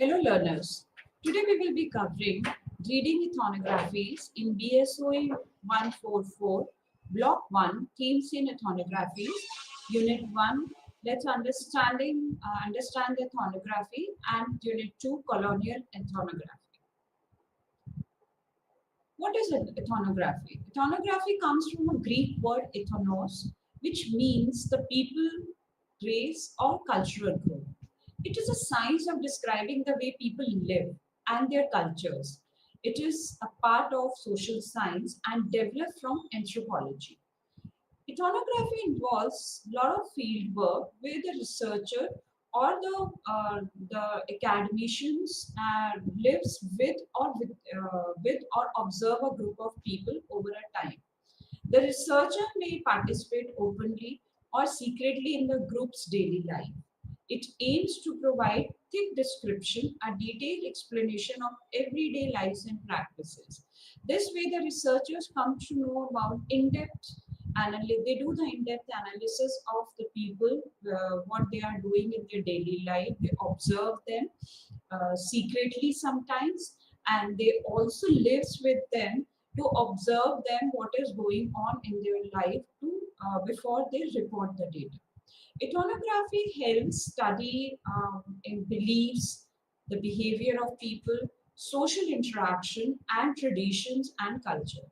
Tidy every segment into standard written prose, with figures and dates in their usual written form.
Hello learners. Today we will be covering reading ethnographies in BSOE 144, Block 1, Themes in Ethnography, Unit 1, Let's understand ethnography, and Unit 2, Colonial Ethnography. What is ethnography? Ethnography comes from a Greek word ethnos, which means the people, race, or cultural group. It is a science of describing the way people live and their cultures. It is a part of social science and developed from anthropology. Ethnography involves a lot of field work where the researcher or the academicians lives with or observe a group of people over a time. The researcher may participate openly or secretly in the group's daily life. It aims to provide thick description, a detailed explanation of everyday lives and practices. This way, the researchers come to know about in-depth they do the in-depth analysis of the people, what they are doing in their daily life. They observe them secretly sometimes, and they also lives with them to observe them what is going on in their life to before they report the data. Ethnography helps study in beliefs, the behavior of people, social interaction, and traditions and culture.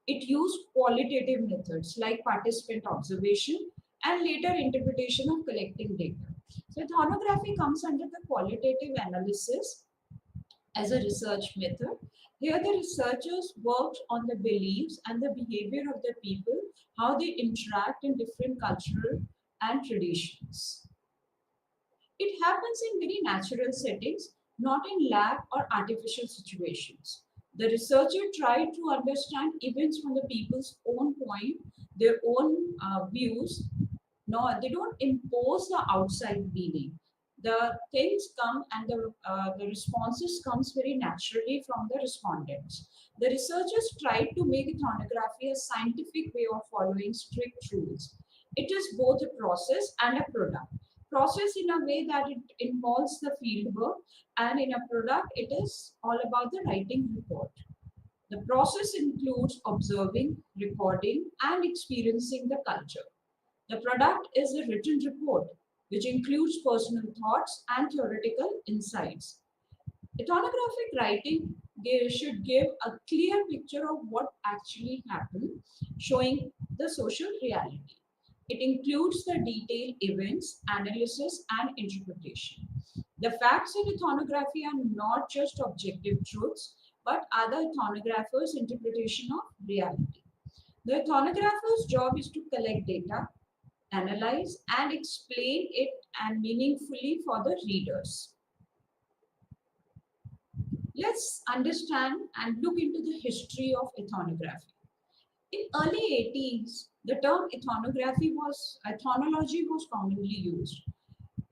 It used qualitative methods like participant observation and later interpretation of collecting data. So, ethnography comes under the qualitative analysis as a research method. Here, the researchers worked on the beliefs and the behavior of the people, how they interact in different cultural and traditions. It happens in very natural settings, not in lab or artificial situations. The researcher tried to understand events from the people's own point, their own views. No, they don't impose the outside meaning. The things come and the responses comes very naturally from the respondents. The researchers tried to make ethnography a scientific way of following strict rules. It is both a process and a product. Process in a way that it involves the field work, and in a product, it is all about the writing report. The process includes observing, recording, and experiencing the culture. The product is a written report, which includes personal thoughts and theoretical insights. Ethnographic writing should give a clear picture of what actually happened, showing the social reality. It includes the detailed events, analysis, and interpretation. The facts in ethnography are not just objective truths, but are the ethnographers' interpretation of reality. The ethnographer's job is to collect data, analyze, and explain it and meaningfully for the readers. Let's understand and look into the history of ethnography. In early 80s, the term ethnology was commonly used.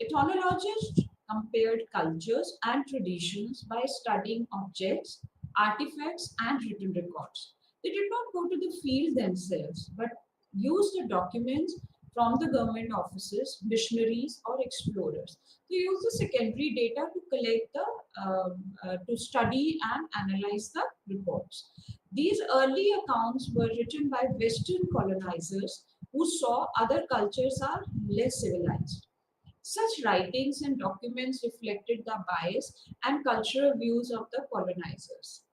Ethnologists compared cultures and traditions by studying objects, artifacts, and written records. They did not go to the field themselves, but used the documents from the government offices, missionaries, or explorers. They used the secondary data to collect to study and analyze the reports. These early accounts were written by Western colonizers who saw other cultures are less civilized. Such writings and documents reflected the bias and cultural views of the colonizers.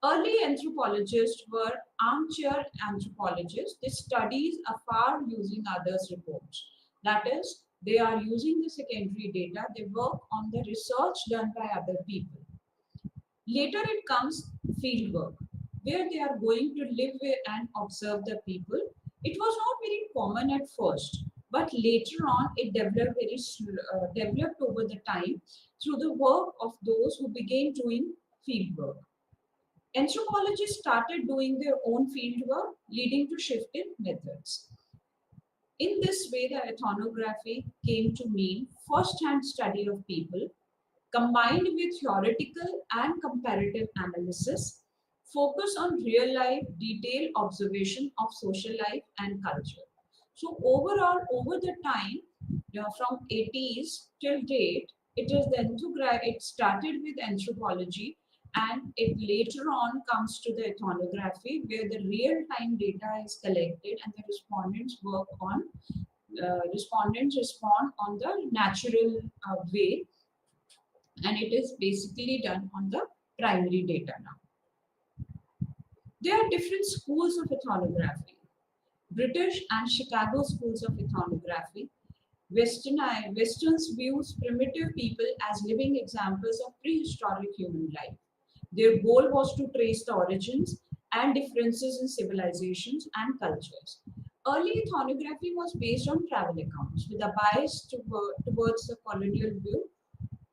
Early anthropologists were armchair anthropologists. They studies afar using others' reports. That is, they are using the secondary data. They work on the research done by other people. Later it comes field work, where they are going to live with and observe the people. It was not very common at first, but later on it developed developed over the time through the work of those who began doing field work. Anthropologists started doing their own field work, leading to shift in methods. In this way, the ethnography came to mean first-hand study of people, combined with theoretical and comparative analysis, focus on real life, detailed observation of social life and culture. So overall, over the time, from 80s till date, It started with anthropology, and it later on comes to the ethnography, where the real-time data is collected and the respondents respond on the natural way, and it is basically done on the primary data now. There are different schools of ethnography. British and Chicago schools of ethnography. Westerns views primitive people as living examples of prehistoric human life. Their goal was to trace the origins and differences in civilizations and cultures. Early ethnography was based on travel accounts with a bias towards the colonial view,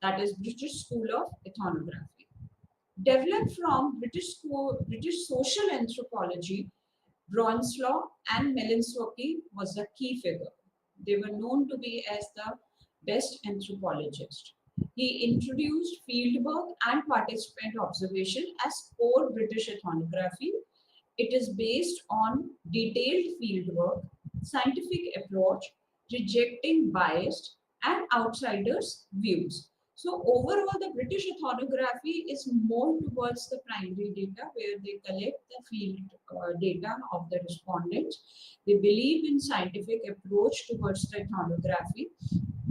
that is British School of Ethnography. Developed from British social anthropology, Bronslaw and Melinsky was a key figure. They were known to be as the best anthropologists. He introduced fieldwork and participant observation as core British ethnography. It is based on detailed fieldwork, scientific approach, rejecting biased and outsiders' views. So overall, the British ethnography is more towards the primary data, where they collect the field data of the respondents. They believe in scientific approach towards the ethnography,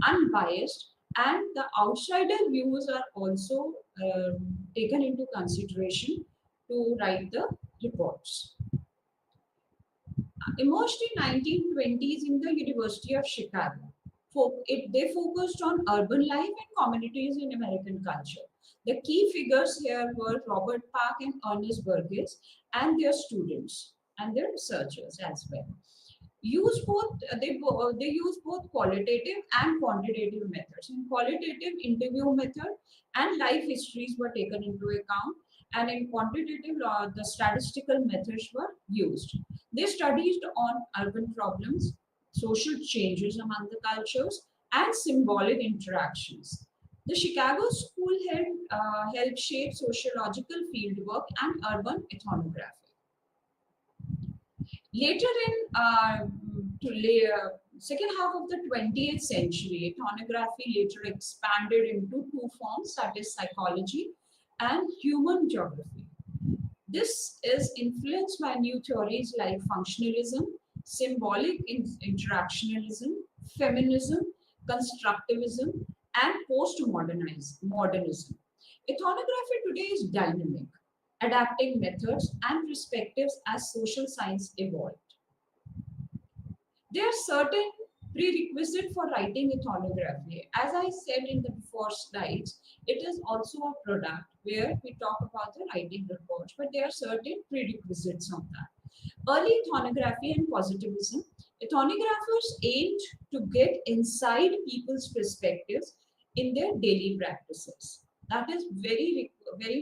unbiased, and the outsider views are also taken into consideration to write the reports. Emerged in 1920s in the University of Chicago. They focused on urban life and communities in American culture. The key figures here were Robert Park and Ernest Burgess and their students and their researchers as well. They use both qualitative and quantitative methods. In qualitative, interview method and life histories were taken into account, and in quantitative, the statistical methods were used. They studied on urban problems, social changes among the cultures, and symbolic interactions. The Chicago School helped shape sociological fieldwork and urban ethnography. Later in second half of the 20th century, ethnography later expanded into two forms, that is psychology and human geography. This is influenced by new theories like functionalism, symbolic interactionalism, feminism, constructivism, and postmodernism. Ethnography today is dynamic, adapting methods and perspectives as social science evolved. There are certain prerequisites for writing ethnography. As I said in the before slides, it is also a product where we talk about the writing reports, but there are certain prerequisites of that. Early ethnography and positivism. Ethnographers aimed to get inside people's perspectives in their daily practices. That is very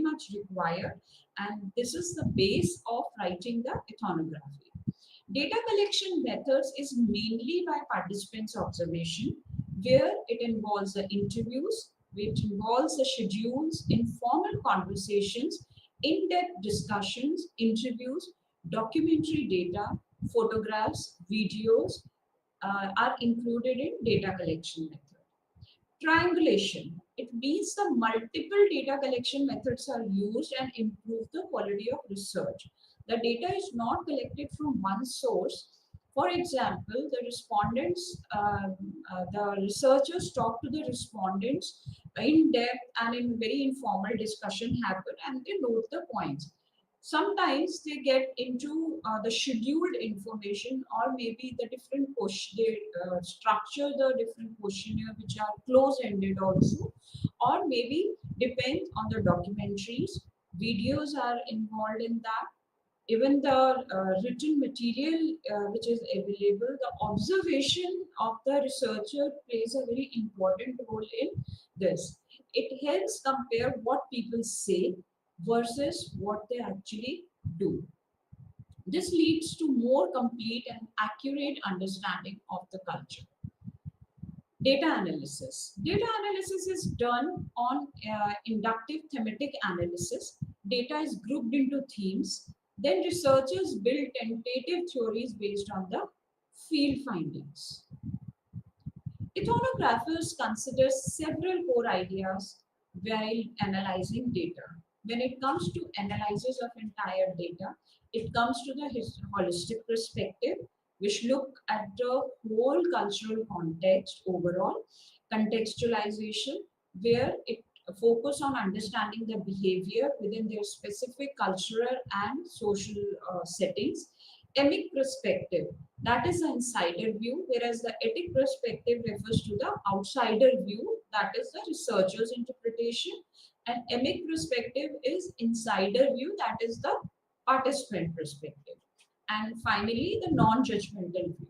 much required, and this is the base of writing the ethnography. Data collection methods is mainly by participants' observation, where it involves the interviews, which involves the schedules, informal conversations, in-depth discussions, interviews, documentary data, photographs, videos are included in data collection method. Triangulation. It means the multiple data collection methods are used and improve the quality of research. The data is not collected from one source. For example, the researchers talk to the respondents in depth and in very informal discussion happen, and they note the points. Sometimes they get into the scheduled information, or maybe the different question, they structure the different questionnaire which are close-ended also, or maybe depends on the documentaries. Videos are involved in that. Even the written material which is available, the observation of the researcher plays a very important role in this. It helps compare what people say versus what they actually do. This leads to more complete and accurate understanding of the culture. Data analysis. Data analysis is done on inductive thematic analysis. Data is grouped into themes. Then researchers build tentative theories based on the field findings. Ethnographers consider several core ideas while analyzing data. When it comes to analysis of entire data, it comes to the holistic perspective, which look at the whole cultural context overall, contextualization, where it focus on understanding the behavior within their specific cultural and social settings. Emic perspective, that is the insider view, whereas the etic perspective refers to the outsider view, that is the researcher's interpretation, and emic perspective is insider view, that is the participant perspective. And finally, the non-judgmental view.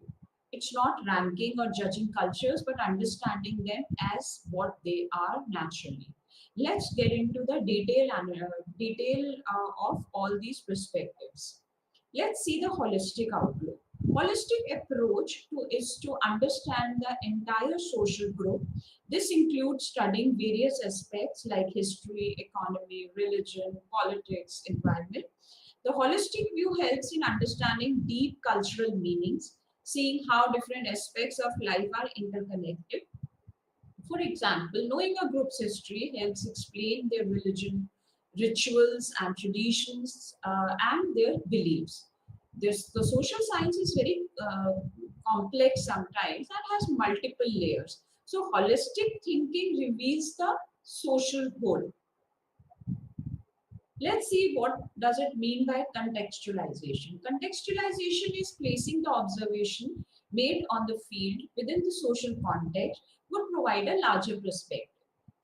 It's not ranking or judging cultures, but understanding them as what they are naturally. Let's get into the detail of all these perspectives. Let's see the holistic outlook. Holistic approach is to understand the entire social group. This includes studying various aspects like history, economy, religion, politics, environment. The holistic view helps in understanding deep cultural meanings, seeing how different aspects of life are interconnected. For example, knowing a group's history helps explain their religion, rituals, and traditions, and their beliefs. The social science is very complex sometimes and has multiple layers. So, holistic thinking reveals the social whole. Let's see what does it mean by contextualization. Contextualization is placing the observation made on the field within the social context would provide a larger perspective.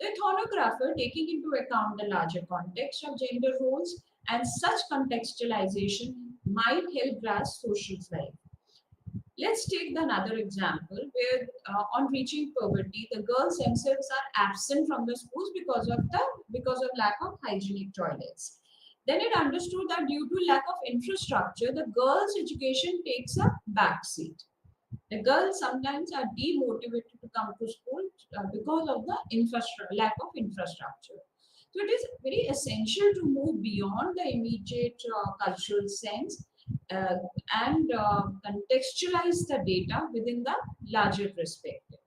The ethnographer, taking into account the larger context of gender roles and such contextualization, might help grasp social life. Let's take another example where on reaching puberty, the girls themselves are absent from the schools because of lack of hygienic toilets. Then it understood that due to lack of infrastructure, the girls' education takes a backseat. The girls sometimes are demotivated to come to school because of the lack of infrastructure. So it is very essential to move beyond the immediate cultural sense uh, and contextualize the data within the larger perspective.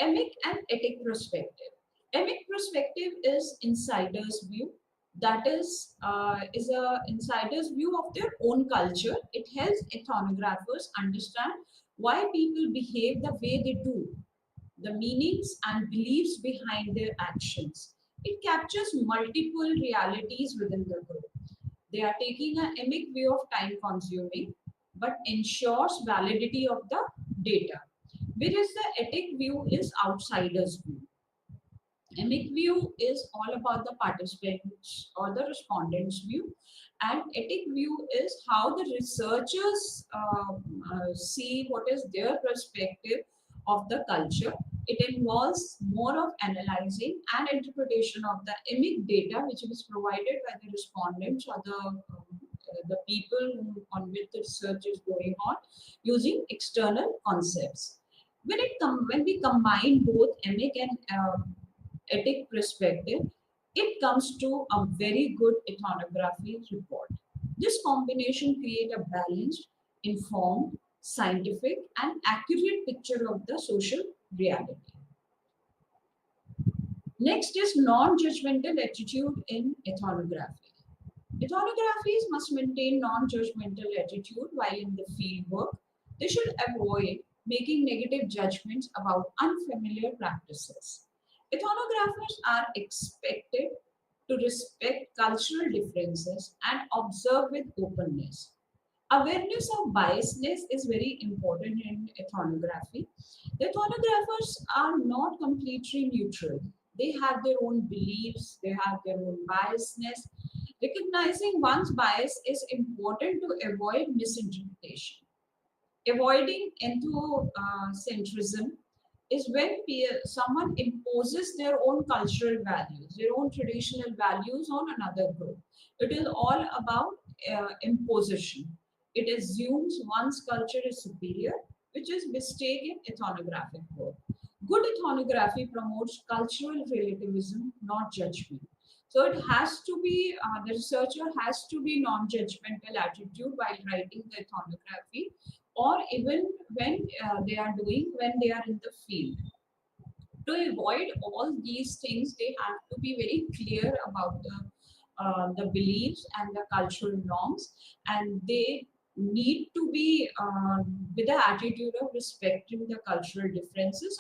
Emic and etic perspective. Emic perspective is insider's view. That is a insider's view of their own culture. It helps ethnographers understand why people behave the way they do, the meanings and beliefs behind their actions. It captures multiple realities within the group. They are taking an emic view of time consuming, but ensures validity of the data. Whereas the etic view is outsider's view. Emic view is all about the participants or the respondents view, and etic view is how the researchers see what is their perspective of the culture. It involves more of analyzing and interpretation of the emic data which is provided by the respondents or the people on which the research is going on using external concepts. When we combine both emic and etic perspective, it comes to a very good ethnography report. This combination create a balanced, informed, scientific, and accurate picture of the social reality. Next is non-judgmental attitude in ethnography. Ethnographers must maintain non-judgmental attitude while in the field work. They should avoid making negative judgments about unfamiliar practices. Ethnographers are expected to respect cultural differences and observe with openness. Awareness of biasness is very important in ethnography. The ethnographers are not completely neutral. They have their own beliefs, they have their own biasness. Recognizing one's bias is important to avoid misinterpretation. Avoiding ethnocentrism is when someone imposes their own cultural values, their own traditional values on another group. It is all about imposition. It assumes one's culture is superior, which is mistake in ethnographic work. Good ethnography promotes cultural relativism, not judgment. So it has to be, the researcher has to be non-judgmental attitude while writing the ethnography. or even when when they are in the field. To avoid all these things, they have to be very clear about the beliefs and the cultural norms, and they need to be with the attitude of respecting the cultural differences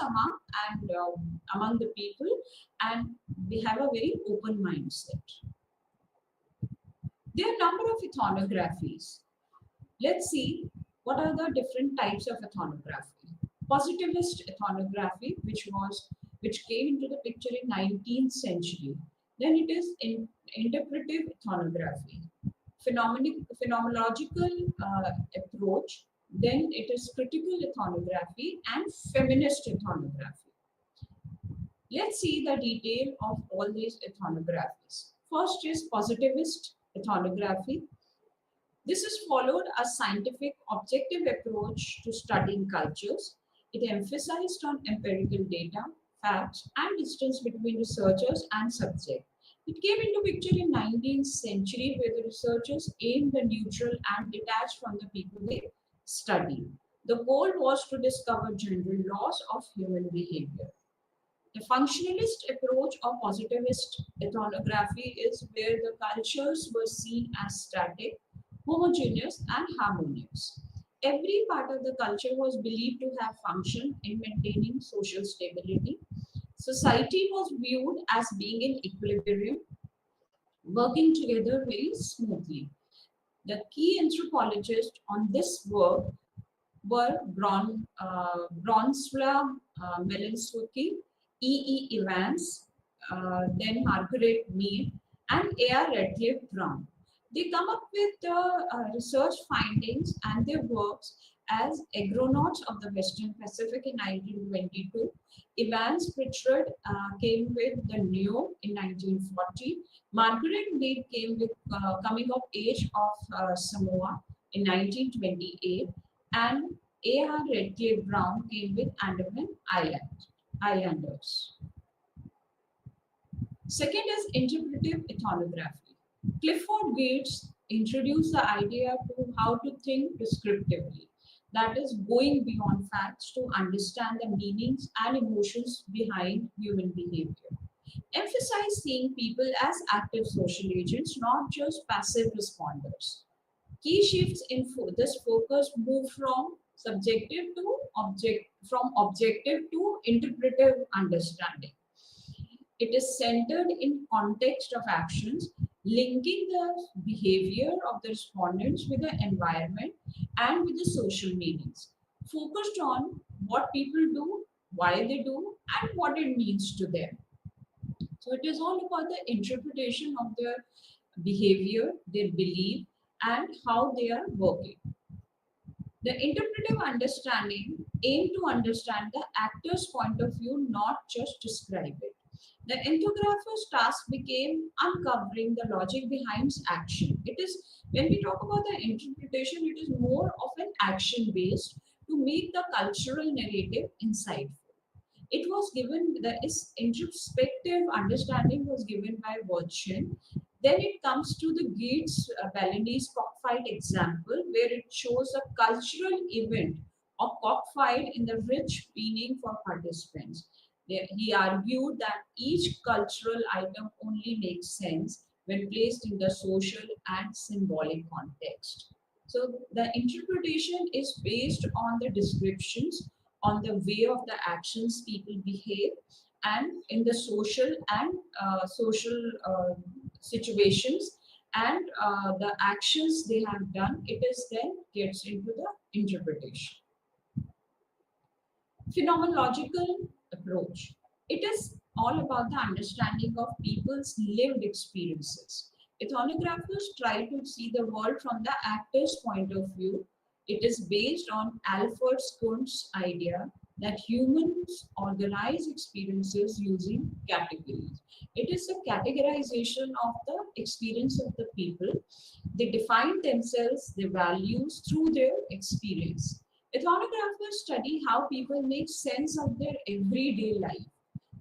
among the people, and they have a very open mindset. There are a number of ethnographies. Let's see what are the different types of ethnography. Positivist ethnography, which came into the picture in 19th century. Then it is interpretive ethnography, phenomenological approach. Then it is critical ethnography and feminist ethnography. Let's see the detail of all these ethnographies. First is positivist ethnography. This is followed a scientific, objective approach to studying cultures. It emphasized on empirical data, facts, and distance between researchers and subject. It came into picture in 19th century where the researchers aimed the neutral and detached from the people they study. The goal was to discover general laws of human behavior. The functionalist approach or positivist ethnography is where the cultures were seen as static, homogeneous, and harmonious. Every part of the culture was believed to have function in maintaining social stability. Society was viewed as being in equilibrium, working together very smoothly. The key anthropologists on this work were Bronislaw Malinowski, E. Evans, then Margaret Mead, and A.R. Radcliffe Brown. They come up with the research findings and their works as agronauts of the Western Pacific in 1922. Evans Pritchard came with the Neo in 1940. Margaret Mead came with Coming of Age of Samoa in 1928. And A.R. Radcliffe Brown came with Andaman Islanders. Second is interpretive ethnography. Clifford Gates introduced the idea to how to think descriptively, that is, going beyond facts to understand the meanings and emotions behind human behavior. Emphasize seeing people as active social agents, not just passive responders. Key shifts in this focus move from objective to interpretive understanding. It is centered in context of actions, linking the behavior of the respondents with the environment and with the social meanings. Focused on what people do, why they do, and what it means to them. So it is all about the interpretation of their behavior, their belief, and how they are working. The interpretive understanding aim to understand the actor's point of view, not just describe it. The ethnographer's task became uncovering the logic behind action. It is, when we talk about the interpretation, it is more of an action based to make the cultural narrative insightful. It was given, the introspective understanding was given by Watson. Then it comes to the Gates Balinese cockfight example, where it shows a cultural event of cockfight in the rich meaning for participants. He argued that each cultural item only makes sense when placed in the social and symbolic context. So the interpretation is based on the descriptions, on the way of the actions people behave, and in the social situations, and the actions they have done, it is then gets into the interpretation. Phenomenological approach. It is all about the understanding of people's lived experiences. Ethnographers try to see the world from the actor's point of view. It is based on Alfred Kuntz's idea that humans organize experiences using categories. It is a categorization of the experience of the people. They define themselves, their values through their experience. Ethnographers study how people make sense of their everyday life.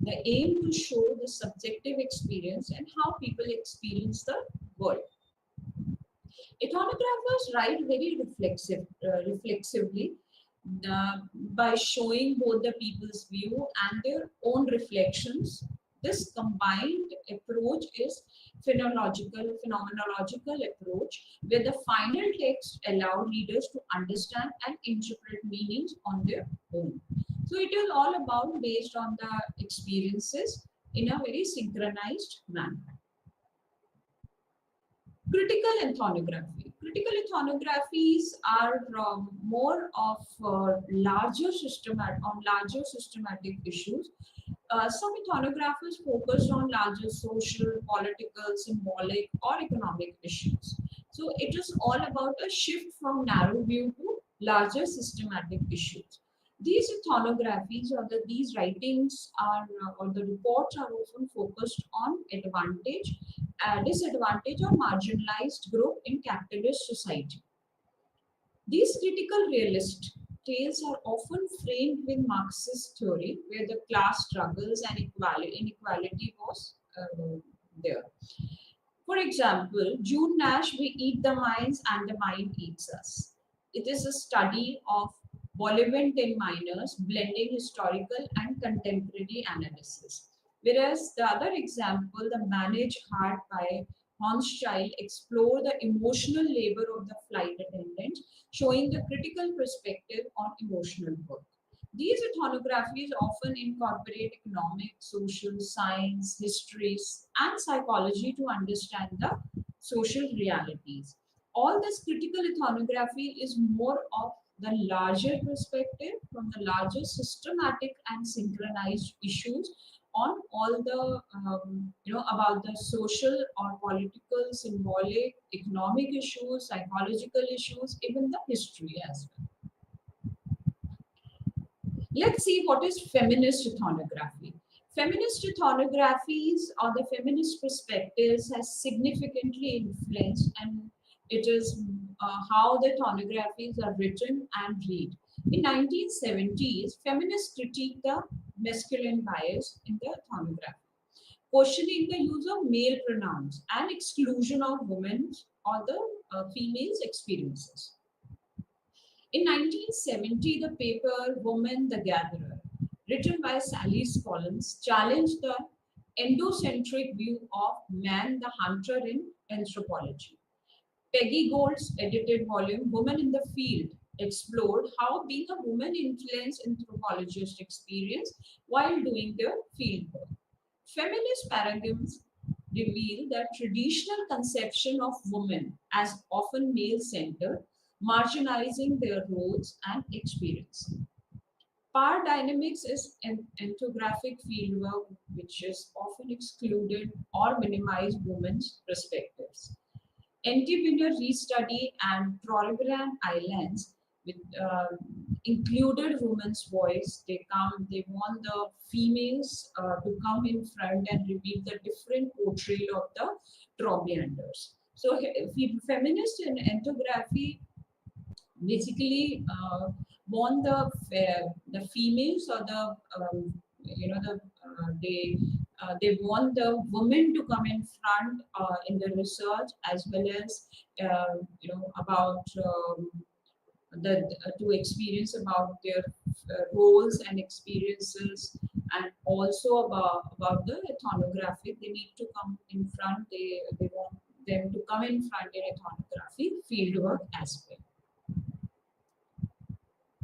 They aim to show the subjective experience and how people experience the world. Ethnographers write very reflexively by showing both the people's view and their own reflections. This combined approach is phenomenological approach, where the final text allow readers to understand and interpret meanings on their own. So it is all about based on the experiences in a very synchronized manner. Critical ethnography. Critical ethnographies are more of larger systematic issues. Some ethnographers focus on larger social, political, symbolic, or economic issues. So it is all about a shift from narrow view to larger systematic issues. These ethnographies or these writings are or the reports are often focused on disadvantaged or marginalized group in capitalist society. These critical realist tales are often framed with Marxist theory, where the class struggles and inequality was there. For example, June Nash, We Eat the Minds and the Mind Eats Us. It is a study of Bolivarian miners blending historical and contemporary analysis. Whereas the other example, The Managed Heart by Hans Child, explore the emotional labor of the flight attendant, showing the critical perspective on emotional work. These ethnographies often incorporate economic, social, science, histories, and psychology to understand the social realities. All this critical ethnography is more of the larger perspective from the larger systematic and synchronized issues on all the about the social or political, symbolic, economic issues, psychological issues, even the history as well. Let's see what is feminist ethnography. Feminist ethnographies or the feminist perspectives has significantly influenced, and it is how the ethnographies are written and read. In 1970s, feminists critiqued the masculine bias in the ethnography, questioning the use of male pronouns and exclusion of women or the females' experiences. In 1970, the paper Woman the Gatherer, written by Sally Collins, challenged the endocentric view of man the hunter in anthropology. Peggy Gould's edited volume, Woman in the Field, explored how being a woman influenced anthropologists' experience while doing their fieldwork. Feminist paradigms reveal that traditional conception of women as often male-centered, marginalizing their roles and experience. Power dynamics is an ethnographic fieldwork which is often excluded or minimized women's perspectives. Anti-winner restudy and Trollbrand Islands with included women's voice. They want the females to come in front and reveal the different portrayal of the Trollblanders. So feminist and ethnography basically want the females or the they want the women to come in front in the research as well as about the to experience about their roles and experiences, and also about the ethnography. They need to come in front. They want them to come in front in ethnography fieldwork as well.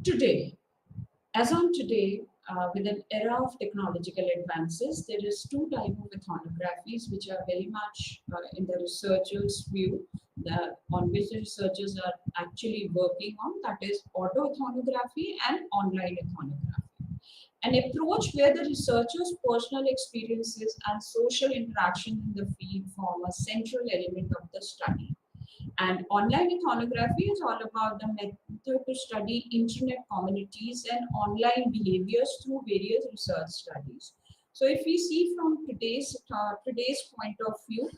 Today, as on today, with an era of technological advances, there is two types of ethnographies which are very much in the researchers' view, on which the researchers are actually working on. That is autoethnography and online ethnography. An approach where the researchers' personal experiences and social interaction in the field form a central element of the study. And online ethnography is all about the method to study internet communities and online behaviors through various research studies. So if we see from today's point of view,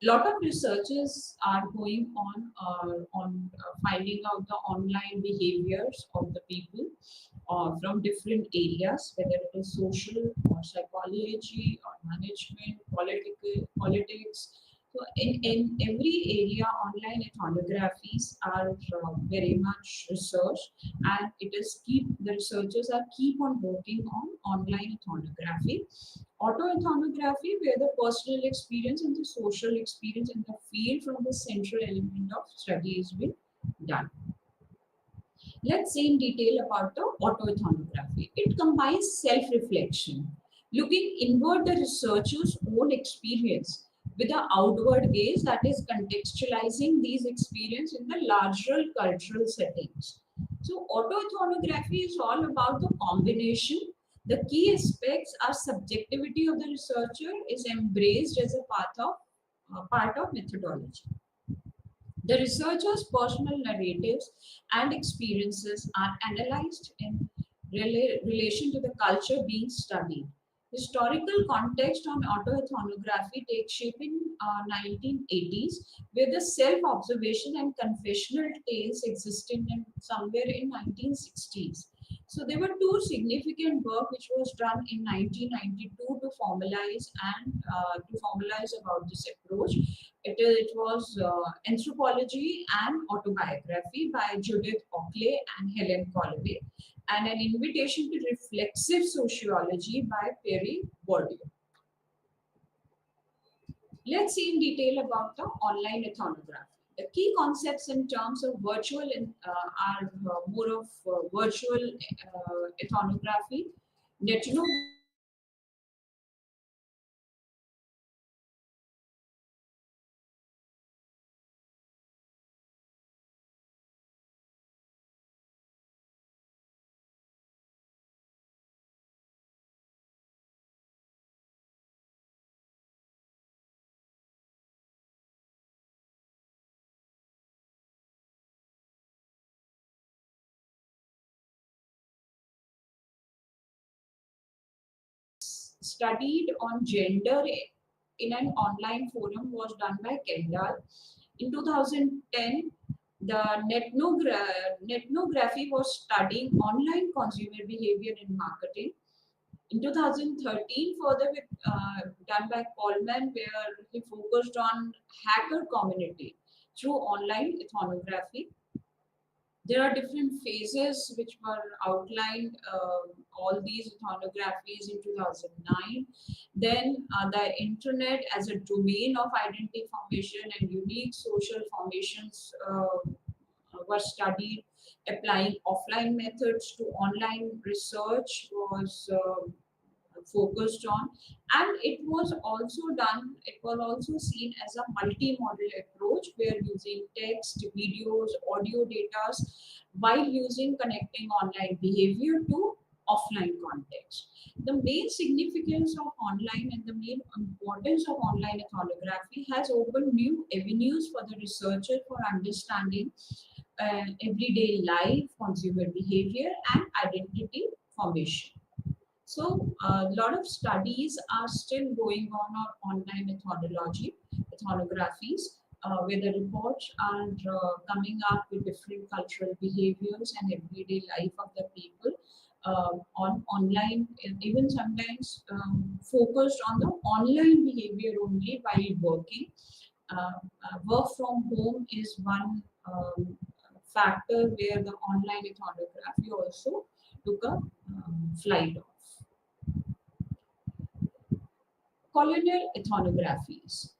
a lot of researchers are going on finding out the online behaviors of the people from different areas, whether it is social or psychology or management, politics. In every area, online ethnographies are very much researched, and the researchers are keep on working on online ethnography. Autoethnography, where the personal experience and the social experience in the field from the central element of study is being done. Let's see in detail about the autoethnography. It combines self-reflection, looking inward the researcher's own experience with an outward gaze that is contextualizing these experiences in the larger cultural settings. So autoethnography is all about the combination. The key aspects are subjectivity of the researcher is embraced as a part of methodology. The researcher's personal narratives and experiences are analyzed in relation to the culture being studied. Historical context on autoethnography takes shape in 1980s, where the self-observation and confessional tales existed in somewhere in 1960s. So there were two significant work which was done in 1992 to formalize about this approach. It was Anthropology and Autobiography by Judith Oakley and Helen Colloway, and An Invitation to Reflexive Sociology by Perry Bourdieu. Let's see in detail about the online ethnography. The key concepts in terms of virtual are more of virtual ethnography, studied on gender in an online forum was done by Kendall. In 2010, the netnography was studying online consumer behavior in marketing. In 2013, further done by Coleman, where he focused on hacker community through online ethnography. There are different phases which were outlined, all these ethnographies in 2009. Then the internet as a domain of identity formation and unique social formations were studied. Applying offline methods to online research was focused on, and it was also seen as a multi-model approach where using text, videos, audio data while using connecting online behavior to offline context. The main significance of online and the main importance of online ethnography has opened new avenues for the researcher for understanding everyday life, consumer behavior, and identity formation. So a lot of studies are still going on online ethnographies, where the reports are coming up with different cultural behaviors and everyday life of the people on online, and even sometimes focused on the online behavior only while working. Work from home is one factor where the online ethnography also took a flight off. Colonial ethnographies.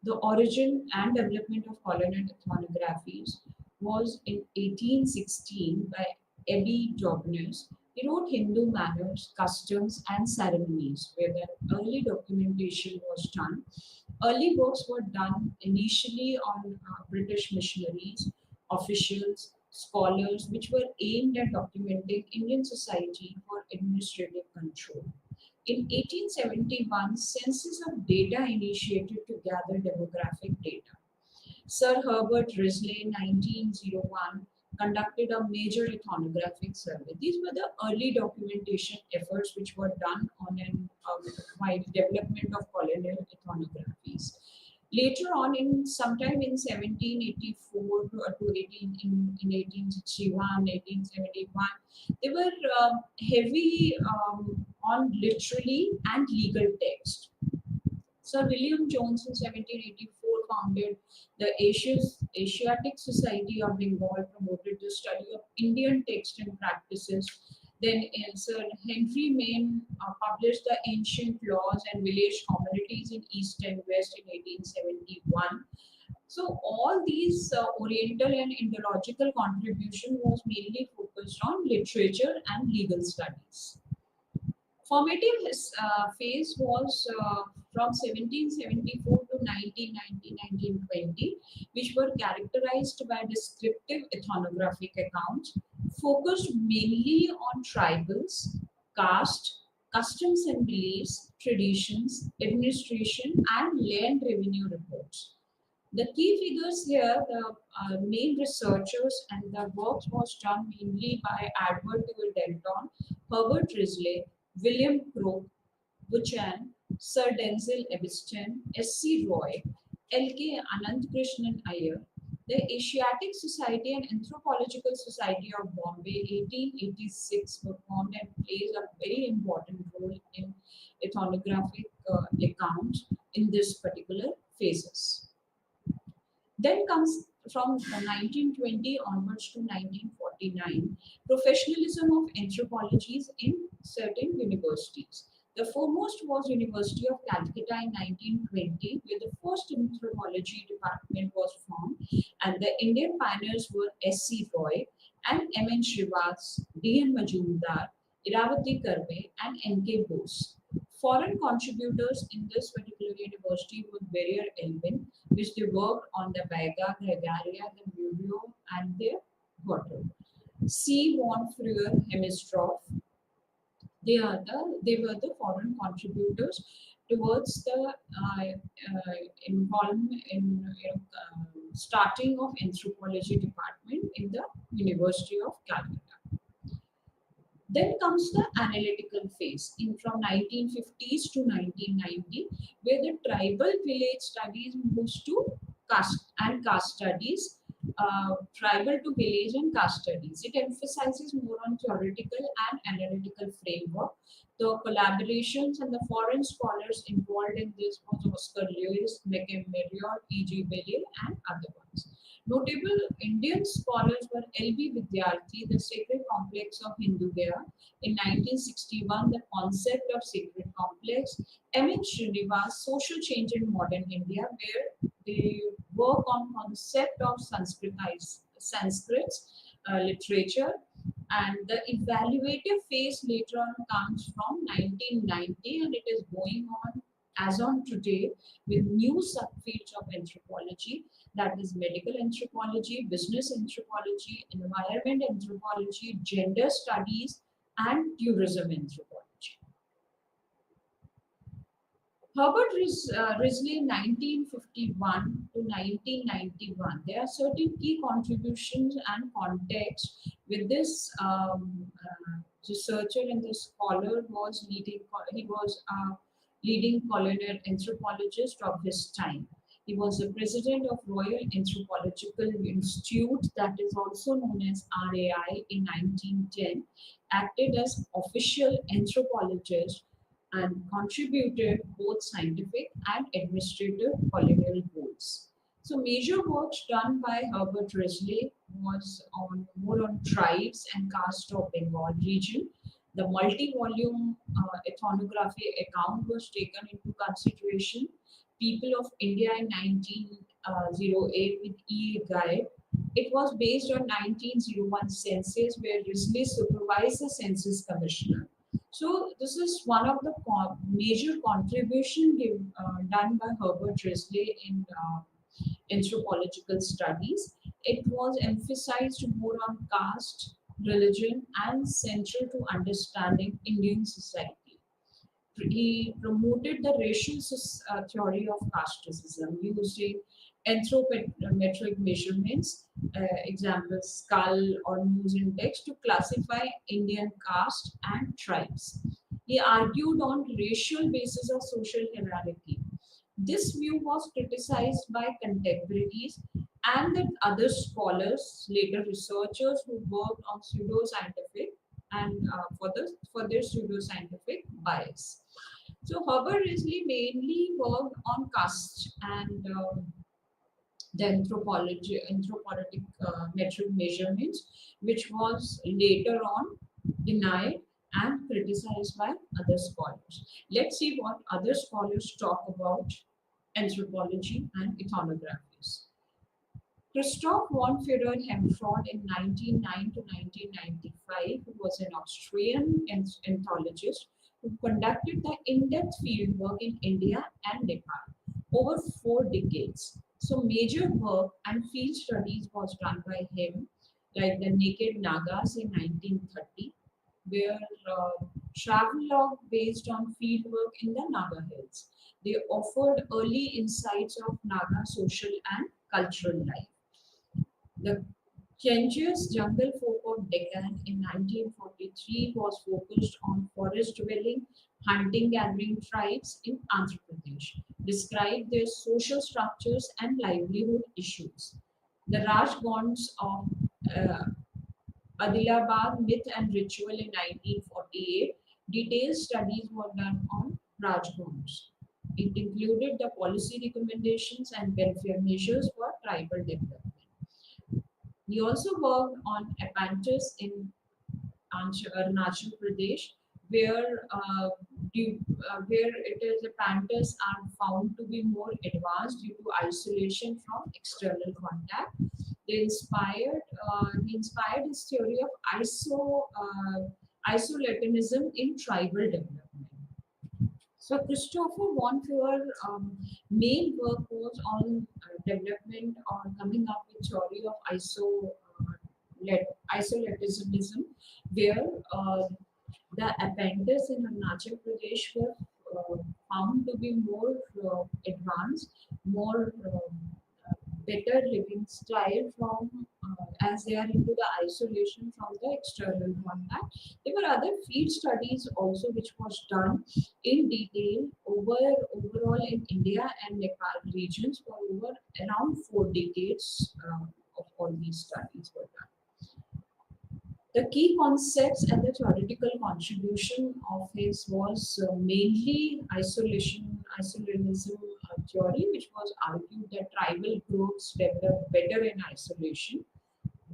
The origin and development of colonial ethnographies was in 1816 by Eddie Dobbins. He wrote Hindu manners, customs, and ceremonies, where the early documentation was done. Early works were done initially on British missionaries, officials, scholars, which were aimed at documenting Indian society for administrative control. In 1871, census of data initiated to gather demographic data. Sir Herbert Risley, 1901, conducted a major ethnographic survey. These were the early documentation efforts which were done on an wide development of colonial ethnographies. Later on, in sometime in 1784 to 1861, 1871, they were heavy on literary and legal text. Sir William Jones in 1784 founded the Asiatic Society of Bengal, promoted the study of Indian text and practices. Then Sir Henry Maine published the Ancient Laws and Village Communities in East and West in 1871. So all these Oriental and Indological contribution was mainly focused on literature and legal studies. Formative phase was from 1774 to 1920, which were characterized by descriptive ethnographic accounts, focused mainly on tribals, caste, customs and beliefs, traditions, administration, and land revenue reports. The key figures here, the main researchers, and the work was done mainly by Edward Delton, Herbert Risley, William Crook, Buchan, Sir Denzel Eveston, S.C. Roy, L.K. Anantkrishnan Iyer, the Asiatic Society and Anthropological Society of Bombay, 1886, were formed and plays a very important role in ethnographic accounts in this particular phases. Then comes from 1920 onwards to 1949, professionalism of anthropologies in certain universities. The foremost was University of Calcutta in 1920, where the first anthropology department was formed, and the Indian pioneers were S.C. Roy and M.N. Srivas, D.N. Majumdar, Iravati Karve, and N.K. Bose. Foreign contributors in this particular university were Barrier Elvin, which they worked on the Vega, Gregaria, the Muriel, and the Water. C. von Früher Hemstroff. They were the foreign contributors towards the involvement in starting of anthropology department in the University of Calcutta. Then comes the analytical phase in from 1950s to 1990, where the tribal village studies moves to caste studies, tribal to village and caste studies. It emphasizes more on theoretical and analytical framework. The collaborations and the foreign scholars involved in this was Oscar Lewis, Mekem Marriott, E.G. Bailey, and other ones. Notable Indian scholars were L.B. Vidyarthi, The Sacred Complex of Hindu Gaya, in 1961, The Concept of Sacred Complex, M.H. Srinivas, Social Change in Modern India, where they work on concept of Sanskrit literature, and the evaluative phase later on comes from 1990, and it is going on as on today with new subfields of anthropology, that is medical anthropology, business anthropology, environment anthropology, gender studies, and tourism anthropology. Herbert Risley, 1951 to 1991. There are certain key contributions and context with this researcher and the scholar was leading. He was a leading colonial anthropologist of his time. He was the president of Royal Anthropological Institute, that is also known as RAI, in 1910, acted as official anthropologist and contributed both scientific and administrative colonial goals. So major works done by Herbert Risley was on more on tribes and caste of Bengal region. The multi-volume ethnography account was taken into consideration. People of India in 1908 with E. Guide. It was based on 1901 census, where Risley supervised the census commissioner. So this is one of the major contribution done by Herbert Risley in anthropological studies. It was emphasized more on caste, religion, and central to understanding Indian society. He promoted the racial theory of casteism using anthropometric measurements, examples skull or nose index, to classify Indian caste and tribes. He argued on racial basis of social hierarchy. This view was criticized by contemporaries and the other scholars, later researchers who worked on pseudoscientific and for their pseudoscientific bias. So Herbert Risley mainly worked on caste and the anthropologic metric measurements, which was later on denied and criticized by other scholars. Let's see what other scholars talk about anthropology and ethnographies. Christoph von Führer Hemfrott in 1909 to 1995, who was an Austrian anthologist who conducted the in-depth fieldwork in India and Nepal over 4 decades. So major work and field studies was done by him, like the Naked Nagas in 1930, where travelogue based on fieldwork in the Naga Hills. They offered early insights of Naga social and cultural life. The Changes jungle folk of Deccan in 1943 was focused on forest dwelling, hunting gathering tribes in Andhra Pradesh, described their social structures and livelihood issues. The Rajgonds of uh, Adilabad Myth and Ritual in 1948, detailed studies were done on Rajgonds. It included the policy recommendations and welfare measures for tribal development. He also worked on Apantis in Arunachal Pradesh, where where it is Apantis are found to be more advanced due to isolation from external contact. He inspired his theory of isolationism in tribal development. So Christopher von Fuhr's main work was on development or coming up with theory of isolationism, where the Apprentice in Arunachal Pradesh were found to be more advanced, more better living style from as they are into the isolation from the external contact. There were other field studies also which was done in detail overall in India and Nepal regions for over around 4 decades of all these studies were done. The key concepts and the theoretical contribution of his was mainly isolationism theory, which was argued that tribal groups develop better in isolation.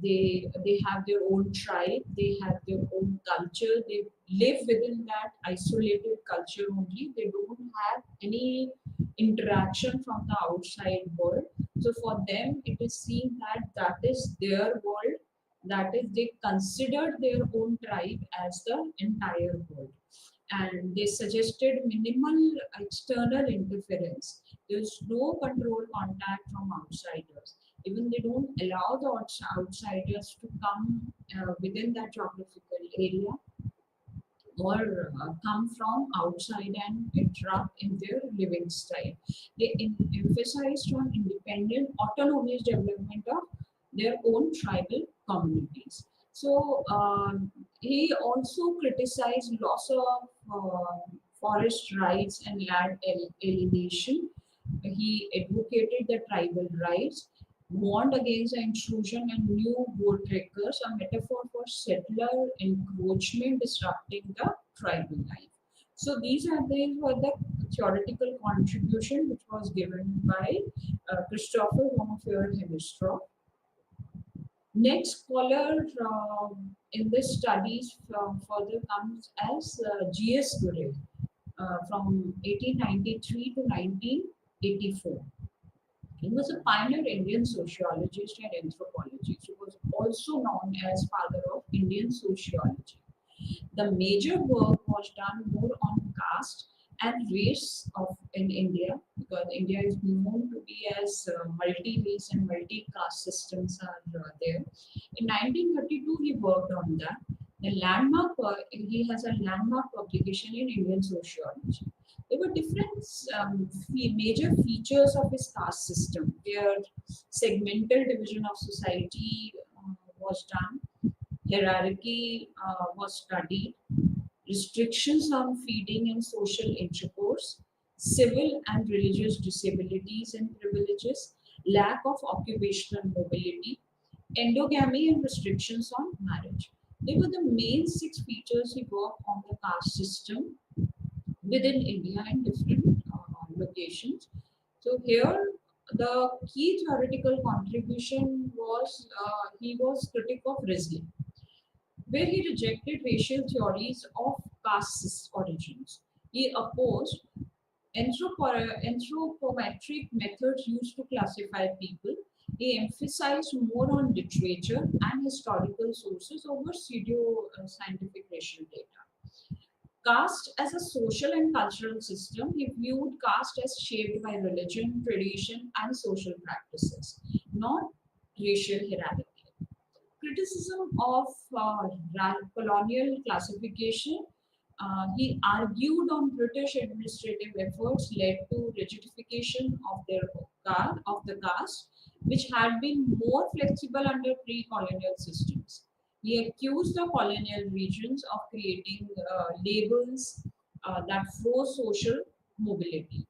They have their own tribe, they have their own culture, they live within that isolated culture only. They don't have any interaction from the outside world. So for them, it is seen that that is their world, that is they considered their own tribe as the entire world, and they suggested minimal external interference. There's no control contact from outsiders. Even they don't allow the outsiders to come within that geographical area or come from outside and interrupt in their living style. They emphasized on independent, autonomous development of their own tribal communities. So he also criticized loss of forest rights and land alienation. He advocated the tribal rights, warned against the intrusion and new board breakers, a metaphor for settler encroachment disrupting the tribal life. So these were the theoretical contribution which was given by Christopher von Hemistrop. Next scholar in this studies further comes as G.S. Gure from 1893 to 1984. He was a pioneer Indian sociologist and anthropologist. He was also known as father of Indian sociology. The major work was done more on caste and race of in India, because India is known to be as multi-race and multi-caste systems are there. In 1932, he worked on that. He has a landmark publication in Indian sociology. There were different major features of his caste system, where segmental division of society was done, hierarchy was studied, restrictions on feeding and social intercourse, civil and religious disabilities and privileges, lack of occupational mobility, endogamy and restrictions on marriage. They were the main 6 features he worked on the caste system within India and different locations. So here The key theoretical contribution was he was critic of Risley, where he rejected racial theories of caste origins. He opposed anthropometric methods used to classify people. He emphasized more on literature and historical sources over pseudo scientific racial data. Caste as a social and cultural system, he viewed caste as shaped by religion, tradition, and social practices, not racial hierarchy. Criticism of colonial classification, he argued on British administrative efforts led to rigidification of of the caste, which had been more flexible under pre-colonial systems. He accused the colonial regions of creating labels that froze social mobility.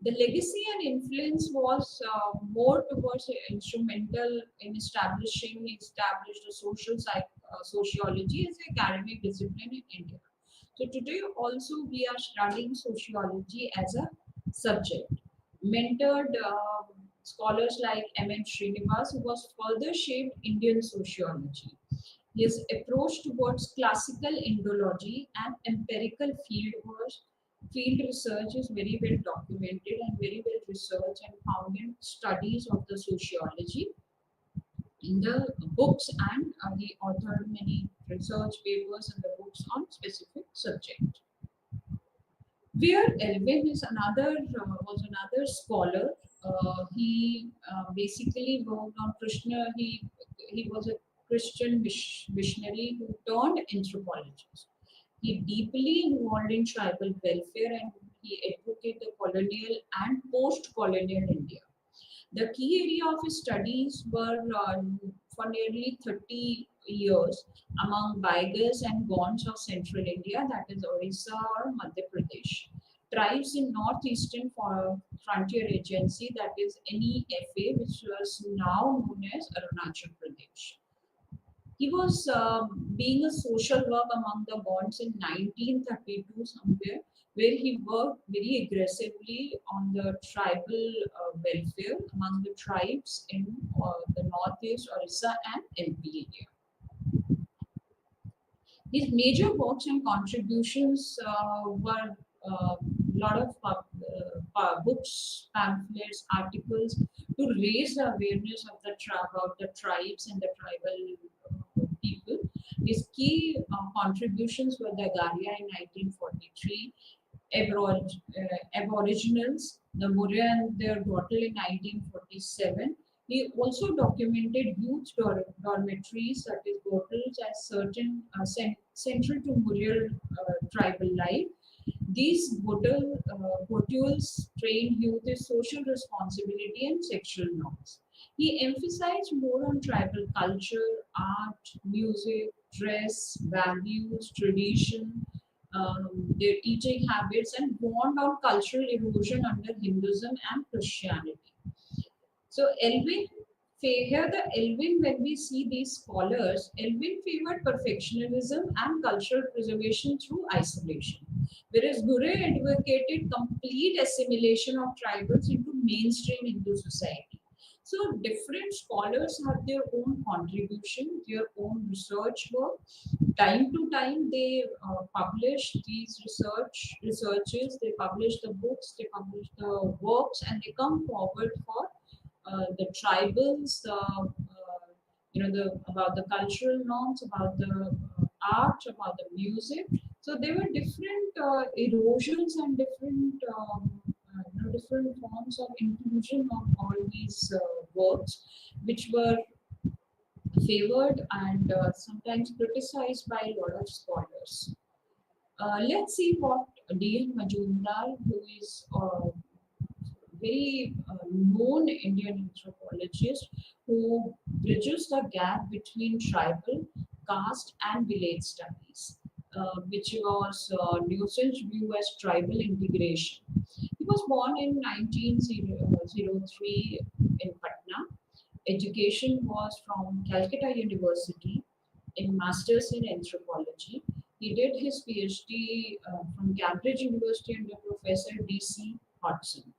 The legacy and influence was more towards instrumental in establishing established a sociology as an academic discipline in India. So today also we are studying sociology as a subject. Mentored scholars like M.N. Srinivas, who was further shaped Indian sociology. His approach towards classical Indology and empirical field research is very well documented and very well researched and found in studies of the sociology in the books, and he authored many research papers and the books on specific subject. Where Elvin is another was another scholar. He basically worked on Krishna. He was a Christian missionary who turned anthropologist. He deeply involved in tribal welfare and he advocated the colonial and post-colonial India. The key area of his studies were for nearly 30 years among Baigas and Gonds of central India, that is Orissa or Madhya Pradesh. Tribes in northeastern frontier agency, that is NEFA, which was now known as Arunachal Pradesh. He was being a social work among the bonds in 1932 somewhere, where he worked very aggressively on the tribal welfare among the tribes in the northeast, Orissa and MP area. His major works and contributions were a lot of books, pamphlets, articles to raise the awareness of about the tribes and the tribal people. His key contributions were the Agaria in 1943, Aboriginals, the Murray and their daughter in 1947. He also documented youth dormitories, that is hotels, as certain central to Mural tribal life. These hotels trained youth in social responsibility and sexual norms. He emphasized more on tribal culture, art, music, dress, values, tradition, their eating habits, and warned on cultural erosion under Hinduism and Christianity. So here the Elvin, when we see these scholars, Elvin favored perfectionism and cultural preservation through isolation, whereas Gure advocated complete assimilation of tribals into mainstream Hindu society. So different scholars have their own contribution, their own research work. Time to time, they publish these researches. They publish the books, they publish the works, and they come forward for the tribals, the about the cultural norms, about the art, about the music. So there were different erosions and different forms of inclusion of all these works, which were favored and sometimes criticized by a lot of scholars. Let's see what D.N. Majumdar, who is very known Indian anthropologist who bridges the gap between tribal, caste, and village studies, which was Newson's view as tribal integration. He was born in 1903 in Patna. Education was from Calcutta University in Masters in Anthropology. He did his PhD from Cambridge University under Professor D.C. Hodgson.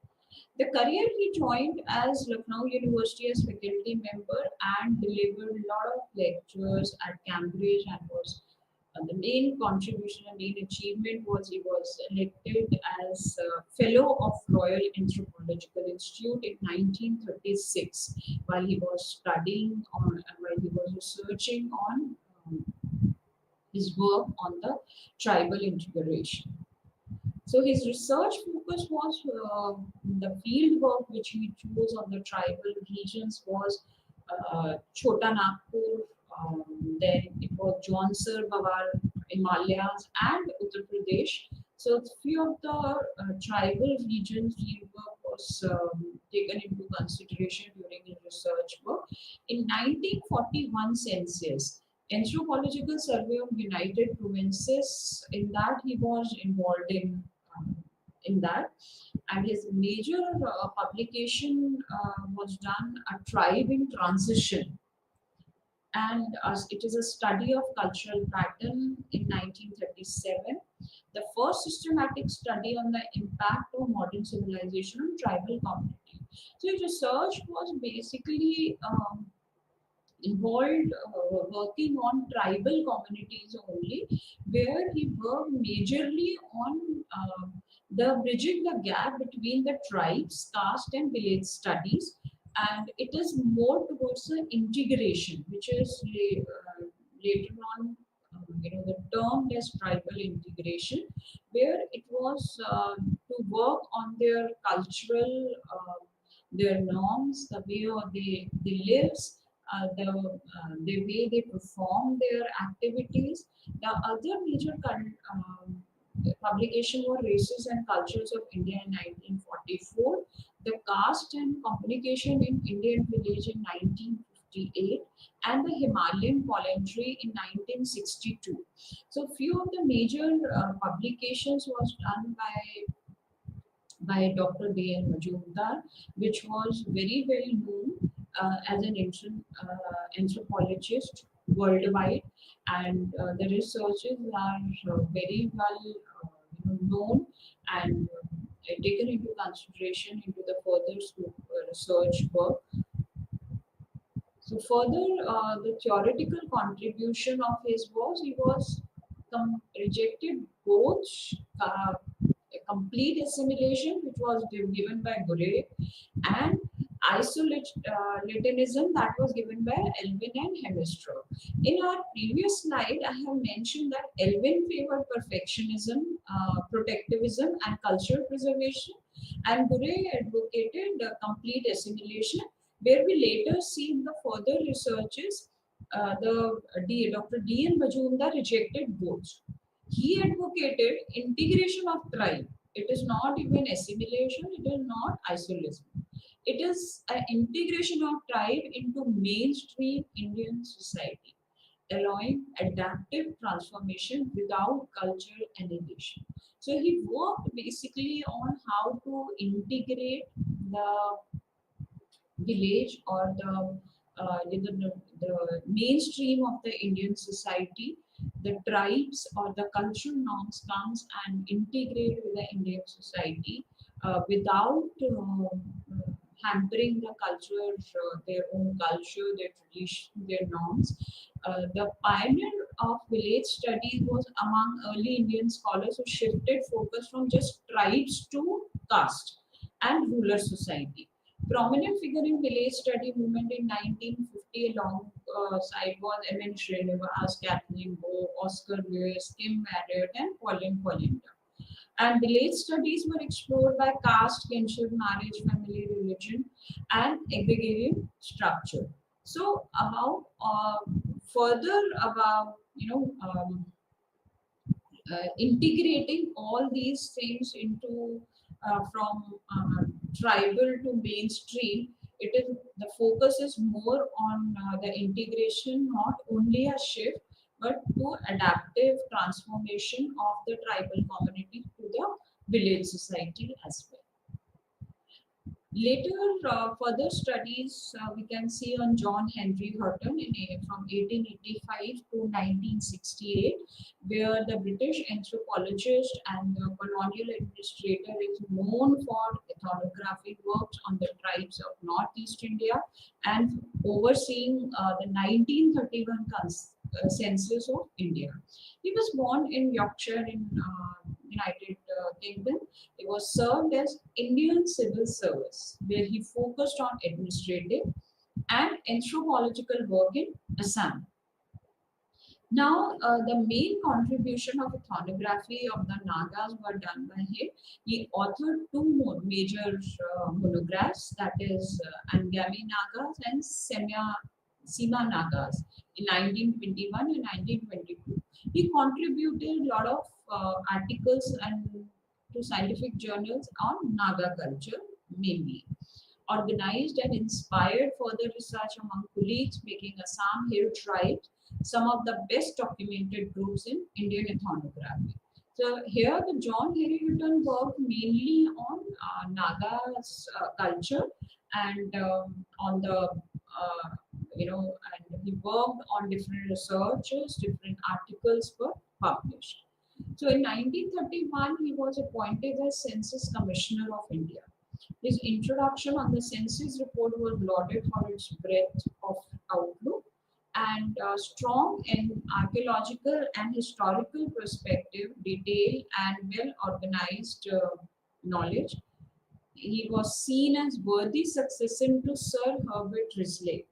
The career he joined as Lucknow University as faculty member and delivered a lot of lectures at Cambridge and was the main contribution and main achievement was he was elected as fellow of Royal Anthropological Institute in 1936 while he was studying on while he was researching on his work on the tribal integration. So his research focus was the field work which he chose on the tribal regions was Chota Nagpur, then it was Jaunsar, Bawar, Himalayas, and Uttar Pradesh. So few of the tribal regions field work was taken into consideration during his research work. In 1941 census, Anthropological Survey of United Provinces, in that he was involved in that, and his major publication was done a tribe in transition, and it is a study of cultural pattern in 1937, the first systematic study on the impact of modern civilization on tribal community. So his research was basically involved working on tribal communities only, where he worked majorly on the bridging the gap between the tribes, caste, and village studies. And it is more towards the integration, which is later on, the term as tribal integration, where it was to work on their cultural, their norms, the way they lives, the way they perform their activities. The other major publication were Races and Cultures of India in 1944, The Caste and Communication in Indian Village in 1958, and the Himalayan Voluntary in 1962. So few of the major publications was done by Dr. B.N. Majumdar, which was very well known as an anthropologist worldwide, and the researches are very well known and taken into consideration into the further research work. So further, the theoretical contribution of his was he was rejected both uh, a complete assimilation, which was given by Gure, and isolationism that was given by Elvin and Hemistro. In our previous slide, I have mentioned that Elvin favored perfectionism, protectivism, and cultural preservation, and Gure advocated complete assimilation, where we later see in the further researches, Dr. D.N. Majumdar rejected both. He advocated integration of tribe. It is not even assimilation, it is not isolation. It is an integration of tribe into mainstream Indian society, allowing adaptive transformation without cultural annihilation. So he worked basically on how to integrate the village or the mainstream of the Indian society, the tribes or the cultural norms comes and integrate with the Indian society without hampering the culture, their own culture, their tradition, their norms. The pioneer of village studies was among early Indian scholars who shifted focus from just tribes to caste and ruler society. Prominent figure in village study movement in 1950 alongside was M.N. Srinivas, Kathleen Bo, Oscar Lewis, Kim Marriott, and Pauline Polinda. And village studies were explored by caste, kinship, marriage, family, religion, and agrarian structure. So about further about integrating all these things into from tribal to mainstream, it is the focus is more on the integration, not only a shift but to adaptive transformation of the tribal community to the village society as well. Later, further studies we can see on John Henry Hutton from 1885 to 1968, where the British anthropologist and the colonial administrator is known for ethnographic works on the tribes of Northeast India and overseeing the 1931 census of India. He was born in Yorkshire in United Kingdom. He was served as Indian Civil Service, where he focused on administrative and anthropological work in Assam. Now, the main contribution of ethnography of the Nagas were done by him. He authored two more major monographs, that is Angami Nagas and Sima Nagas in 1921 and 1922. He contributed a lot of articles and to scientific journals on Naga culture mainly. Organized and inspired further research among colleagues, making Assam Hill Tribe some of the best documented groups in Indian ethnography. So here the John Henry Hutton worked mainly on Naga's culture and on the and he worked on different researches, different articles were published. So in 1931, he was appointed as Census Commissioner of India. His introduction on the census report was lauded for its breadth of outlook and strong in archaeological and historical perspective, detail, and well organized knowledge. He was seen as worthy successor to Sir Herbert Risley,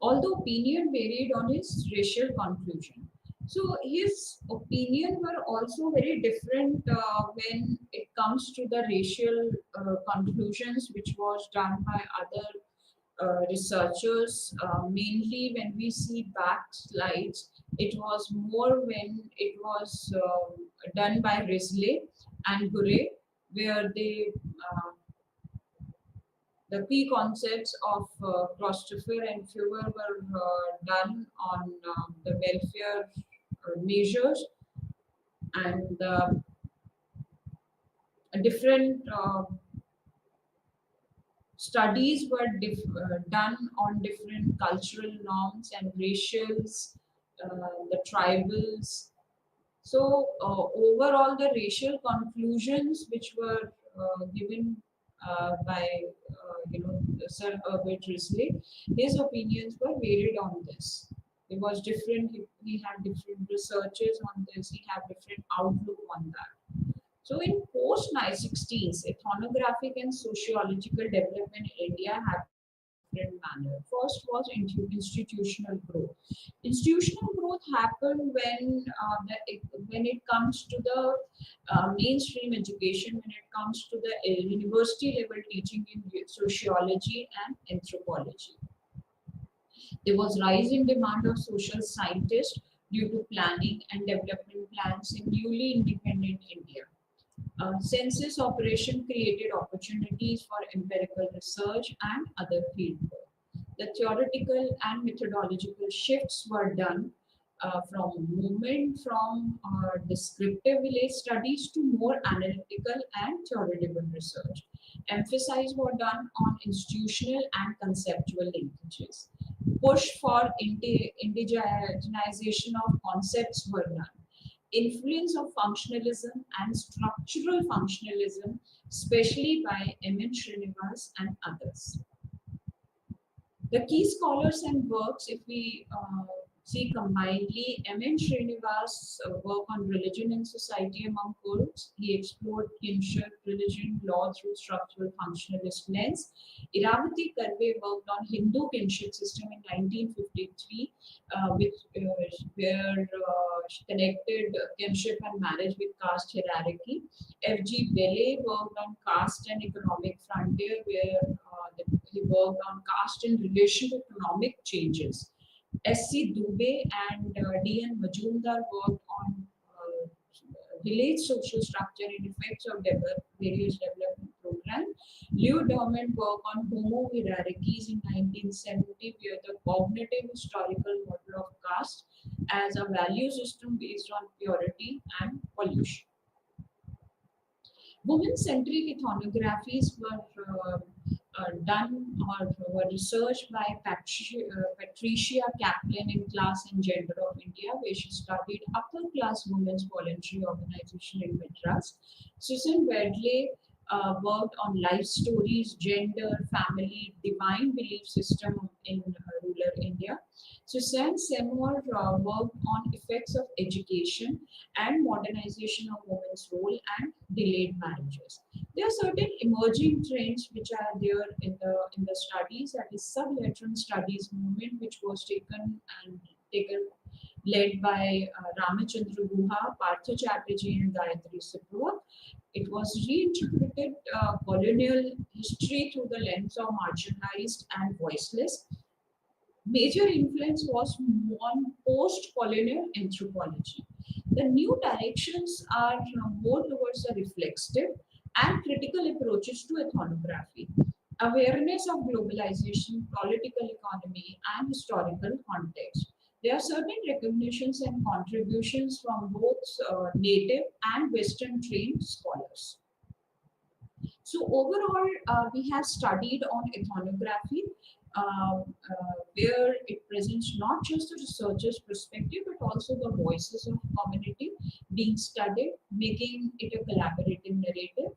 although opinion varied on his racial conclusion. So his opinion were also very different when it comes to the racial conclusions, which was done by other researchers. Mainly when we see back slides, it was more when it was done by Risley and Gurre, where they the key concepts of Christopher and Fewer were done on the welfare measures and different studies were done on different cultural norms and racials, the tribals. So overall, the racial conclusions which were given by Sir Herbert Risley, his opinions were varied on this. It was different. He had different researches on this. He had different outlook on that. So in post 16th, ethnographic and sociological development in India happened in different manner. First was institutional growth. Institutional growth happened when it comes to the mainstream education, when it comes to the university level teaching in sociology and anthropology. There was rise in demand of social scientists due to planning and development plans in newly independent India. Census operation created opportunities for empirical research and other fieldwork. The theoretical and methodological shifts were done from movement from descriptive village studies to more analytical and theoretical research. Emphasis were done on institutional and conceptual linkages. Push for indigenization of concepts were done. Influence of functionalism and structural functionalism, especially by M.N. Srinivas and others. The key scholars and works, if we see combinedly, M.N. Srinivas' work on religion and society among Kurds, he explored kinship, religion, law through structural functionalist lens. Iravati Karve worked on Hindu kinship system in 1953, where she connected kinship and marriage with caste hierarchy. F.G. Bele worked on caste and economic frontier, where he worked on caste in relation to economic changes. S.C. Dubey and D.N. Majumdar worked on village social structure and effects of various development programs. Leo Dorman worked on homo hierarchies in 1970, where the cognitive historical model of caste as a value system based on purity and pollution. Women-centric ethnographies were done or were researched by Patricia Kaplan in Class and Gender of India, where she studied upper class women's voluntary organization in Madras. Susan Wedley worked on life stories, gender, family, divine belief system in rural India. Suzanne Seymour worked on effects of education and modernization of women's role and delayed marriages. There are certain emerging trends which are there in the studies, that is sublateral studies movement, which was taken led by Ramachandra Guha, Partha Chatterjee, and Gayatri Suprava. It was reinterpreted colonial history through the lens of marginalized and voiceless. Major influence was on post-colonial anthropology. The new directions are more towards a reflexive and critical approaches to ethnography, awareness of globalization, political economy, and historical context. There are certain recognitions and contributions from both native and Western trained scholars. So overall, we have studied on ethnography, where it presents not just the researcher's perspective, but also the voices of community being studied, making it a collaborative narrative.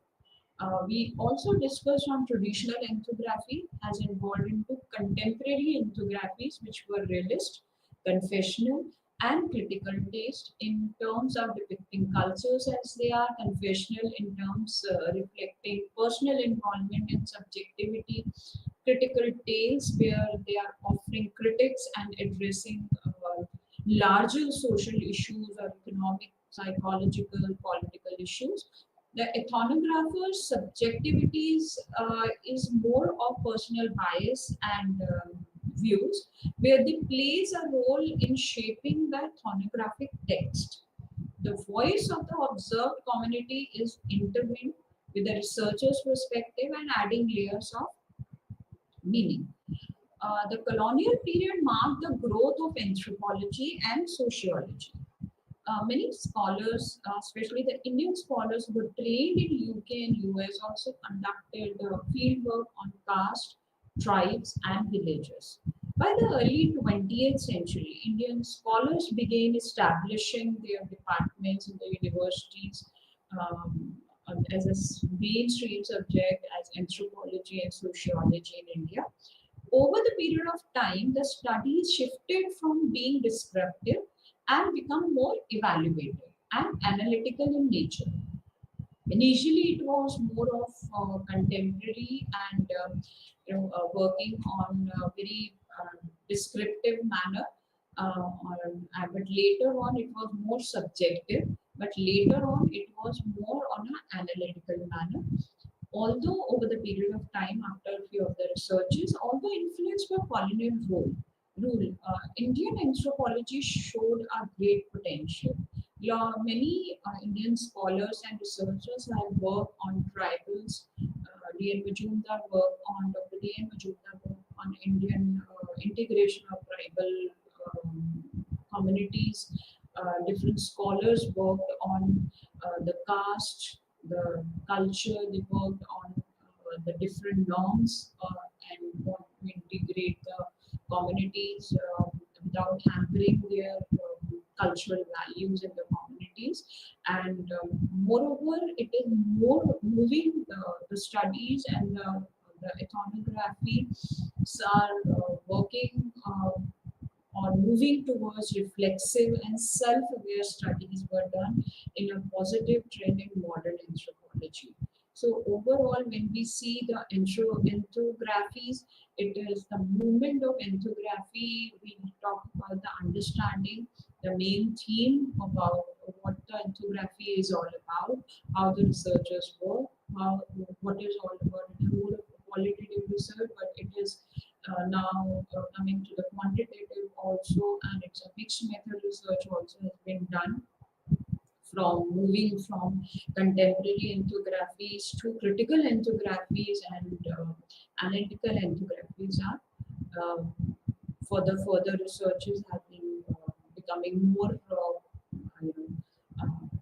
We also discussed on traditional ethnography as involved into contemporary ethnographies, which were realist, confessional, and critical taste in terms of depicting cultures as they are, confessional in terms reflecting personal involvement and subjectivity, critical tales where they are offering critics and addressing larger social issues or economic, psychological, political issues. The ethnographer's subjectivities is more of personal bias and views, where they plays a role in shaping the ethnographic text. The voice of the observed community is intertwined with the researcher's perspective and adding layers of meaning. The colonial period marked the growth of anthropology and sociology. Many scholars, especially the Indian scholars who were trained in UK and US, also conducted field work on caste, tribes, and villages. By the early 20th century, Indian scholars began establishing their departments in the universities um, as a mainstream subject as anthropology and sociology in India. Over the period of time, the studies shifted from being descriptive and become more evaluative and analytical in nature. Initially, it was more of contemporary and working on a very descriptive manner. But later on, it was more subjective. But later on, it was more on an analytical manner. Although over the period of time, after a few of the researches, although influenced by colonial Indian anthropology showed a great potential. Yeah, many Indian scholars and researchers have worked on tribals. D.N. Majumdar worked on Dr. D.N. Majumdar worked on Indian integration of tribal communities. Different scholars worked on the caste, the culture. They worked on the different norms and want to integrate the communities without hampering their cultural values in the communities. And moreover, it is more moving the studies and the ethnography are working on moving towards reflexive and self-aware studies were done in a positive trend in modern anthropology. So overall, when we see the ethnographies, it is the movement of ethnography. We talk about the understanding, the main theme about what the ethnography is all about, how the researchers work, how what is all about the role of qualitative research, but it is now coming to the quantitative also, and it's a mixed method research also has been done from moving from contemporary ethnographies to critical ethnographies and analytical ethnographies are further researches have been becoming more you know,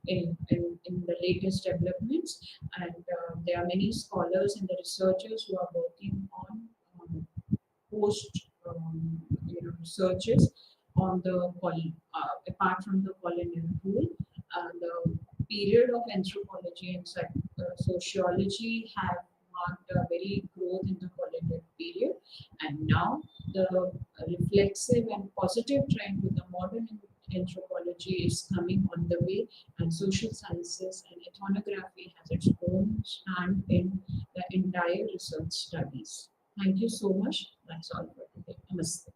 in the latest developments. And there are many scholars and the researchers who are working on post researches on the apart from the colonial rule. The period of anthropology and sociology have marked a very growth in the colonial period, and now the reflexive and positive trend with the modern anthropology is coming on the way, and social sciences and ethnography has its own stand in the entire research studies. Thank you so much. That's all for today. Namaste.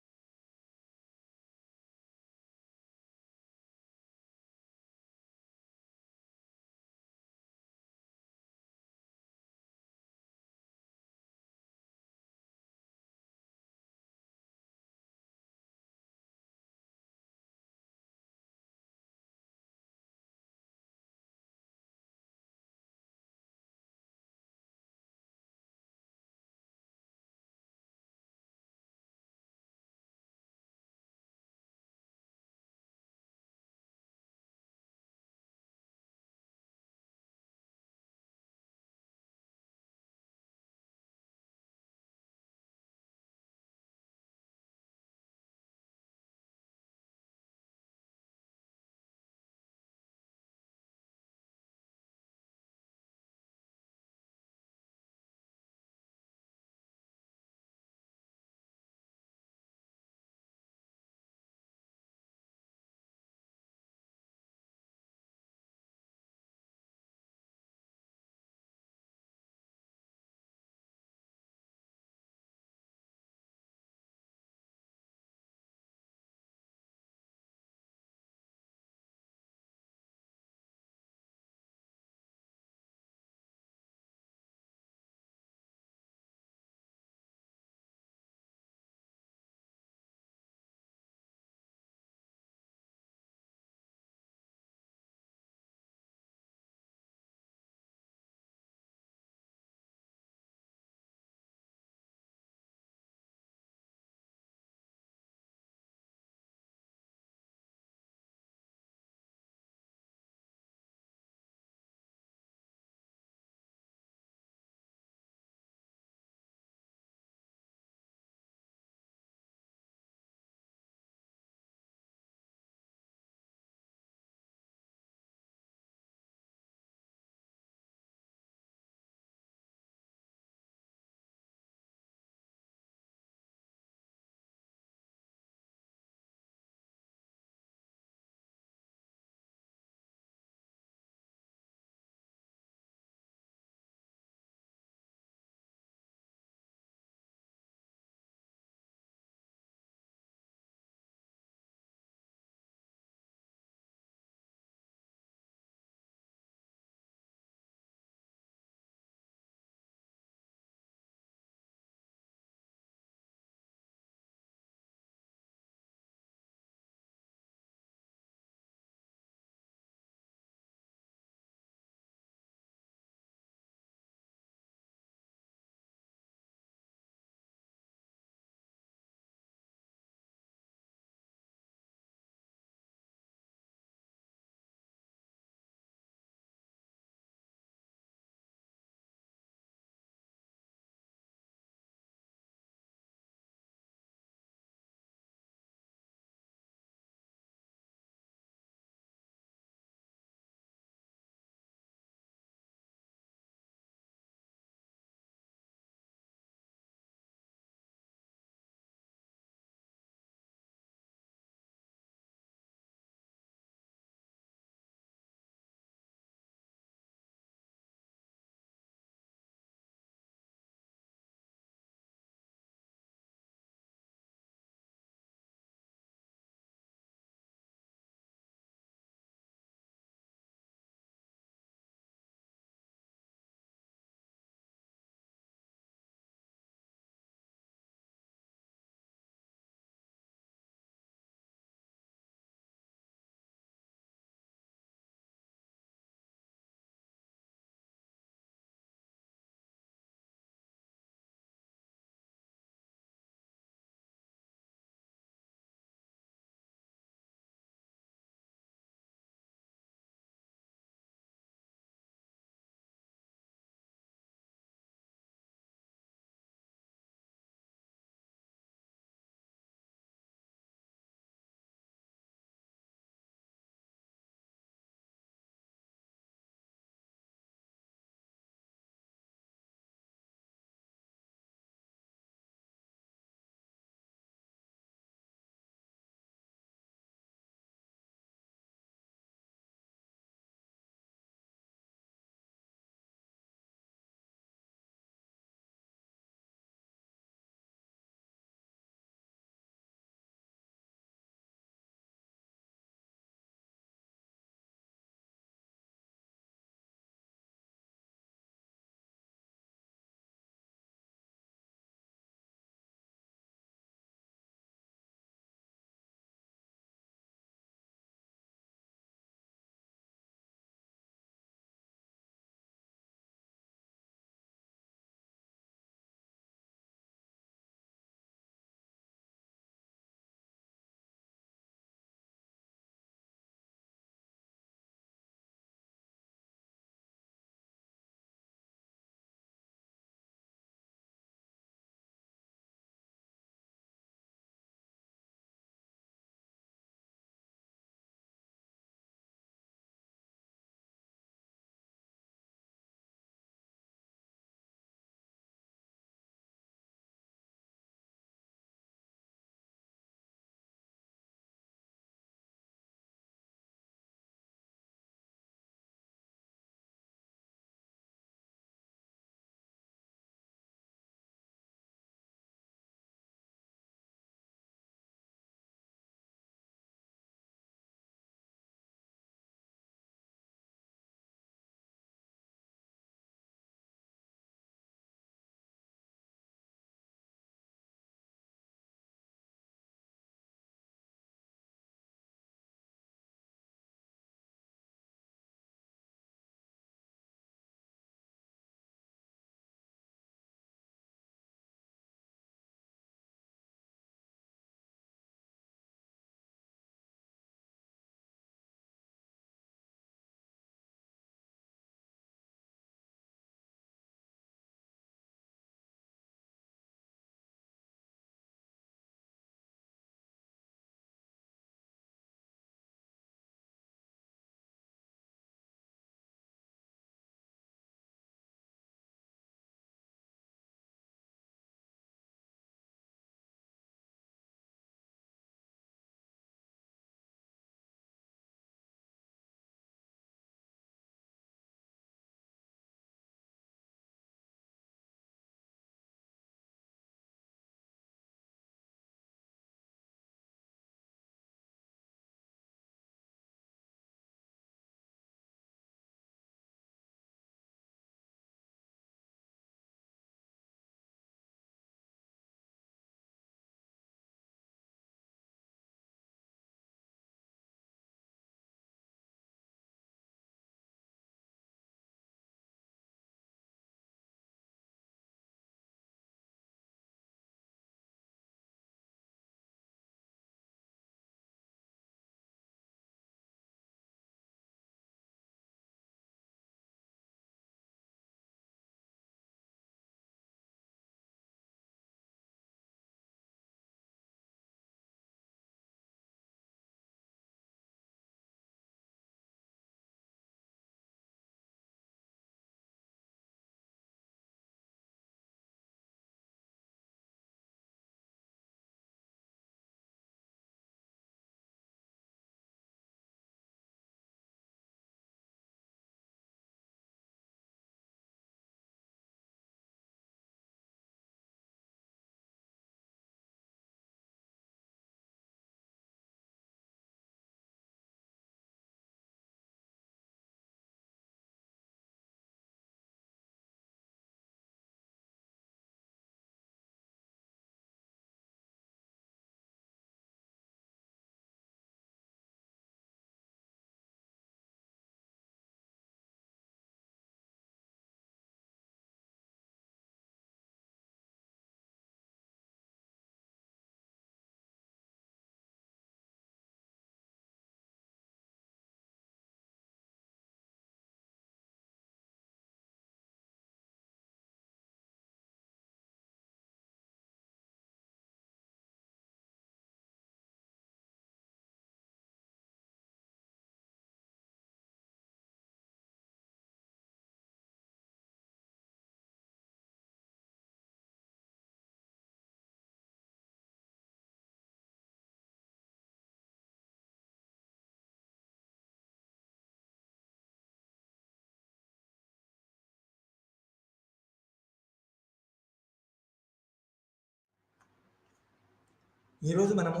ఈరోజు మనము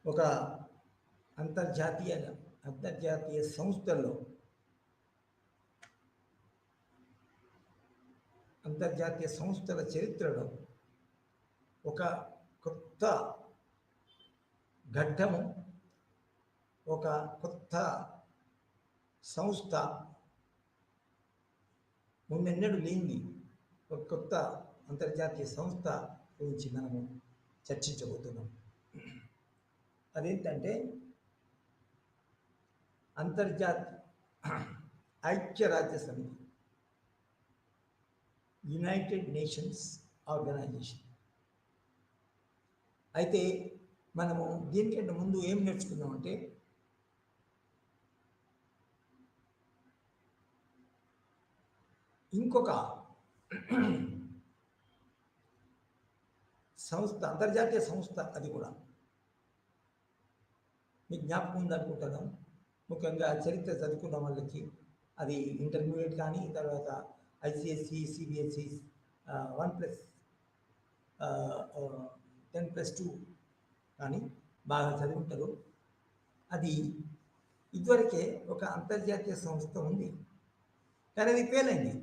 ఒక అంతర్జాతీయ సంస్థల్లో అంతర్జాతీయ సంస్థల చరిత్రలో ఒక కొత్త ఘట్టము, ఒక కొత్త సంస్థ, ముందెన్నడూ లేనిది ఒక కొత్త అంతర్జాతీయ సంస్థ గురించి మనము చర్చించబోతున్నాం. అదేంటంటే ఐక్యరాజ్య సమితి, యునైటెడ్ నేషన్స్ ఆర్గనైజేషన్. అయితే మనము దీనికంటే ముందు ఏం నేర్చుకుందామంటే ఇంకొక సంస్థ, అంతర్జాతీయ సంస్థ, అది కూడా మీకు జ్ఞాపకం ఉందనుకుంటున్నాం. ముఖ్యంగా చరిత్ర చదువుకున్న వాళ్ళకి అది ఇంటర్మీడియట్ కానీ తర్వాత ఐసిఎస్సి, సిబిఎస్సి 1+10+2 కానీ బాగా చదువుకుంటారు. అది ఇదివరకే ఒక అంతర్జాతీయ సంస్థ ఉంది, కానీ అది పేలైంది.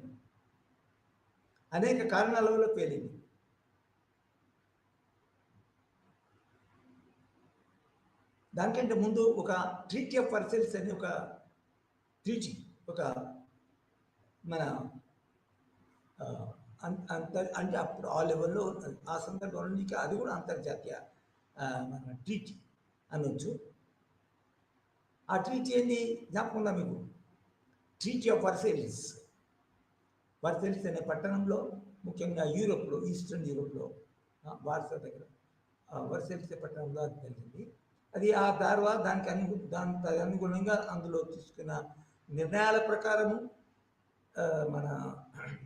అనేక కారణాల వల్ల పేలింది. దానికంటే ముందు ఒక ట్రీటీ ఆఫ్ వర్సెల్స్ అనే ఒక ట్రీటీ, ఒక మన అంటే అప్పుడు ఆ లెవెల్లో ఆ సందర్భంలో నీకు అది కూడా అంతర్జాతీయ మన ట్రీటీ అనొచ్చు. ఆ ట్రీటీ ఏంది జ్ఞాపకం ఉందా మీకు? Treaty of Versailles. వర్సెల్స్ అనే పట్టణంలో, ముఖ్యంగా యూరోప్లో, ఈస్టర్న్ యూరోప్లో, వార్సా దగ్గర వర్సెల్స్ పట్టణంలో అది జరిగింది. అది ఆ తర్వాత దానికి అనుగుణంగా అందులో తీసుకున్న నిర్ణయాల ప్రకారము, మన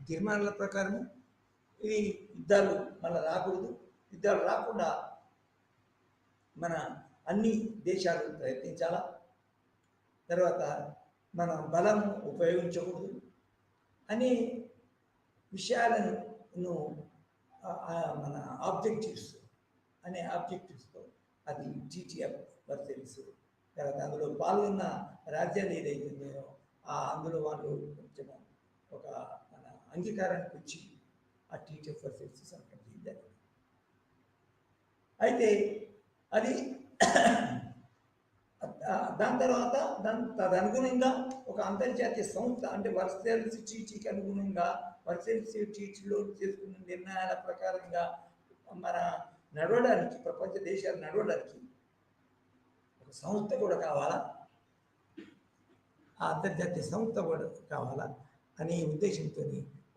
తీర్మానాల ప్రకారము ఇది యుద్ధాలు మళ్ళీ రాకూడదు, యుద్ధాలు రాకుండా మన అన్ని దేశాలు ప్రయత్నించాలా, తర్వాత మన బలము ఉపయోగించకూడదు అనే విషయాలను మన ఆబ్జెక్టివ్స్తో అది ట్రీటీ ఆఫ్ వర్సెల్స్. తర్వాత అందులో పాల్గొన్న రాజ్యాలు ఏదైతుందో అందులో వాళ్ళు కొంచెం ఒక మన అంగీకారానికి వచ్చి ఆ ట్రీటీ ఆఫ్ వర్సెల్స్ సంతకం జరిగింది. అయితే అది దాని తర్వాత తదనుగుణంగా ఒక అంతర్జాతీయ సంస్థ, అంటే వర్సెల్స్ ట్రీటీకి అనుగుణంగా వర్సెల్స్ ట్రీటీలో చేసుకున్న నిర్ణయాల ప్రకారంగా మన నడవడానికి, ప్రపంచ దేశాలు నడవడానికి ఒక సంస్థ కూడా కావాలా, ఆ అంతర్జాతీయ సంస్థ కూడా కావాలా అనే ఉద్దేశంతో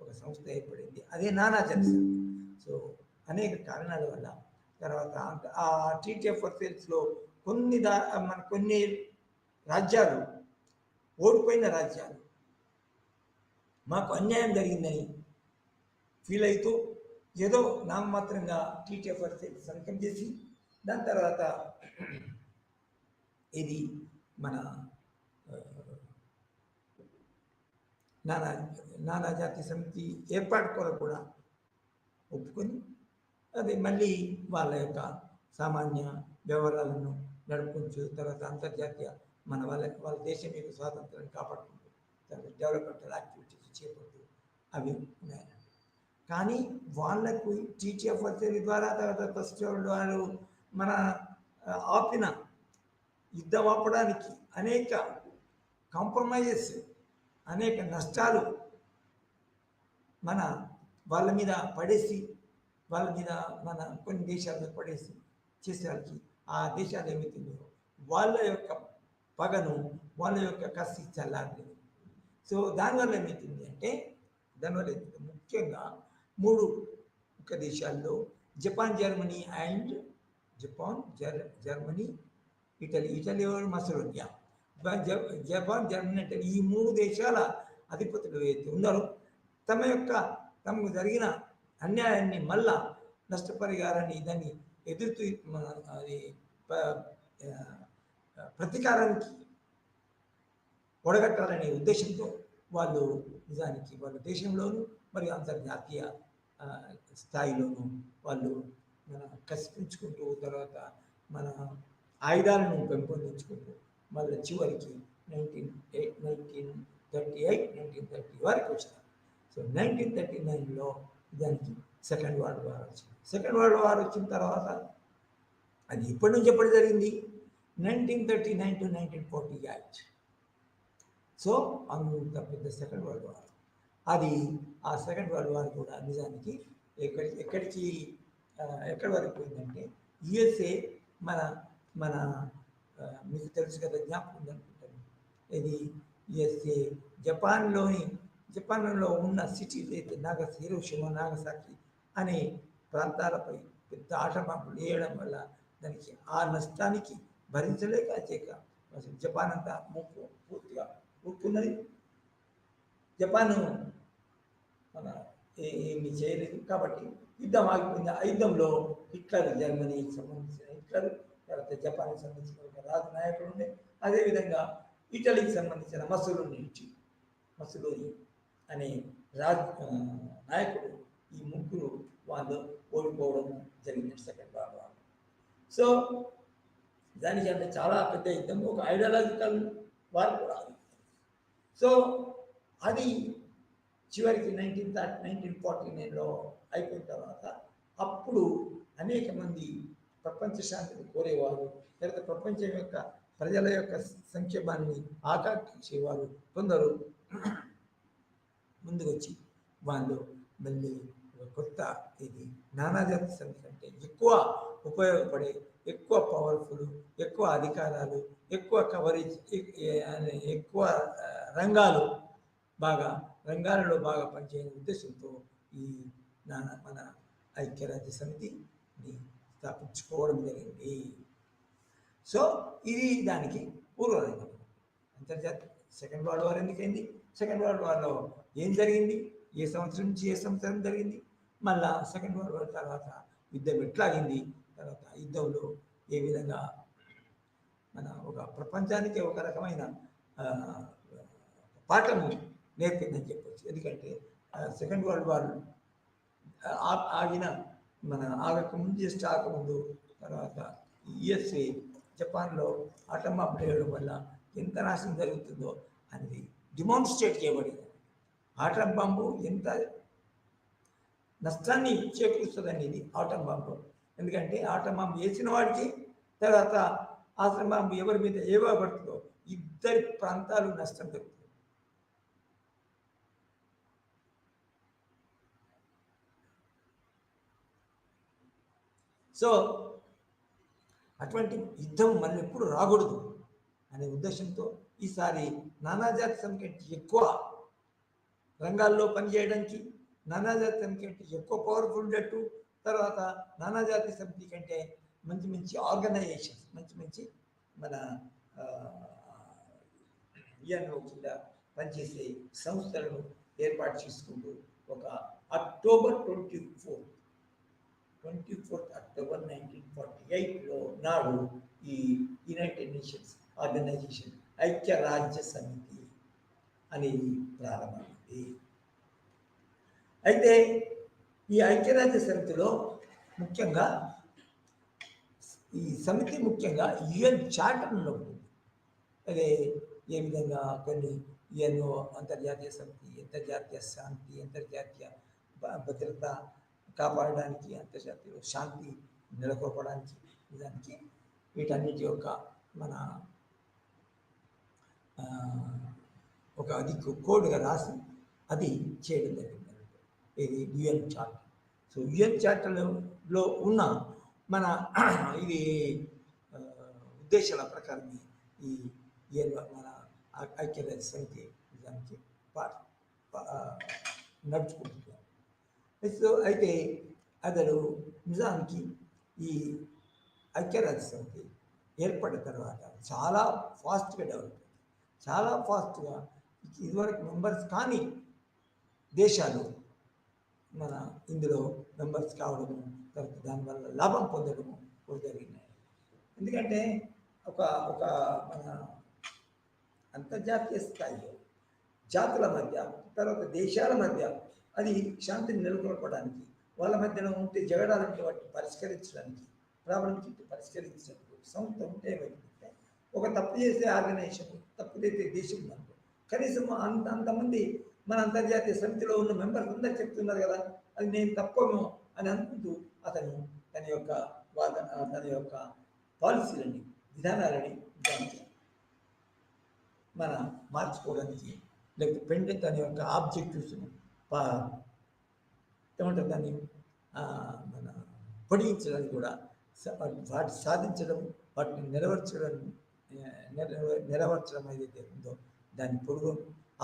ఒక సంస్థ ఏర్పడింది. అదే నానాజాతి సమితి. సో అనేక కారణాల వల్ల తర్వాత ఆ ట్రీటీ ఆఫ్ వర్సెల్స్లో కొన్ని రాజ్యాలు, ఓడిపోయిన రాజ్యాలు, మాకు అన్యాయం జరిగిందని ఫీల్ అవుతూ ఏదో నామమాత్రంగా ట్రీటీ ఆఫ్ వర్సెల్స్ సంతకం చేసి దాని తర్వాత ఇది మన నానాజాతి సమితి ఏర్పాటు కొరకు కూడా ఒప్పుకొని అది మళ్ళీ వాళ్ళ యొక్క సామాన్య వ్యవహారాలను నడుపుకుంటూ తర్వాత అంతర్జాతీయ వాళ్ళ దేశం యొక్క స్వాతంత్రాన్ని కాపాడుకుంటూ తర్వాత డెవలప్మెంటల్ యాక్టివిటీస్ చేపడుతూ అవి ఉన్నాయి. కానీ వాళ్ళకు ట్రీటీ ఆఫ్ వర్సెల్స్ ద్వారా తర్వాత ఫస్ట్ వాళ్ళు మన ఆపిన యుద్ధం ఆపడానికి అనేక కాంప్రమైజెస్, అనేక నష్టాలు వాళ్ళ మీద పడేసి, వాళ్ళ మీద మన కొన్ని దేశాల్లో పడేసి చేసేవాళ్ళకి ఆ దేశాలు ఏమవుతుందో వాళ్ళ యొక్క పగను, వాళ్ళ యొక్క కసి చల్లారలేదు. సో దానివల్ల ఏమవుతుంది అంటే ముఖ్యంగా 3 దేశాల్లో జపాన్, జర్మనీ ఇటలీ మసలోనియా, జపాన్, జర్మనీ అంటే ఈ 3 దేశాల అధిపతులు ఏదైతే ఉన్నారో తమకు జరిగిన అన్యాయాన్ని మళ్ళా నష్టపరిహారాన్ని దాన్ని ఎదుర్తూ అది ప్రతీకారానికి ఒడగట్టాలనే ఉద్దేశంతో వాళ్ళు నిజానికి వాళ్ళ దేశంలోనూ మరియు అంతర్జాతీయ స్థాయిలోనూ వాళ్ళు మన కసిపించుకుంటూ తర్వాత మన ఆయుధాలను పెంపొందించుకుంటూ మళ్ళీ చివరికి 1938 వరకు వచ్చినారు. సో 1939లో దానికి సెకండ్ వరల్డ్ వార్ వచ్చింది. సెకండ్ వరల్డ్ వార్ వచ్చిన తర్వాత అది ఇప్పటి నుంచి ఎప్పుడు జరిగింది? 1939 to 1948. సో అంత పెద్ద సెకండ్ వరల్డ్ వార్. అది ఆ సెకండ్ వరల్డ్ వార్ కూడా నిజానికి ఎక్కడి వరకు పోయిందంటే యుఎస్ఏ మన మన మీకు తెలుసు కదా, జ్ఞాపకం ఉందనుకుంటాను. ఇది యుఎస్ఏ జపాన్లో ఉన్న సిటీస్ అయితే హిరోషిమా, నాగసాకి అనే ప్రాంతాలపై పెద్ద ఆటంబాంబులు వేయడం వల్ల దానికి ఆ నష్టానికి భరించలేక అసలు జపాన్ అంతా పూర్తిగా కూర్చున్నది. జపాన్ మన ఏమి చేయలేదు కాబట్టి యుద్ధం ఆగిపోయింది. ఆ యుద్ధంలో హిట్లర్, జర్మనీకి సంబంధించిన హిట్లర్, తర్వాత జపాన్కి సంబంధించిన ఒక రాజు నాయకుడు ఉండే, అదేవిధంగా ఇటలీకి సంబంధించిన మస్సులోని అనే నాయకుడు, ఈ ముగ్గురు వాళ్ళు ఓడిపోవడం జరిగింది సెకండ్ వరల్డ్ వార్. సో దానికి అంటే చాలా పెద్ద యుద్ధం, ఒక ఐడియాలజికల్ వార్ కూడా. సో అది చివరికి 1949లో అయిపోయిన తర్వాత అప్పుడు అనేక మంది ప్రపంచ శాంతిని కోరేవారు, లేదా ప్రపంచం యొక్క ప్రజల యొక్క సంక్షేమాన్ని ఆకాంక్షించేవారు కొందరు ముందుకొచ్చి వాళ్ళు మళ్ళీ కొత్త ఇది నానాజాతి సమితి కంటే ఎక్కువ ఉపయోగపడే, ఎక్కువ పవర్ఫుల్, ఎక్కువ అధికారాలు, ఎక్కువ కవరేజ్, ఎక్కువ రంగాలలో బాగా పనిచేయని ఉద్దేశంతో ఈ మన ఐక్యరాజ్య సమితిని స్థాపించుకోవడం జరిగింది. సో ఇది దానికి పూర్వరంగం. అంతర్జాతీయ సెకండ్ వరల్డ్ వార్ ఎందుకైంది? సెకండ్ వరల్డ్ వార్లో ఏం జరిగింది? ఏ సంవత్సరం నుంచి ఏ సంవత్సరం జరిగింది? మళ్ళా సెకండ్ వరల్డ్ వార్ తర్వాత యుద్ధం ఎట్లాగింది? తర్వాత యుద్ధంలో ఏ విధంగా మన ఒక ప్రపంచానికి ఒక రకమైన పాఠము నేర్పిందని చెప్పచ్చు. ఎందుకంటే సెకండ్ వరల్డ్ వార్ ఆగకముందు, జస్ట్ ఆగకముందు తర్వాత యుఎస్ఏ జపాన్లో ఆటం బాంబు వేయడం వల్ల ఎంత నాశనం జరుగుతుందో అనేది డిమాన్స్ట్రేట్ చేయబడింది. ఆటం బాంబు ఎంత నష్టాన్ని చేకూరుస్తుంది అనేది ఆటం బాంబు. ఎందుకంటే ఆటం బాంబు వేసిన వాడికి, తర్వాత ఆటం బాంబు ఎవరి మీద పడుతుందో ఇద్దరి ప్రాంతాలు నష్టం జరుగుతుంది. సో అటువంటి యుద్ధం మళ్ళీ ఎప్పుడు రాకూడదు అనే ఉద్దేశంతో ఈసారి నానాజాతి సమితి ఎక్కువ రంగాల్లో పనిచేయడానికి, నానాజాతి సమితి ఎక్కువ పవర్ఫుల్ ఉండేట్టు, తర్వాత నానాజాతి సమితి కంటే మంచి ఆర్గనైజేషన్స్, మంచి మన యుఎన్ఓ కింద పనిచేసే సంస్థలను ఏర్పాటు చేసుకుంటూ ఒక అక్టోబర్ 24th అక్టోబర్ 1948లో నాడు ఈ యునైటెడ్ నేషన్స్ ఆర్గనైజేషన్ ఐక్యరాజ్య సమితి అనేది ప్రారంభమైంది. అయితే ఈ ఐక్యరాజ్య సమితిలో ముఖ్యంగా ఈ సమితి ముఖ్యంగా యుఎన్ చార్టర్లో ఉంటుంది. అదే ఏ విధంగా కొన్ని యుఎన్ఓ అంతర్జాతీయ సమితి, అంతర్జాతీయ శాంతి, అంతర్జాతీయ భద్రత కాపాడడానికి, అంతర్జాతీయ శాంతి నెలకొల్పడానికి, దానికి వీటన్నిటి యొక్క మన ఒక అది కోడ్గా రాసి అది చేయడం జరిగింది. ఇది యుఎన్ చార్టర్. సో యుఎన్ చార్టర్లో ఉన్న మన ఇది ఉద్దేశాల ప్రకారం ఈ మన ఐక్యరాజ్య సమితి దానికి నడుచుకుంటున్నారు. సో అయితే అతడు నిజానికి ఈ ఐక్యరాజ్య సమితి ఏర్పడిన తర్వాత చాలా ఫాస్ట్గా డెవలప్ అయింది. చాలా ఫాస్ట్గా ఇదివరకు మెంబర్స్ కానీ దేశాలు మన ఇందులో మెంబర్స్ కావడము, తర్వాత దానివల్ల లాభం పొందడము కూడా జరిగినాయి. ఎందుకంటే ఒక మన అంతర్జాతీయ స్థాయిలో జాతుల మధ్య, తర్వాత దేశాల మధ్య అది శాంతిని నెలకొల్పడానికి వాళ్ళ మధ్యన ఉంటే జగడాలంటే వాటిని పరిష్కరించడానికి ప్రాబ్లమ్స్ పరిష్కరించడానికి సంస్థ ఉంటే ఏమైందంటే ఒక తప్పు చేసే ఆర్గనైజేషన్ తప్పు చేసే దేశం ఉందనుకో కనీసం అంతమంది మన అంతర్జాతీయ సమితిలో ఉన్న మెంబర్స్ అందరూ చెప్తున్నారు కదా అది నేను తప్పను అని అనుకుంటూ అతను తన యొక్క తన యొక్క పాలసీలని విధానాలని దానికి మన మార్చుకోవడానికి లేకపోతే పెండింగ్ తన యొక్క ఆబ్జెక్టివ్స్ను ఏమంటారు దాన్ని మన పొడిగించడానికి కూడా వాటి సాధించడం వాటిని నెరవేర్చడం ఏదైతే ఉందో దాన్ని పొడుగు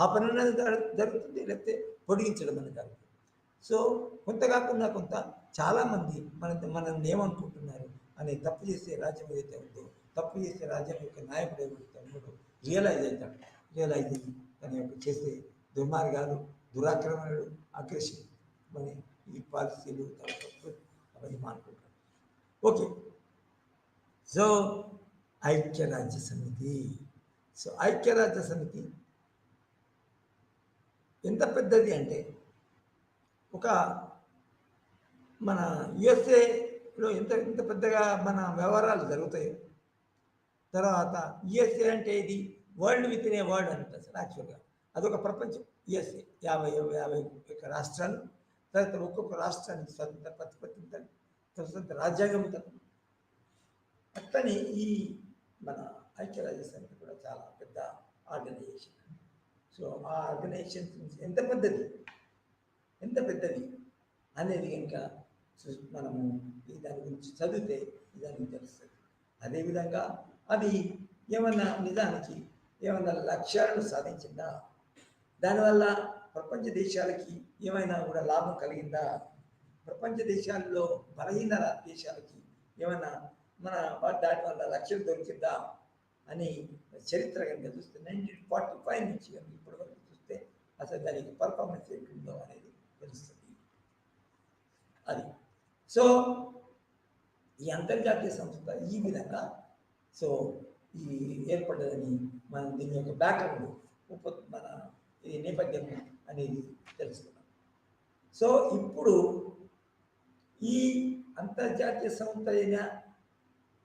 ఆ పని అనేది జరుగుతుంది లేకపోతే పొడిగించడం అనేది జరుగుతుంది. సో కొంత కాకుండా కొంత చాలామంది మనల్ని ఏమనుకుంటున్నారు అనే తప్పు చేసే రాజ్యం ఏదైతే ఉందో తప్పు చేసే రాజ్యం యొక్క నాయకుడు ఏదైతే ఉన్నాడో రియలైజ్ అయ్యి తన యొక్క చేసే దుర్మార్గాలు దురాక్రమణలు అగ్రెషన్ మరి ఈ పాలసీలు అవన్నీ మానుకుంటారు. ఓకే, సో ఐక్యరాజ్య సమితి. సో ఐక్యరాజ్య సమితి ఎంత పెద్దది అంటే ఒక మన యుఎస్ఏలో ఎంత పెద్దగా మన వ్యవహారాలు జరుగుతాయో తర్వాత యుఎస్ఏ అంటే ఇది world with in a world అంటారు అసలు యాక్చువల్గా అదొక ప్రపంచం. యుఎస్ఏ 50 రాష్ట్రాలు తర్వాత ఒక్కొక్క రాష్ట్రానికి స్వతంత్ర ప్రతిపత్తి ఉంటుంది, స్వతంత్ర రాజ్యాంగం ఉంటుంది. అట్లనే ఈ మన ఐక్యరాజ్య సమితి కూడా చాలా పెద్ద ఆర్గనైజేషన్. సో ఆ ఆర్గనైజేషన్ ఎంత పెద్దది అనేది ఇంకా మనము దాని గురించి చదివితే దానికి తెలుస్తుంది. అదేవిధంగా అది ఏమన్నా నిజానికి ఏమన్నా లక్ష్యాలను సాధించిందా, దానివల్ల ప్రపంచ దేశాలకి ఏమైనా కూడా లాభం కలిగిందా, ప్రపంచ దేశాల్లో బలహీన దేశాలకి ఏమైనా దాని వల్ల లక్ష్యం దొరికిందా అని చరిత్ర కనుక చూస్తే 1945 నుంచి ఇప్పటి వరకు చూస్తే అసలు దానికి పర్ఫార్మెన్స్ ఎట్లుందో అనేది తెలుస్తుంది. అది సో ఈ అంతర్జాతీయ సంస్థ ఈ విధంగా సో ఈ ఏర్పడ్డదని మనం దీని యొక్క బ్యాక్గ్రౌండ్ మన ఈ నేపథ్యం అనేది తెలుసుకున్నాం. సో ఇప్పుడు ఈ అంతర్జాతీయ సంస్థ అయిన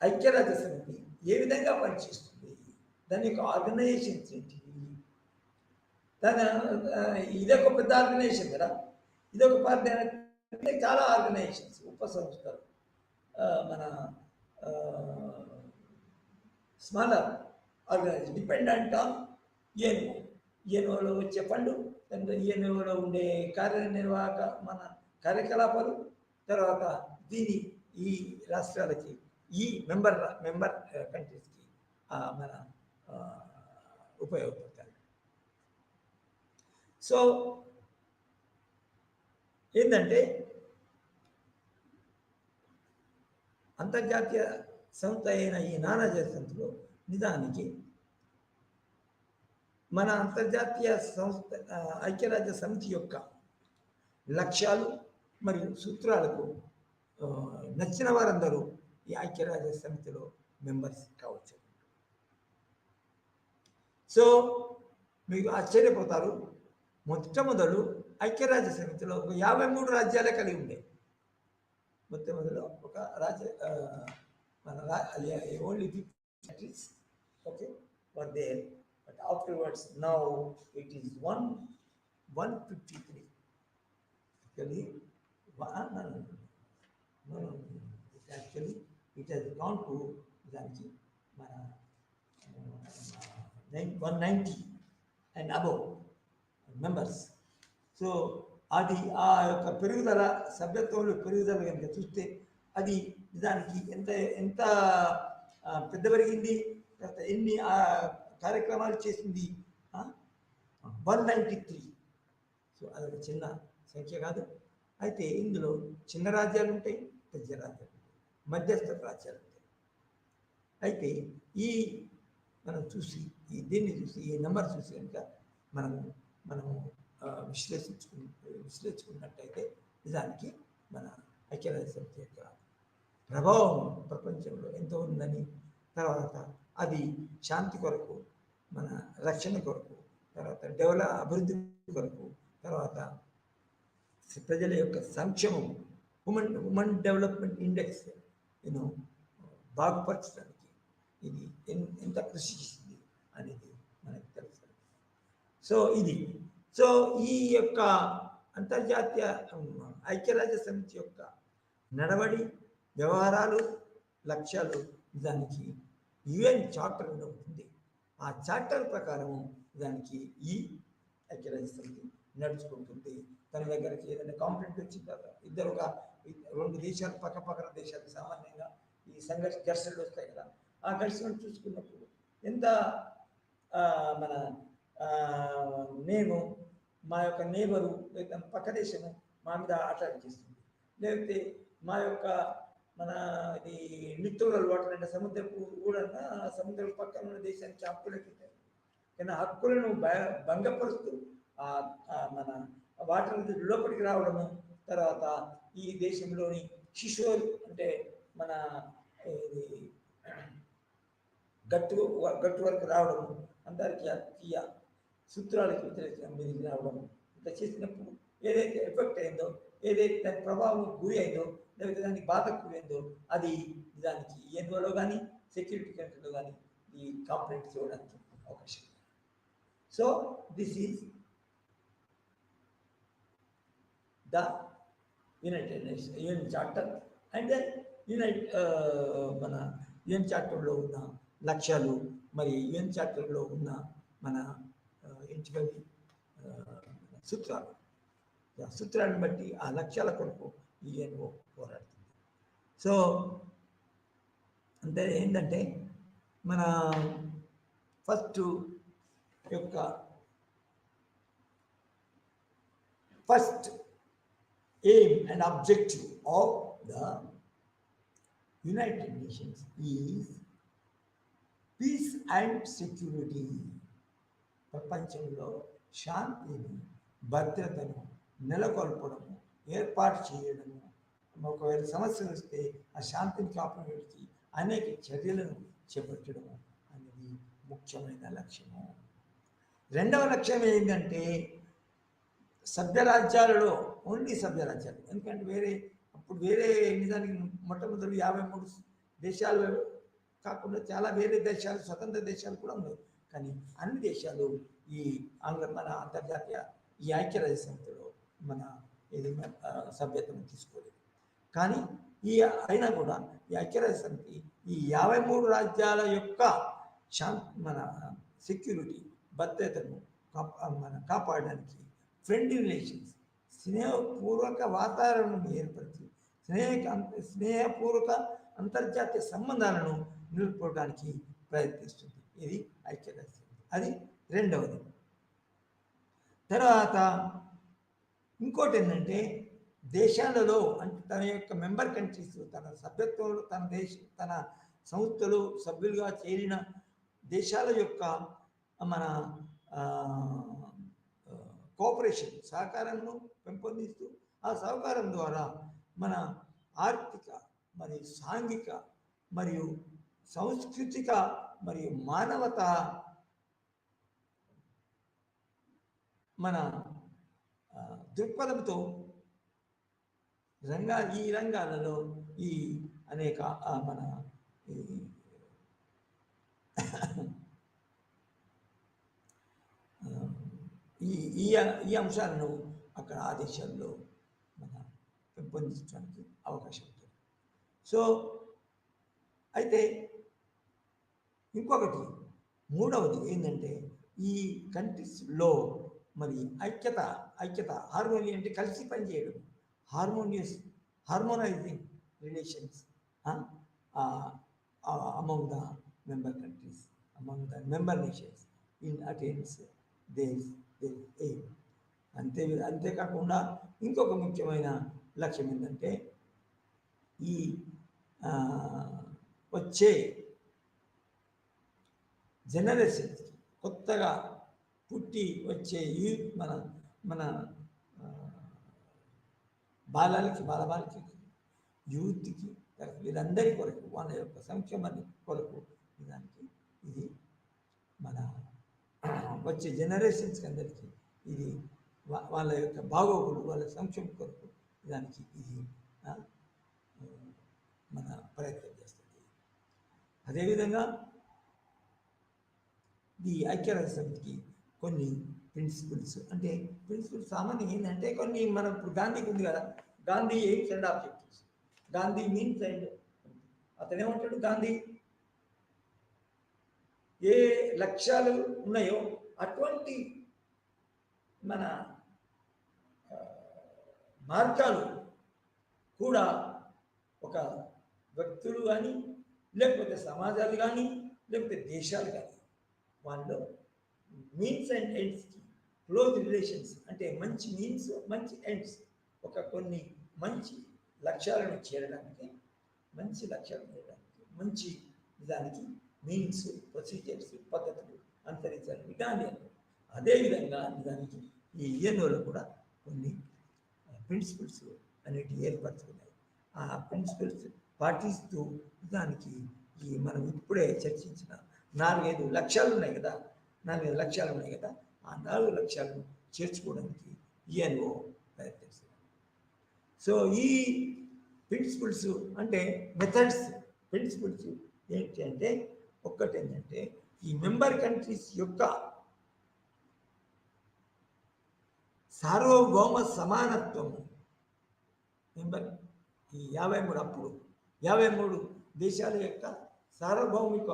ఐక్యరాజ్య సమితి ఏ విధంగా పనిచేస్తుంది, దాని యొక్క ఆర్గనైజేషన్స్ ఏంటి, ఇదొక పెద్ద ఆర్గనైజేషన్ కదా, ఇదొక పార్టీ అంటే చాలా ఆర్గనైజేషన్స్ ఉప సంస్థలు మన స్మాలర్ ఆర్గనైజేషన్ డిపెండెంట్ ఆన్ ఈఎన్ఓలో వచ్చే ఫండ్, ఈఎన్ఓలో ఉండే కార్యనిర్వాహక మన కార్యకలాపాలు, తర్వాత దీని ఈ రాష్ట్రాలకి ఈ మెంబర్ కంట్రీస్కి మన ఉపయోగపడతాయి. సో ఏంటంటే అంతర్జాతీయ సంస్థ అయిన ఈ నానాజాతీయ సంస్థలో నిజానికి మన అంతర్జాతీయ సంస్థ ఐక్యరాజ్య సమితి యొక్క లక్ష్యాలు మరియు సూత్రాలకు నచ్చిన వారందరూ ఈ ఐక్యరాజ్య సమితిలో మెంబర్స్ కావచ్చు. సో మీకు ఆశ్చర్యపోతారు, మొట్టమొదలు ఐక్యరాజ్య సమితిలో ఒక 53 రాజ్యాలే కలిగి ఉండే. మొట్టమొదలు ఒక రాజ్య మన only 50 countries okay were there, but afterwards now it is 153 actually. No, actually it has gone to దానికి మన 190 and above members. సో అది ఆ యొక్క పెరుగుదల సభ్యత్వంలో పెరుగుదల కనుక చూస్తే అది నిజానికి ఎంత పెద్ద పెరిగింది, తర్వాత ఎన్ని కార్యక్రమాలు చేసింది 193. సో అదొక చిన్న సంఖ్య కాదు. అయితే ఇందులో చిన్న రాజ్యాలు ఉంటాయి, పెద్ద రాజ్యాలు ఉంటాయి, మధ్యస్థ రాజ్యాలు ఉంటాయి. అయితే దీన్ని చూసి ఈ నెంబర్ చూసి కనుక మనము విశ్లేషించుకున్నట్టయితే నిజానికి మన ఐక్యరాజ్య సమితి యొక్క ప్రభావం ప్రపంచంలో ఎంతో ఉందని, తర్వాత అది శాంతి కొరకు, మన రక్షణ కొరకు, తర్వాత అభివృద్ధి కొరకు, తర్వాత ప్రజల యొక్క సంక్షేమం హ్యూమన్ డెవలప్మెంట్ ఇండెక్స్ యూనో బాగుపరచడానికి ఇది ఎంత కృషి చేసింది అనేది మనకు తెలుసు. సో ఇది సో ఈ యొక్క అంతర్జాతీయ ఐక్యరాజ్య సమితి యొక్క నడవడి, వ్యవహారాలు, లక్ష్యాలు దానికి యుఎన్ చార్టర్ ఉంటుంది. ఆ చార్టర్ ప్రకారం దానికి ఈ ఐక్యరాజ్య సమితి నడుచుకుంటుంది. తన దగ్గరికి ఏదైనా కాంప్లైంట్ వచ్చిన తర్వాత ఇద్దరుగా 2 దేశాలు పక్కపక్కన దేశాలు సామాన్యంగా ఈ ఘర్షణలు వస్తాయి కదా, ఆ ఘర్షణలు చూసుకున్నప్పుడు ఎంత మన నేను మా యొక్క నేబరు లేదా పక్క దేశము మా మీద అటాక్ చేస్తుంది, లేకపోతే మా యొక్క మన ఇది లిటోరల్ వాటర్ అంటే సముద్రపు కూడా సముద్రం పక్కన ఉన్న దేశానికి హక్కులకి కానీ హక్కులను భంగపరుస్తూ మన వాటర్ లోపలికి రావడము, తర్వాత ఈ దేశంలోని కిషోర్ అంటే మన ఇది గట్టు వరకు రావడము, అంతర్జాతీయ సూత్రాలకు వ్యతిరేకంగా మీదికి రావడము, ఇట్లా చేసినప్పుడు ఏదైతే ఎఫెక్ట్ అయిందో, ఏదైతే దాని ప్రభావం గురి అయిందో, లేకపోతే దానికి బాధకు గురైందో అది దానికి ఎన్ఓలో కానీ సెక్యూరిటీ కౌన్సిల్లో కానీ ఈ కంప్లైంట్స్ ఇవ్వడానికి అవకాశం. So this is the United nations UN charter and మన యుఎన్ చార్టర్లో ఉన్న లక్ష్యాలు, మరి యుఎన్ చార్టర్లో ఉన్న మన ఇంటికవి సూత్రాలను బట్టి ఆ లక్ష్యాల కొరకు యుఎన్ఓ పోరాడుతుంది. సో అంటే ఏంటంటే మన first aim and objective of the United Nations is peace and security. ప్రపంచంలో శాంతిని, భద్రతను నెలకొల్పడము, ఏర్పాటు చేయడము, ఒకవేళ సమస్యలు వస్తే ఆ శాంతిని కాపాడడానికి అనేక చర్యలను చేపట్టడము అనేది ముఖ్యమైన లక్ష్యము. రెండవ లక్ష్యం ఏంటంటే సభ్యరాజ్యాలలో ఓన్లీ సభ్యరాజ్యాలు, ఎందుకంటే అప్పుడు నిజానికి మొట్టమొదటి 53 దేశాలు కాకుండా చాలా వేరే దేశాలు, స్వతంత్ర దేశాలు కూడా ఉన్నాయి. కానీ అన్ని దేశాలు ఈ మన అంతర్జాతీయ ఈ ఐక్యరాజ్య సమితిలో మన ఇది సభ్యత్వం తీసుకోలేదు. కానీ అయినా కూడా ఈ ఐక్యరాజ్య సమితి ఈ 53 రాజ్యాల యొక్క మన సెక్యూరిటీ, భద్రతను కాపాడడానికి ఫ్రెండ్లీ రిలేషన్స్, స్నేహపూర్వక వాతావరణం ఏర్పరిచి స్నేహపూర్వక అంతర్జాతీయ సంబంధాలను నిలుపుకోవడానికి ప్రయత్నిస్తుంది ఇది ఐక్యరాజ్య సమితి. అది రెండవది. తర్వాత ఇంకోటి ఏంటంటే దేశాలలో అంటే తన యొక్క మెంబర్ కంట్రీస్ తన సభ్యత్వంలో తన సంస్థలు సభ్యులుగా చేరిన దేశాల యొక్క మన కోఆపరేషన్ సహకారంను పెంపొందిస్తూ ఆ సహకారం ద్వారా మన ఆర్థిక మరియు సాంఘిక మరియు సాంస్కృతిక మరియు మానవత మన దృక్పథంతో ఈ రంగాలలో ఈ అనేక మన ఈ అంశాలను అక్కడ ఆ దేశాల్లో మన పెంపొందించడానికి అవకాశం ఉంటుంది. సో అయితే ఇంకొకటి మూడవది ఏంటంటే ఈ కంట్రీస్లో మరి ఐక్యత హార్మోని అంటే కలిసి పనిచేయడం, harmonising relations among the member countries, among the member nations in attains their aim. అంతేకాకుండా ఇంకొక ముఖ్యమైన లక్ష్యం ఏంటంటే ఈ వచ్చే జనరేషన్స్ కొత్తగా పుట్టి వచ్చే యూత్ మన బాలబాలికకి యూత్కి వీరందరి కొరకు వాళ్ళ యొక్క సంక్షేమాన్ని కొరకు దానికి ఇది మన వచ్చే జనరేషన్స్కి అందరికీ ఇది వాళ్ళ యొక్క బాగోగులు వాళ్ళ సంక్షేమం కొరకు దానికి ఇది ఆ, మన ప్రయత్నం చేస్తుంది. అదేవిధంగా ఈ ఐక్యరాజ్య సమితికి కొన్ని ప్రిన్సిపల్స్, అంటే ప్రిన్సిపల్స్ సామాన్యంగా ఏంటంటే కొన్ని మనం ఇప్పుడు గాంధీకి ఉంది కదా, Gandhi aims and objectives. Gandhi means and అతను ఏమంటాడు, గాంధీ ఏ లక్ష్యాలు ఉన్నాయో అటువంటి మన మార్గాలు కూడా ఒక వ్యక్తులు కానీ, లేకపోతే సమాజాలు కానీ, లేకపోతే దేశాలు కానీ వాళ్ళు మీన్స్ అండ్ ఎండ్స్కి క్లోజ్ రిలేషన్స్, అంటే మంచి మీన్స్ మంచి ఎండ్స్, ఒక కొన్ని మంచి లక్ష్యాలను చేరడానికి, మంచి లక్ష్యాలను చేరడానికి మంచి నిజానికి మీన్స్, ప్రొసీజర్స్, పద్ధతులు అనుసరించాలి విధానాలు. అదేవిధంగా నిజానికి ఈ యుఎన్ఓలో కూడా కొన్ని ప్రిన్సిపల్స్ అనేటివి ఏర్పరచుకున్నాయి. ఆ ప్రిన్సిపల్స్ పాటిస్తూ దానికి ఈ మనం ఇప్పుడే చర్చించిన 4-5 లక్ష్యాలు ఉన్నాయి కదా, 4-5 లక్ష్యాలు ఉన్నాయి కదా, ఆ 4 లక్ష్యాలను చేర్చుకోవడానికి యుఎన్ఓ ప్రయత్నిస్తుంది. సో ఈ ప్రిన్సిపల్స్ అంటే మెథడ్స్, ప్రిన్సిపల్స్ ఏంటి అంటే, ఒక్కటి ఏంటంటే ఈ మెంబర్ కంట్రీస్ యొక్క సార్వభౌమ సమానత్వము. మెంబర్ ఈ 53 అప్పుడు 53 దేశాల యొక్క సార్వభౌమిక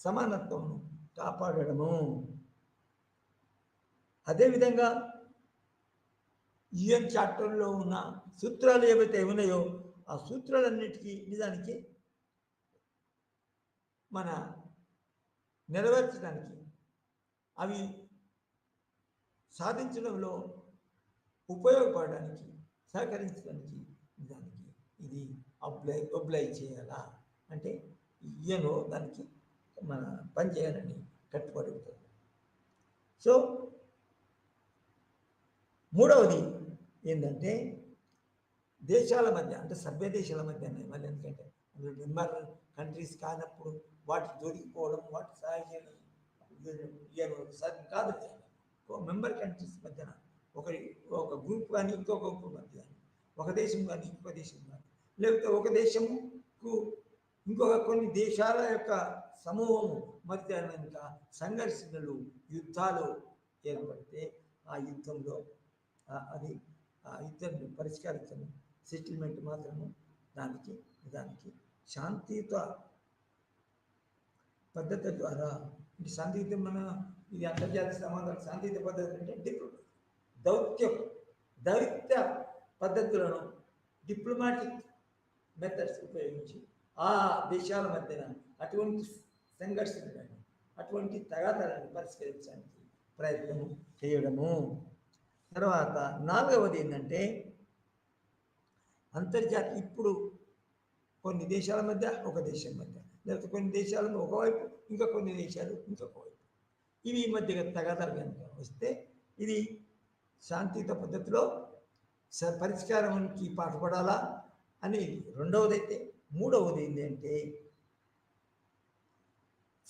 సమానత్వమును కాపాడడము. అదేవిధంగా యుఎన్ చార్టర్లో ఉన్న సూత్రాలు ఏవైతే ఉన్నాయో ఆ సూత్రాలన్నిటికీ నిజానికి మన నెరవేర్చడానికి, అవి సాధించడంలో ఉపయోగపడడానికి, సహకరించడానికి దానికి ఇది అప్లై చేయాలా అంటే యుఎన్ఓ దానికి మన పని చేయాలని కట్టుబడి ఉంటుంది. సో మూడవది ఏంటంటే దేశాల మధ్య, అంటే సభ్య దేశాల మధ్య మళ్ళీ, ఎందుకంటే మెంబర్ కంట్రీస్ కానప్పుడు వాటి దొరికిపోవడం, వాటి సహాయం చేయడం సాధ్యం కాదు. మెంబర్ కంట్రీస్ మధ్యన ఒక గ్రూప్ కానీ ఇంకొక గ్రూప్ మధ్య కానీ, ఒక దేశం కానీ ఇంకొక దేశం కానీ, లేకపోతే ఒక దేశంకు ఇంకొక కొన్ని దేశాల యొక్క సమూహము మధ్య ఇంకా సంఘర్షణలు, యుద్ధాలు ఏర్పడితే ఆ యుద్ధంలో అది ఆ యుద్ధాన్ని పరిష్కరించడం, సెటిల్మెంట్ మాత్రము దానికి శాంతియుత పద్ధతి ద్వారా, అంటే శాంతియుత మన ఇది అంతర్జాతీయ సంబంధాలు శాంతియుత పద్ధతి అంటే దౌత్య పద్ధతులను, డిప్లొమాటిక్ మెథడ్స్ ఉపయోగించి ఆ దేశాల మధ్యన అటువంటి సంఘర్షణ కానీ అటువంటి తగాదాలను పరిష్కరించడానికి ప్రయత్నం చేయడము. తర్వాత 4వది ఏంటంటే అంతర్జాతీయ, ఇప్పుడు కొన్ని దేశాల మధ్య, ఒక దేశం మధ్య, లేకపోతే కొన్ని దేశాలను ఒకవైపు, ఇంకా కొన్ని దేశాలు ఇంకొక వైపు, ఇవి మధ్య తగాదాలు కనుక వస్తే ఇది శాంతియుత పద్ధతిలో పరిష్కారానికి పాటుపడాలా అనేది రెండవది. అయితే మూడవది ఏంటంటే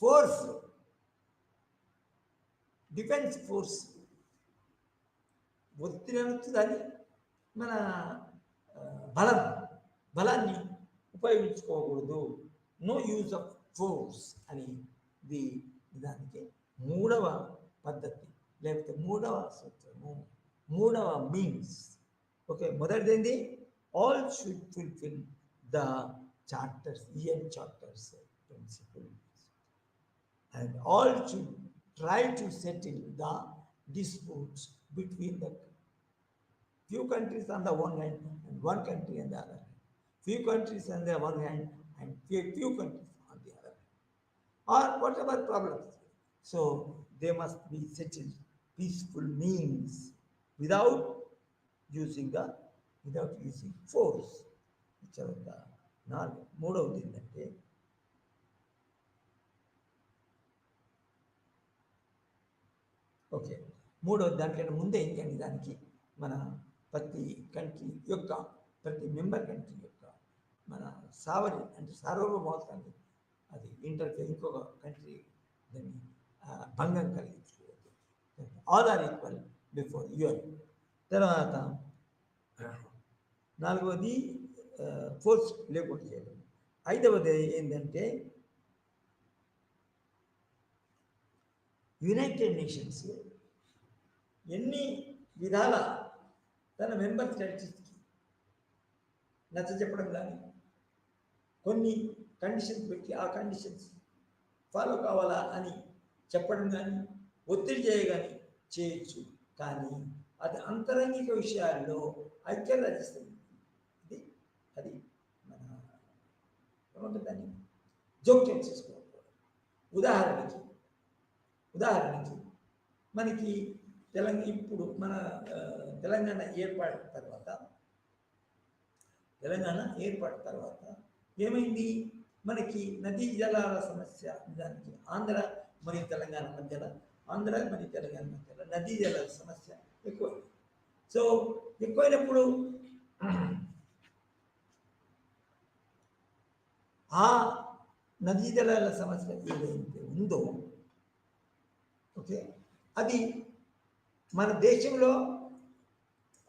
ఫోర్స్, డిఫెన్స్ ఫోర్స్, ఒత్తిడి అనొచ్చు, దాన్ని మన బలాన్ని ఉపయోగించుకోకూడదు, నో యూజ్ ఆఫ్ ఫోర్స్ అని దానికి మూడవ పద్ధతి, లేకపోతే మూడవ సూత్రము, మూడవ మీన్స్. ఓకే, మొదటిది all should fulfil the charters, UN charters principles, and all should try to settle the disputes between the few countries on the one hand and one country on the other hand, few countries on the one hand and few countries on the other hand, or whatever problems. So they must be settled peaceful means without using force. మూడవది ఏంటంటే okay, మూడవది దానికంటే ముందే ఏంటంటే దానికి మన ప్రతి member country యొక్క మన అంటే సార్వభౌమత్వాన్ని అది ఇంకొక కంట్రీ దాన్ని భంగం కలిగించుకోవద్దు. All are equal before UN. తర్వాత 4వది ఫోర్స్ లేకుండా చేయడం. ఐదవది ఏంటంటే యునైటెడ్ నేషన్స్ ఎన్ని విధాల తన మెంబర్ స్టేట్స్కి నచ్చ చెప్పడం కానీ కొన్ని కండిషన్స్ పెట్టి ఆ కండిషన్స్ ఫాలో కావాలా అని చెప్పడం కానీ ఒత్తిడి చేయగాని చేయొచ్చు. కానీ అది అంతరంగిక విషయాల్లో ఐక్యరాజ్యసమితి అది మన ఏమంటుందని జోక్యం చేసుకోకూడదు. ఉదాహరణకి మనకి ఇప్పుడు మన తెలంగాణ ఏర్పడిన తర్వాత ఏమైంది, మనకి నదీ జలాల సమస్య. దానికి ఆంధ్ర మరియు తెలంగాణ మధ్యలో నదీ జలాల సమస్య ఎక్కువైంది. సో ఎక్కువైనప్పుడు ఆ నదీ జలాల సమస్య ఏదైతే ఉందో ఓకే, అది మన దేశంలో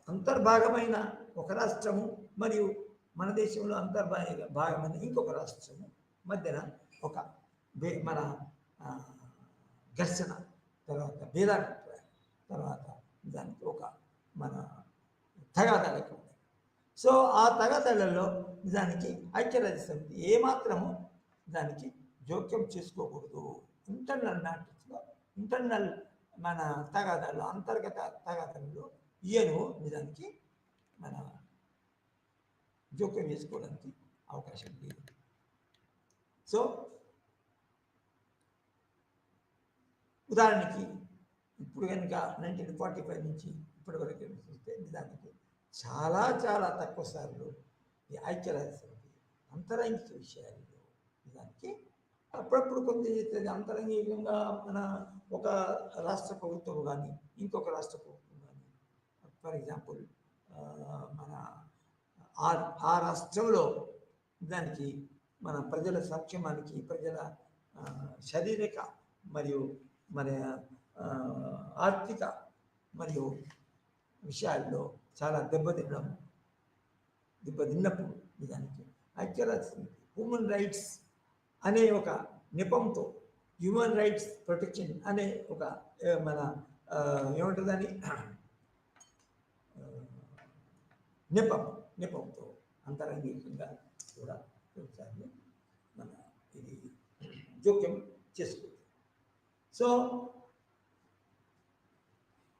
అంతర్భాగమైన ఒక రాష్ట్రము మరియు మన దేశంలో భాగమైన ఇంకొక రాష్ట్రము మధ్యన ఒక మన ఘర్షణ, తర్వాత భేదాభిప్రాయం, తర్వాత దానికి ఒక మన తగాదాలు ఉన్నాయి. సో ఆ తగాదాలలో నిజానికి ఐక్యరాజ్యసమితి ఏమాత్రము దానికి జోక్యం చేసుకోకూడదు. ఇంటర్నల్ మ్యాటర్స్లో, ఇంటర్నల్ మన తగాదాలు, అంతర్గత తగాదాలలో ఈయను నిజానికి మన జోక్యం చేసుకోవడానికి అవకాశం లేదు. సో ఉదాహరణకి ఇప్పుడు కనుక 1945 నుంచి ఇప్పటి వరకు చూస్తే నిజానికి చాలా చాలా తక్కువ సార్లు ఈ ఐక్యరాజ్యసమితి అంతరంగిక విషయాల్లో నిజానికి అప్పుడప్పుడు కొంత అంతరంగికంగా మన ఒక రాష్ట్ర ప్రభుత్వం కానీ ఇంకొక రాష్ట్ర ప్రభుత్వం కానీ, ఫర్ ఎగ్జాంపుల్ మన ఆ రాష్ట్రంలో దానికి మన ప్రజల సంక్షేమానికి, ప్రజల శారీరక మరియు మన ఆర్థిక మరియు విషయాల్లో చాలా దెబ్బతిన్నప్పుడు నిజానికి ఐక్యరాజ్యసమితి హ్యూమన్ రైట్స్ అనే ఒక నెపంతో, హ్యూమన్ రైట్స్ ప్రొటెక్షన్ అనే ఒక మన ఏమంటుందని నెపంతో అంతరంగికంగా కూడా కొన్నిసార్లు మన ఇది జోక్యం చేసుకోవచ్చు. సో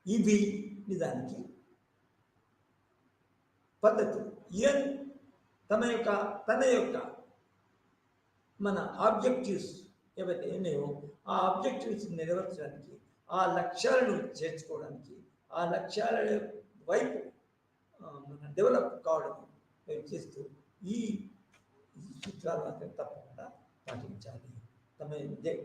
ఇవి నిజానికి పద్ధతులు. ఈయన్ తన యొక్క మన ఆబ్జెక్టివ్స్ ఏవైతే ఉన్నాయో ఆ ఆబ్జెక్టివ్స్ నెరవేర్చడానికి, ఆ లక్ష్యాలను చేర్చుకోవడానికి, ఆ లక్ష్యాల వైపు మన డెవలప్ కావడం చేస్తూ ఈ సూత్రాలు మాత్రం తప్పకుండా పాటించాలి.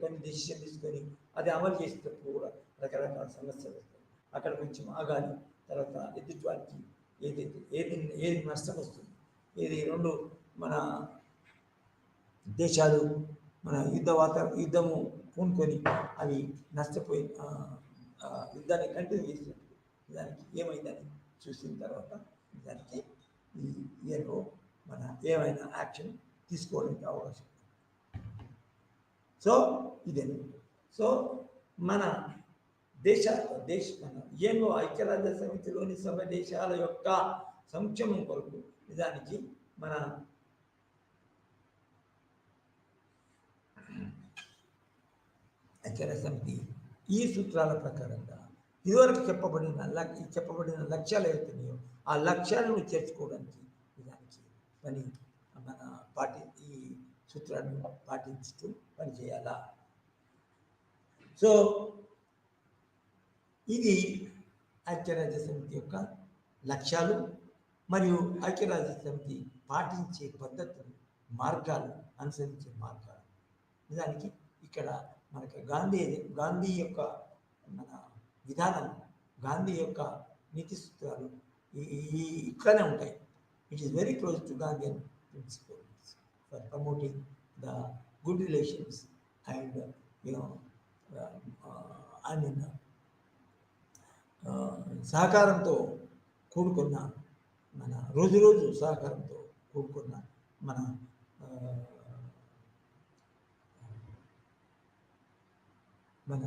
కొన్ని డెసిషన్ తీసుకొని అది అమలు చేసేటప్పుడు కూడా రకరకాల సమస్యలు వస్తాయి. అక్కడ కొంచెం ఆగాలి. తర్వాత ఎదుటి వారికి ఏది నష్టం వస్తుంది, ఏది రెండు మన దేశాలు మన యుద్ధము పూనుకొని అవి నష్టపోయి యుద్ధాన్ని కంటిన్యూ చేసినప్పుడు దానికి ఏమైందని చూసిన తర్వాత దానికి ఈ ఇయర్లో మన ఏమైనా యాక్షన్ తీసుకోవడానికి అవకాశం. సో ఇదే. సో మన మన ఏమో ఐక్యరాజ్యసమితిలోని సభ్య దేశాల యొక్క సంక్షేమం కొరకు నిజానికి మన ఐక్యరాజ్యసమితి ఈ సూత్రాల ప్రకారంగా ఇదివరకు చెప్పబడిన లక్ష్యాలు ఏవైతున్నాయో ఆ లక్ష్యాలను చేర్చుకోవడానికి నిజానికి ఈ సూత్రాలను పాటిస్తూ పనిచేయాలా. సో ఇది ఐక్యరాజ్యసమితి యొక్క లక్ష్యాలు మరియు ఐక్యరాజ్యసమితి పాటించే పద్ధతులు, మార్గాలు, అనుసరించే మార్గాలు. నిజానికి ఇక్కడ మనకి గాంధీ యొక్క మన విధానం, గాంధీ యొక్క నీతి సూత్రాలు ఇక్కడనే ఉంటాయి. It is very close to Gandhian principles for promoting the good relations and సహకారంతో కూడుకున్న మన రోజు సహకారంతో కూడుకున్న మన ఆ, మన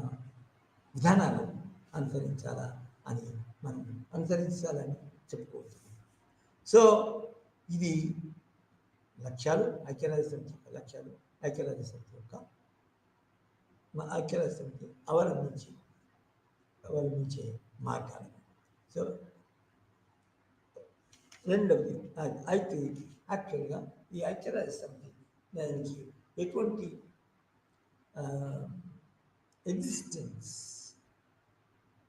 విధానాలు అనుసరించాలా అని మనం అనుసరించాలని చెప్పుకోవచ్చు. సో ఇది లక్ష్యాలు, ఐక్యరాజ్య సమితి యొక్క లక్ష్యాలు, ఐక్యరాజ్య సమితి యొక్క ఐక్యరాజ్య సమితి అవలంబించే మార్గాలు. సో రెండవది అయితే యాక్చువల్గా ఈ ఐక్యరాజ్య సమితి దానికి ఎటువంటి ఎగ్జిస్టెన్స్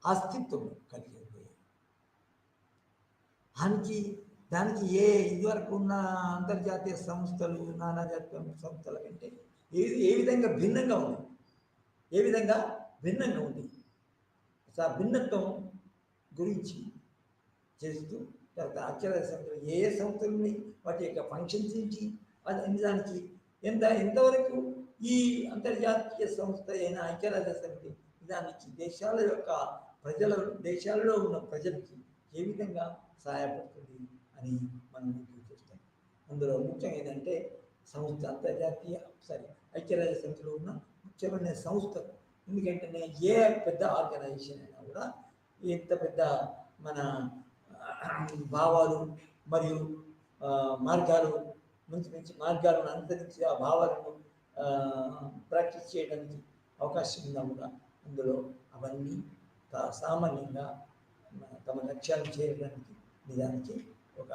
అస్తిత్వం కలిగింది. దానికి ఇదివరకు ఉన్న అంతర్జాతీయ సంస్థలు, నానాజాతీయ సంస్థల కంటే ఏ విధంగా భిన్నంగా ఉంది, ఆ భిన్నత్వం గురించి చేస్తూ తర్వాత ఐక్యరాజ్య సమితిలో ఏ సంస్థలని వాటి యొక్క ఫంక్షన్స్ ఏంటి దానికి ఎంతవరకు ఈ అంతర్జాతీయ సంస్థ అయిన ఐక్యరాజ్య సమితి దానికి దేశాలలో ఉన్న ప్రజలకి ఏ విధంగా సహాయపడుతుంది అని మనం చూస్తాం. అందులో ముఖ్యంగా ఏంటంటే ఐక్యరాజ్య సమితిలో ఉన్న ముఖ్యమైన సంస్థలు. ఎందుకంటే ఏ పెద్ద ఆర్గనైజేషన్ అయినా కూడా ఎంత పెద్ద మన భావాలు మరియు మార్గాలు మంచి మార్గాలను అనుసరించి ఆ భావాలను ప్రాక్టీస్ చేయడానికి అవకాశం ఉన్నా కూడా అందులో అవన్నీ సామాన్యంగా తమ లక్ష్యాలు చేరడానికి నిజానికి ఒక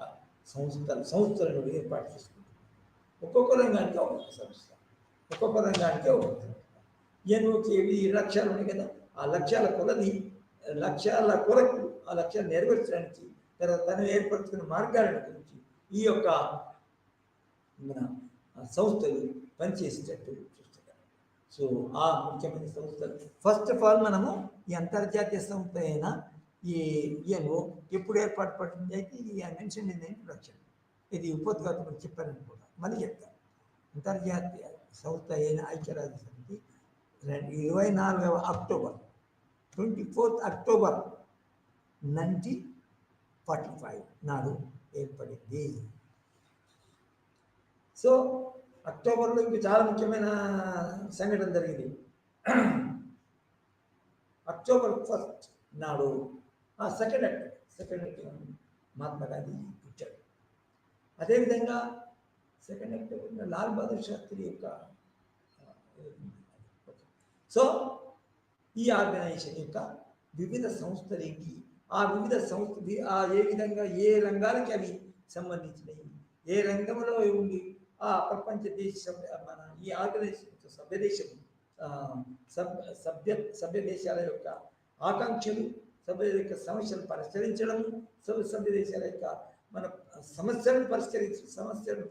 సంస్థలను ఏర్పాటు చేసుకుంటుంది. ఒక్కొక్క రంగానికి ఒక సంస్థ, ఒక్కొక్క రంగానికి ఒక సంస్థ. ఎన్నోకేవి లక్ష్యాలు ఉన్నాయి కదా, ఆ లక్ష్యాల కొరకు ఆ లక్ష్యాలు నెరవేర్చడానికి తర్వాత తను ఏర్పరుచుకున్న మార్గాలను గురించి ఈ యొక్క మన సంస్థలు పనిచేసేటట్టు చూస్తున్నారు. సో ఆ ముఖ్యమైన సంస్థలు ఫస్ట్ ఆఫ్ ఆల్ మనము ఈ అంతర్జాతీయ సంస్థ అయిన ఈ ఈఎన్ఓ ఎప్పుడు ఏర్పాటు పడుతుంది అయితే ఈ మెన్షన్ ఇన్ ఇంట్రొడక్షన్, ఇది ఉపోద్ఘాతం చెప్పాను కూడా మళ్ళీ చెప్తాను. అంతర్జాతీయ సంస్థ అయిన ఐక్యరాజ్య సమితి 24వ అక్టోబర్ 24th అక్టోబర్ 1945 నాడు ఏర్పడింది. సో అక్టోబర్లో ఇంక చాలా ముఖ్యమైన సంఘటన జరిగింది. అక్టోబర్ 1st నాడు సెకండ్ అక్టోబర్ మహాత్మా గాంధీ పుట్టాడు. అదేవిధంగా సెకండ్ అక్టోబర్ లాల్ బహదూర్ శాస్త్రి యొక్క సో ఈ ఆర్గనైజేషన్ యొక్క వివిధ సంస్థలకి ఏ విధంగా ఏ రంగాలకి అవి సంబంధించినవి, ఏ రంగంలో ఉండి ఆ ప్రపంచ దేశ మన ఈ ఆర్గనైజేషన్ సభ్య దేశాల యొక్క ఆకాంక్షలు, సభ్య యొక్క సమస్యలను పరిష్కరించడము, సభ్య దేశాల యొక్క మన సమస్యలను పరిష్కరించడం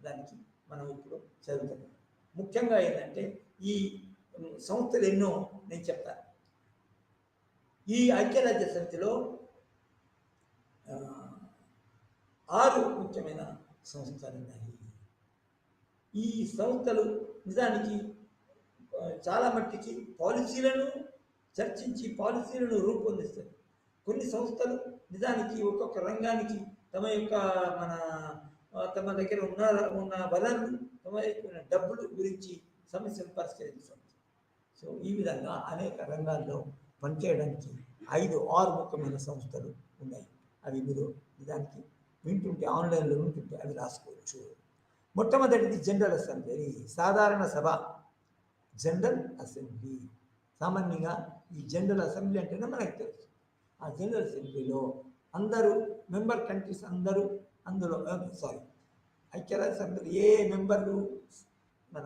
దానికి మనం ఇప్పుడు చదువుతున్నాం. ముఖ్యంగా ఏంటంటే ఈ సంస్థలు ఎన్నో నేను చెప్తాను. ఈ ఐక్యరాజ్య సమితిలో 6 ముఖ్యమైన సంస్థలు ఉన్నాయి. ఈ సంస్థలు నిజానికి చాలా మట్టికి పాలసీలను చర్చించి పాలసీలను రూపొందిస్తాయి. కొన్ని సంస్థలు నిజానికి ఒక్కొక్క రంగానికి తమ దగ్గర ఉన్న వనరులు, తమ దగ్గర డబ్బులు గురించి సమస్యలు పరిష్కరిస్తారు. సో ఈ విధంగా అనేక రంగాల్లో పనిచేయడానికి 5-6 ముఖ్యమైన సంస్థలు ఉన్నాయి. అవి మీరు నిజానికి వింటుంటే ఆన్లైన్లో వింటుంటే అవి రాసుకోవచ్చు. మొట్టమొదటిది జనరల్ అసెంబ్లీ, సాధారణ సభ, జనరల్ అసెంబ్లీ. సామాన్యంగా ఈ జనరల్ అసెంబ్లీ అంటేనే మనకు తెలుసు. ఆ జనరల్ అసెంబ్లీలో అందరూ మెంబర్ కంట్రీస్ అందరూ అందులో ఐక్యరాజ్య సమితిలో ఏ మెంబర్లు మన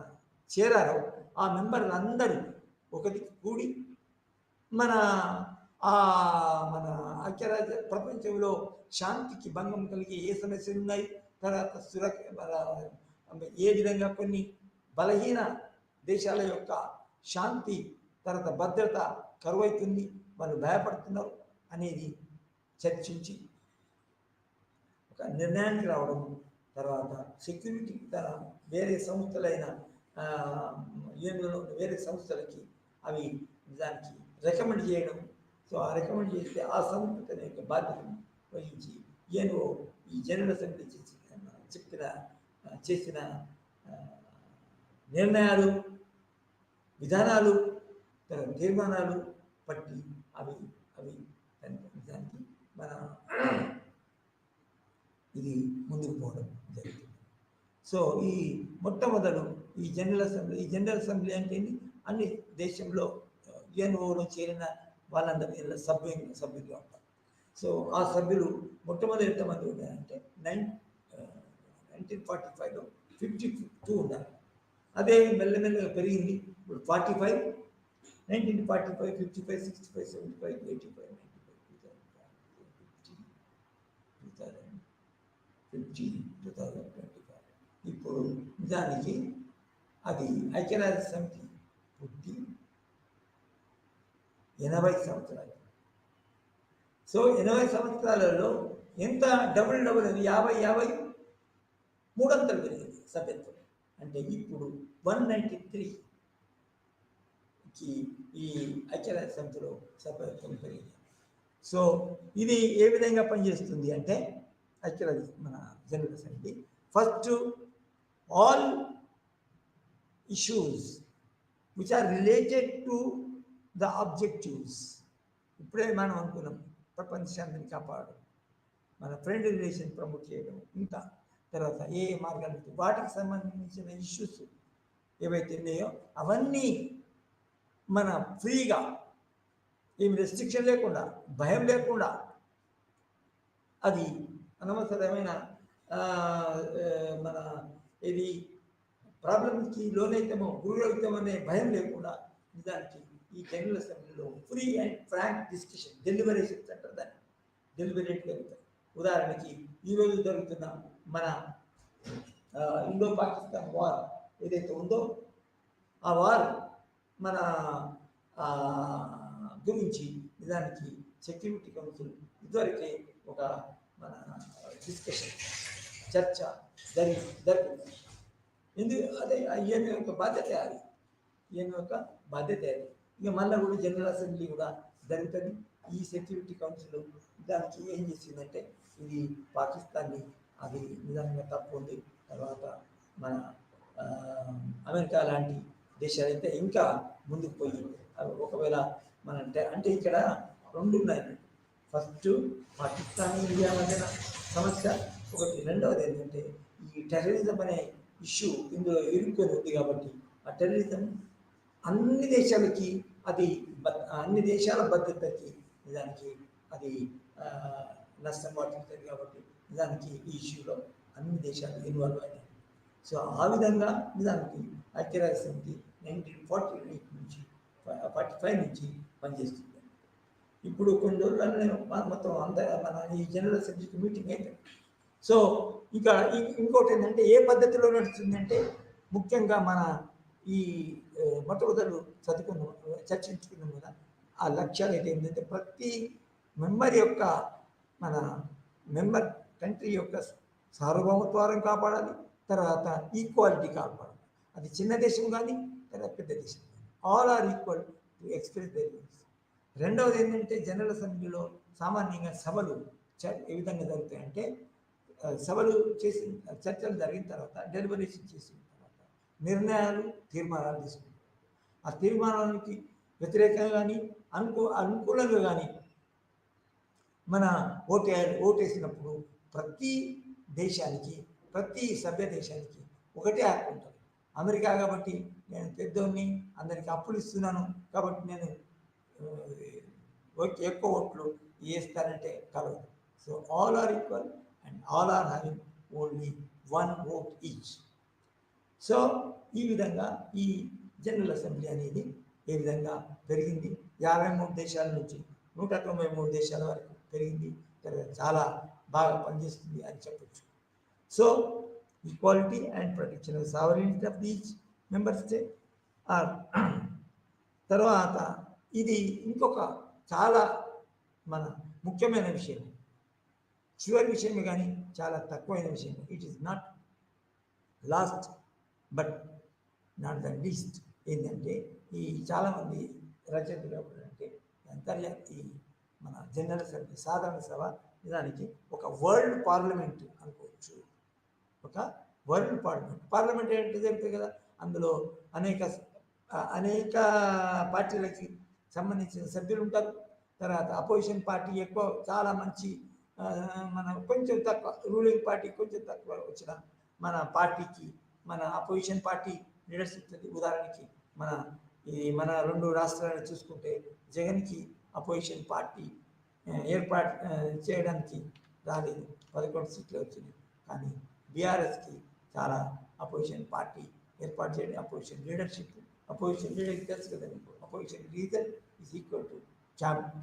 చేరారో ఆ మెంబర్లు అందరూ ఒకటికి కూడి మన ఐక్యరాజ్య ప్రపంచంలో శాంతికి భంగం కలిగే ఏ సమస్యలు ఉన్నాయి, తర్వాత ఏ విధంగా కొన్ని బలహీన దేశాల యొక్క శాంతి తర్వాత భద్రత కరువైతుంది, వాళ్ళు భయపడుతున్నారు అనేది చర్చించి ఒక నిర్ణయానికి రావడం. తర్వాత సెక్యూరిటీ వేరే సంస్థలైన వేరే సంస్థలకి అవి దానికి రికమెండ్ చేయడం. సో ఆ రికమెండ్ చేస్తే ఆ సంస్థ యొక్క బాధ్యతను వహించి ఈ జనరల్ అసెంబ్లీ చేసిన నిర్ణయాలు, విధానాలు, తీర్మానాలు బట్టి అవి అవి నిజానికి మన ఇది ముందుకు పోవడం జరుగుతుంది. సో ఈ మొట్టమొదలు ఈ జనరల్ అసెంబ్లీ అంటే అన్ని దేశంలో యుఎన్ఓలో చేరిన వాళ్ళందరూ సభ్యులుగా ఉంటారు. సో ఆ సభ్యులు మొట్టమొదటి ఎంతమంది ఉన్నారంటే 1945లో 52 ఉన్నారు. అదే మెల్లమెల్లగా పెరిగింది. ఇప్పుడు 45, 1945, 55, 65, 75, 85, 95, 2025. ఇప్పుడు నిజానికి అది ఐక్యరాజ్య సమితి పుట్టి 80 సంవత్సరాలు. సో 80 సంవత్సరాలలో ఎంత డబుల్ 50 మూడంతలు పెరిగింది సభ్యత్వం. అంటే ఇప్పుడు 193కి ఈ ఐక్యరాజ్య సమితిలో సభ్యత్వం పెరిగింది. సో ఇది ఏ విధంగా పనిచేస్తుంది అంటే మన General Assembly first all issues which are related to the objectives. ఇప్పుడే మనం అనుకున్నాం ప్రపంచ శాంతిని కాపాడడం, మన ఫ్రెండ్ రిలేషన్ ప్రమోట్ చేయడం, ఇంకా తర్వాత ఏ మార్గాలు వాటికి సంబంధించిన ఇష్యూస్ ఏవైతే ఉన్నాయో అవన్నీ మన ఫ్రీగా ఏమి రెస్ట్రిక్షన్ లేకుండా, భయం లేకుండా, అది అనవసరమైన మన ఇది ప్రాబ్లంకి లోనైతామో గురవుతామో అనే భయం లేకుండా నిజానికి ఈ జనరల్ అసెంబ్లీలో free and frank discussion, deliberations అంటారు దాన్ని, డెలిబరేట్ జరుగుతాయి. ఉదాహరణకి ఈరోజు జరుగుతున్న మన ఇండో పాకిస్తాన్ వార్ ఏదైతే ఉందో ఆ వార్ మన గురించి నిజానికి సెక్యూరిటీ కౌన్సిల్ ఇదివరకే ఒక మన డిస్కషన్ చర్చ జరిగింది. అదే ఈయన యొక్క బాధ్యత అది, ఇక మళ్ళీ కూడా జనరల్ అసెంబ్లీ కూడా జరుగుతుంది. ఈ సెక్యూరిటీ కౌన్సిల్ దానికి ఏం చేసిందంటే ఇది పాకిస్తాన్ని అది నిజంగా తప్పు ఉంది. తర్వాత మన అమెరికా లాంటి దేశాలైతే ఇంకా ముందుకు పోయి ఒకవేళ మన అంటే ఇక్కడ రెండు ఉన్నాయి. ఫస్ట్ పాకిస్తాన్ ఇండియా మధ్యన సమస్య ఒకటి, రెండవది ఏంటంటే ఈ టెర్రరిజం అనే ఇష్యూ ఇందులో ఇరుక్కొని ఉంది. కాబట్టి ఆ టెర్రరిజం అన్ని దేశాలకి అన్ని దేశాల భద్రతకి నిజానికి అది నష్టం వాటిల్తుంది. కాబట్టి నిజానికి ఈ ఇష్యూలో అన్ని దేశాలు ఇన్వాల్వ్ అయినాయి. సో ఆ విధంగా నిజానికి ఐక్యరాజ్య సమితి 1948 నుంచి 45 నుంచి పనిచేస్తుంది. ఇప్పుడు కొన్ని రోజుల్లో మొత్తం మన ఈ జనరల్ అసెంబ్లీకి మీటింగ్ అయిపోయింది. సో ఇక ఇంకోటి ఏంటంటే ఏ పద్ధతిలో నడుస్తుందంటే ముఖ్యంగా మన ఈ మొట్టమొదలు చర్చించుకున్నాం కదా, ఆ లక్ష్యాలు ఏంటంటే ప్రతి మెంబర్ కంట్రీ యొక్క సార్వభౌమత్వాన్ని కాపాడాలి, తర్వాత ఈక్వాలిటీ కాపాడాలి. అది చిన్న దేశం కానీ తర్వాత పెద్ద దేశం కానీ all are equal to express their views. రెండవది ఏంటంటే జనరల్ అసెంబ్లీలో సామాన్యంగా సభలు ఏ విధంగా జరుగుతాయంటే సభలు చేసిన చర్చలు జరిగిన తర్వాత డెలిబరేషన్ చేసిన తర్వాత నిర్ణయాలు, తీర్మానాలు తీసుకుంటారు. ఆ తీర్మానానికి వ్యతిరేకంగా కానీ అనుకూలంగా కానీ మన ఓటేసినప్పుడు ప్రతి సభ్య దేశానికి ఒకటే హక్కు ఉంటుంది. అమెరికా కాబట్టి నేను పెద్దోడిని, అందరికి అప్పులు ఇస్తున్నాను కాబట్టి నేను ఎక్కువ ఓట్లు వేస్తానంటే కలవదు. So all are equal and all are having only 1 vote each. So ఈ విధంగా ఈ జనరల్ అసెంబ్లీ అనేది ఏ విధంగా పెరిగింది, 53 దేశాల నుంచి 193 దేశాల వరకు పెరిగింది. చాలా బాగా పనిచేస్తుంది అని చెప్పచ్చు. So equality and protection of sovereignty of each member state or. తర్వాత ఇది ఇంకొక చాలా మన ముఖ్యమైన విషయం, చివరి విషయమే కానీ చాలా తక్కువైన విషయం. It is not lost but not the least. ఏంటంటే ఈ చాలామంది రచయితలు అంటే అంతర్జాతీయ మన జనరల్ అసెంబ్లీ సాధారణ సభ నిజానికి ఒక వరల్డ్ పార్లమెంట్ అనుకోవచ్చు. ఒక వరల్డ్ పార్లమెంట్. పార్లమెంట్ ఏంటి జరుగుతుంది కదా, అందులో అనేక అనేక పార్టీలకి సంబంధించిన సభ్యులు ఉంటారు. తర్వాత అపోజిషన్ పార్టీ ఎక్కువ, చాలా మంచి మన కొంచెం తక్కువ రూలింగ్ పార్టీ కొంచెం తక్కువ వచ్చిన మన పార్టీకి, మన అపోజిషన్ పార్టీ లీడర్షిప్ ఇస్తుంది. ఉదాహరణకి మన 2 రాష్ట్రాలను చూసుకుంటే జగన్కి అపోజిషన్ పార్టీ ఏర్పాటు చేయడానికి రాలేదు, 11 సీట్లు వచ్చింది. కానీ బీఆర్ఎస్కి చాలా అపోజిషన్ పార్టీ ఏర్పాటు చేయడం, అపోజిషన్ లీడర్కి తెలుసు కదా మీకు, opposition leader is equal to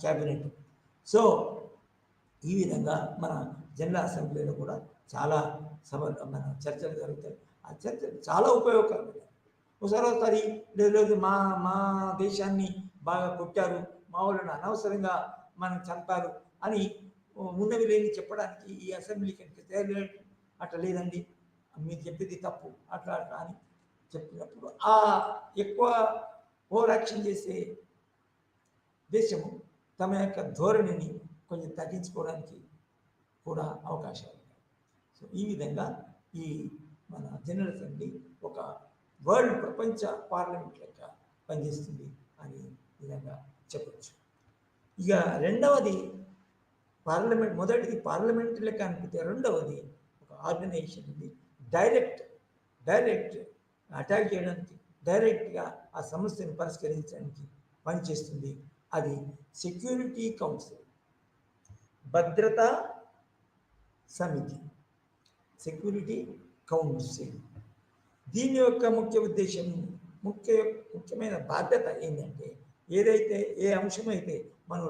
cabinet. So ఈ విధంగా మన జనరల్ అసెంబ్లీలో కూడా చాలా మన చర్చలు జరుగుతాయి. ఆ చర్చలు చాలా ఉపయోగకరమైనవి. ఒకసారి లేదు మా మా దేశాన్ని బాగా కొట్టారు, మా వాళ్ళని అనవసరంగా మనం చంపారు అని ఉన్నవి లేని చెప్పడానికి ఈ అసెంబ్లీకి అట్లా లేదండి, మీరు చెప్పింది తప్పు అట్లా అని చెప్పినప్పుడు ఆ ఎక్కువ ఓవర్ యాక్షన్ చేసే దేశము తమ యొక్క ధోరణిని కొంచెం తగ్గించుకోవడానికి కూడా అవకాశాలు ఉన్నాయి. సో ఈ విధంగా ఈ మన జనరల్ అసెంబ్లీ ఒక వరల్డ్ ప్రపంచ పార్లమెంట్ లెక్క పనిచేస్తుంది అని విధంగా చెప్పచ్చు. ఇక రెండవది పార్లమెంట్, మొదటిది పార్లమెంట్ లెక్క అనిపితే రెండవది ఒక ఆర్గనైజేషన్ ఉంది, డైరెక్ట్ అటాక్ చేయడానికి, డైరెక్ట్గా ఆ సమస్యను పరిష్కరించడానికి పనిచేస్తుంది. అది సెక్యూరిటీ కౌన్సిల్, భద్రతా సమితి, సెక్యూరిటీ కౌన్సిల్. దీని యొక్క ముఖ్య ఉద్దేశం, ముఖ్యమైన బాధ్యత ఏంటంటే, ఏదైతే ఏ అంశమైతే మనం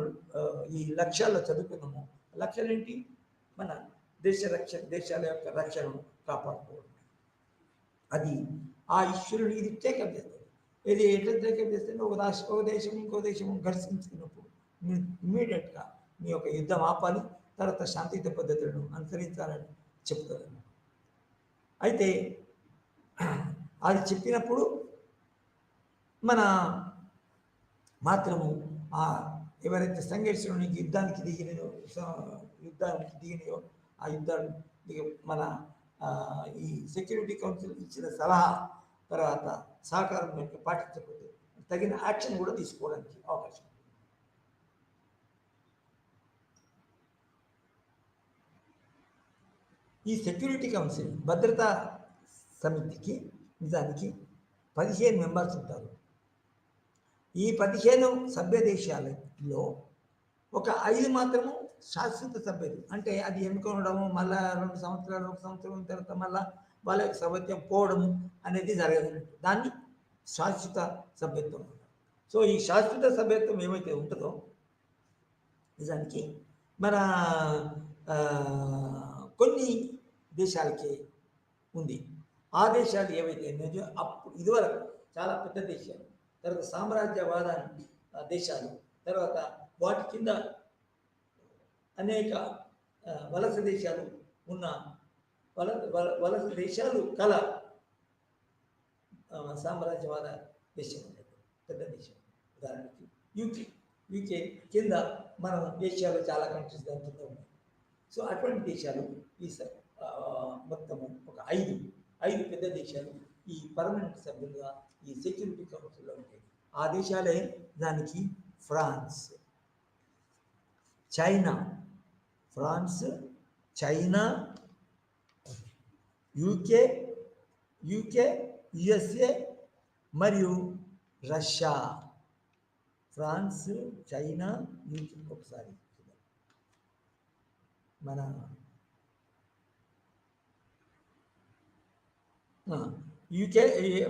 ఈ లక్ష్యాల్లో చదువుకున్నామో, లక్ష్యాలు ఏంటి, మన దేశాల యొక్క రక్షణను కాపాడుకోవడం. అది ఆ ఇష్యూని ఇది టేకప్ చేస్తుంది. ఇది ఎట్లా టేకప్ చేస్తే ఒక దేశం ఇంకో దేశం ఘర్షించుకున్నప్పుడు ఇమ్మీడియట్గా మీ యొక్క యుద్ధం ఆపాలి, తర్వాత శాంతియుత పద్ధతులను అనుసరించాలని చెప్తుంది. అయితే అది చెప్పినప్పుడు మన మాత్రము ఎవరైతే సంఘర్షణకి యుద్ధానికి దిగినయో ఆ యుద్ధానికి మన ఈ సెక్యూరిటీ కౌన్సిల్ ఇచ్చిన సలహా తర్వాత సహకారం పాటించకపోతే తగిన యాక్షన్ కూడా తీసుకోవడానికి అవకాశం. ఈ సెక్యూరిటీ కౌన్సిల్ భద్రతా సమితికి నిజానికి 15 మెంబర్స్ ఉంటారు. ఈ 15 సభ్య దేశాలలో ఒక 5 మాత్రము శాశ్వత సభ్యులు, అంటే అది ఎన్నుకోవడము మళ్ళా 2 సంవత్సరాలు 1 సంవత్సరం తర్వాత మళ్ళా వాళ్ళ యొక్క సభ్యత్వం పోవడము అనేది జరగదు. దాన్ని శాశ్వత సభ్యత్వం అంటారు. సో ఈ శాశ్వత సభ్యత్వం ఏమైతే ఉంటుందో నిజానికి మన కొన్ని దేశాలకి ఉంది. ఆ దేశాలు ఏవైతే ఉన్నాయో అప్పుడు ఇదివరకు చాలా పెద్ద దేశాలు, తర్వాత సామ్రాజ్యవాదాన్ని దేశాలు, తర్వాత వాటి కింద అనేక వలస దేశాలు ఉన్న వలస దేశాలు కల సామ్రాజ్యవాద దేశం ఉండేది, పెద్ద దేశం. ఉదాహరణకి యూకే కింద మనం ఏషియాలో చాలా కంట్రీస్ దాని కింద ఉన్నాయి. సో అటువంటి దేశాలు ఈ మొత్తము ఒక 5 పెద్ద దేశాలు ఈ పర్మనెంట్ సభ్యులుగా ఈ సెక్యూరిటీ కౌన్సిల్లో ఉంటాయి. ఆ దేశాలే దానికి ఫ్రాన్స్, చైనా, యూకే, యుఎస్ఏ మరియు రష్యా. France, China, UK. ఒకసారి మన యూకే,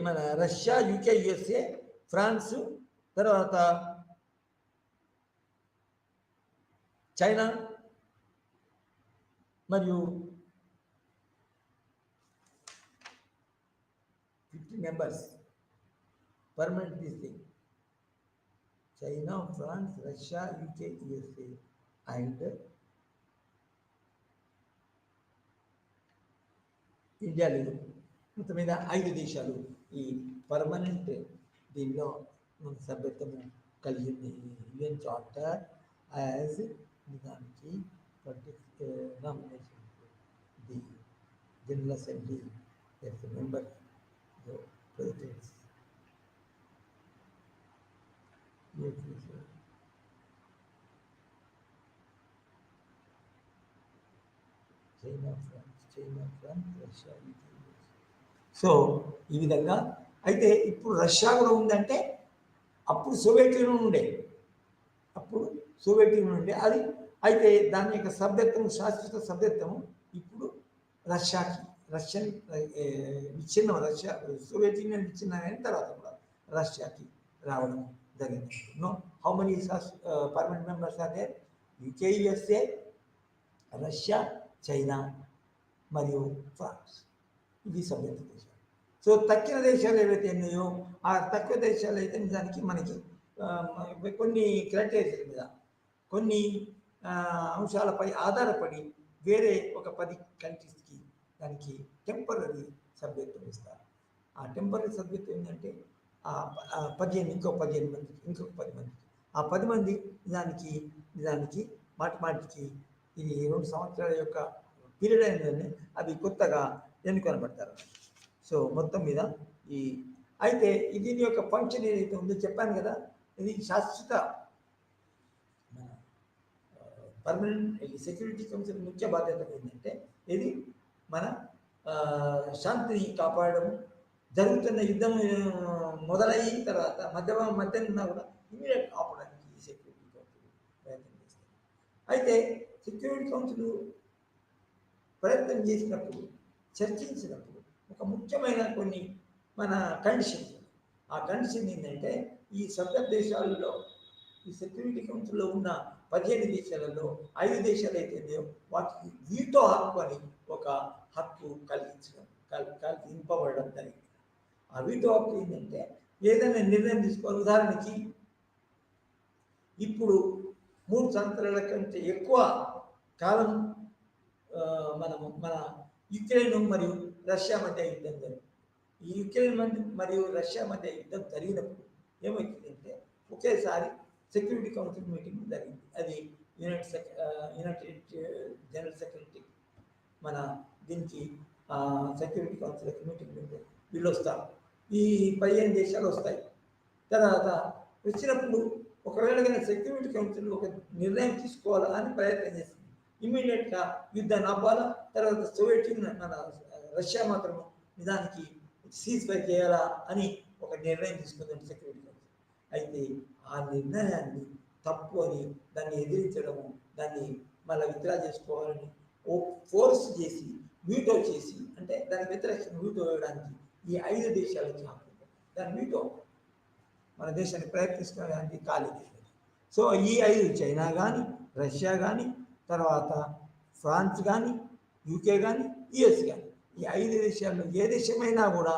మన రష్యా, యూకే, యుఎస్ఏ, ఫ్రాన్సు, తర్వాత చైనా మరియు 50 members permanent this thing. China, France, Russia, UK, USA and India లేదు. మొత్తం మీద 5 దేశాలు ఈ పర్మనెంట్ దీనిలో మన సభ్యత్వము కలిగి ఉంది. యుఎన్ చార్టర్ యాజ్ నిజానికి nomination the General Assembly, there is a member, the president. Yes, yes, yes. China, France, Russia, so ఈ విధంగా అయితే ఇప్పుడు రష్యా కూడా ఉందంటే అప్పుడు సోవియట్ యూనియన్ ఉండే, అప్పుడు సోవియట్ యూనియన్ ఉండే అది. అయితే దాని యొక్క సభ్యత్వం, శాశ్వత సభ్యత్వం ఇప్పుడు రష్యాకి, రష్యన్ విచ్ఛిన్నం, రష్యా సోవియట్ యూనియన్ విచ్ఛిన్నం అయిన తర్వాత కూడా రష్యాకి రావడం జరిగింది. No how many permanent members are there? UK, USA, Russia, China మరియు ఫ్రాన్స్, ఇవి సభ్యత దేశాలు. సో తక్కిన దేశాలు ఏవైతే ఉన్నాయో ఆ తక్కువ దేశాలు అయితే నిజానికి మనకి కొన్ని క్రైటీరియా మీద, కొన్ని అంశాలపై ఆధారపడి వేరే ఒక 10 కంట్రీస్కి దానికి టెంపరీ సభ్యత్వం ఇస్తారు. ఆ టెంపరీ సభ్యత్వం ఏంటంటే 15, ఇంకొక 15 మందికి, ఇంకొక 10 మందికి, ఆ 10 మంది నిజానికి మాటికి ఇది 2 సంవత్సరాల యొక్క పీరియడ్ అయినదని అవి కొత్తగా ఎన్నుకొనబడతారు. సో మొత్తం మీద అయితే దీని యొక్క ఫంక్షన్ ఏదైతే ఉందో చెప్పాను కదా, ఇది శాశ్వత మన పర్మనెంట్ సెక్యూరిటీ కౌన్సిల్ ముఖ్య బాధ్యత ఏంటంటే ఇది మన శాంతిని కాపాడడం, జరుగుతున్న యుద్ధం మొదలైన తర్వాత మధ్యన కూడా ఇమీడియట్ ఆపడానికి ఈ సెక్యూరిటీ కౌన్సిల్ ప్రయత్నం చేస్తారు. అయితే సెక్యూరిటీ కౌన్సిల్ ప్రయత్నం చేసినప్పుడు, చర్చించినప్పుడు ఒక ముఖ్యమైన కొన్ని మన కండిషన్స్, ఆ కండిషన్ ఏంటంటే ఈ సభ్య దేశాలలో, ఈ సెక్యూరిటీ కౌన్సిల్లో ఉన్న 15 దేశాలలో 5 దేశాలు అయితే వాటికి వీటో హక్కు అని ఒక హక్కు కలిగింపబడడం జరిగింది. ఆ వీటో హక్కు ఏంటంటే ఏదైనా నిర్ణయం తీసుకోవాలి. ఉదాహరణకి ఇప్పుడు 3 సంవత్సరాల కంటే ఎక్కువ కాలం మన యుక్రెయిన్ మరియు రష్యా మధ్య యుద్ధం జరిగింది. ఈ యుక్రెయిన్ మరియు రష్యా మధ్య యుద్ధం జరిగినప్పుడు ఏమవుతుందంటే ఒకేసారి సెక్యూరిటీ కౌన్సిల్ మీటింగ్ జరిగింది. అది యునైటెడ్ జనరల్ సెక్రటరీ మన దీనికి సెక్యూరిటీ కౌన్సిల్ మీటింగ్ వీళ్ళు వస్తారు. ఈ 15 దేశాలు వస్తాయి. తర్వాత వచ్చినప్పుడు ఒకవేళ కానీ సెక్యూరిటీ కౌన్సిల్ ఒక నిర్ణయం తీసుకోవాలా అని ప్రయత్నం చేస్తుంది. ఇమీడియట్గా యుద్ధాన్ని ఆపాలా, తర్వాత సోవియట్ యూనియన్ మన రష్యా మాత్రం నిజానికి సీజ్ ఫైర్ చేయాలా అని ఒక నిర్ణయం తీసుకుందండి సెక్యూరిటీ కౌన్సిల్. అయితే ఆ నిర్ణయాన్ని తప్పు అని దాన్ని ఎదిరించడము, దాన్ని మళ్ళీ విత్డ్రా చేసుకోవాలని ఫోర్స్ చేసి వీటో చేసి, అంటే దానికి వ్యతిరేకంగా వీటో వేయడానికి ఈ 5 దేశాలకి హక్కు. దాని వీటో మన దేశాన్ని ప్రయత్నించడానికి కాలేదు. సో ఈ 5 చైనా కానీ, రష్యా కానీ, తర్వాత ఫ్రాన్స్ కానీ, యూకే కానీ, యుఎస్ కానీ, ఈ 5 దేశాల్లో ఏ దేశమైనా కూడా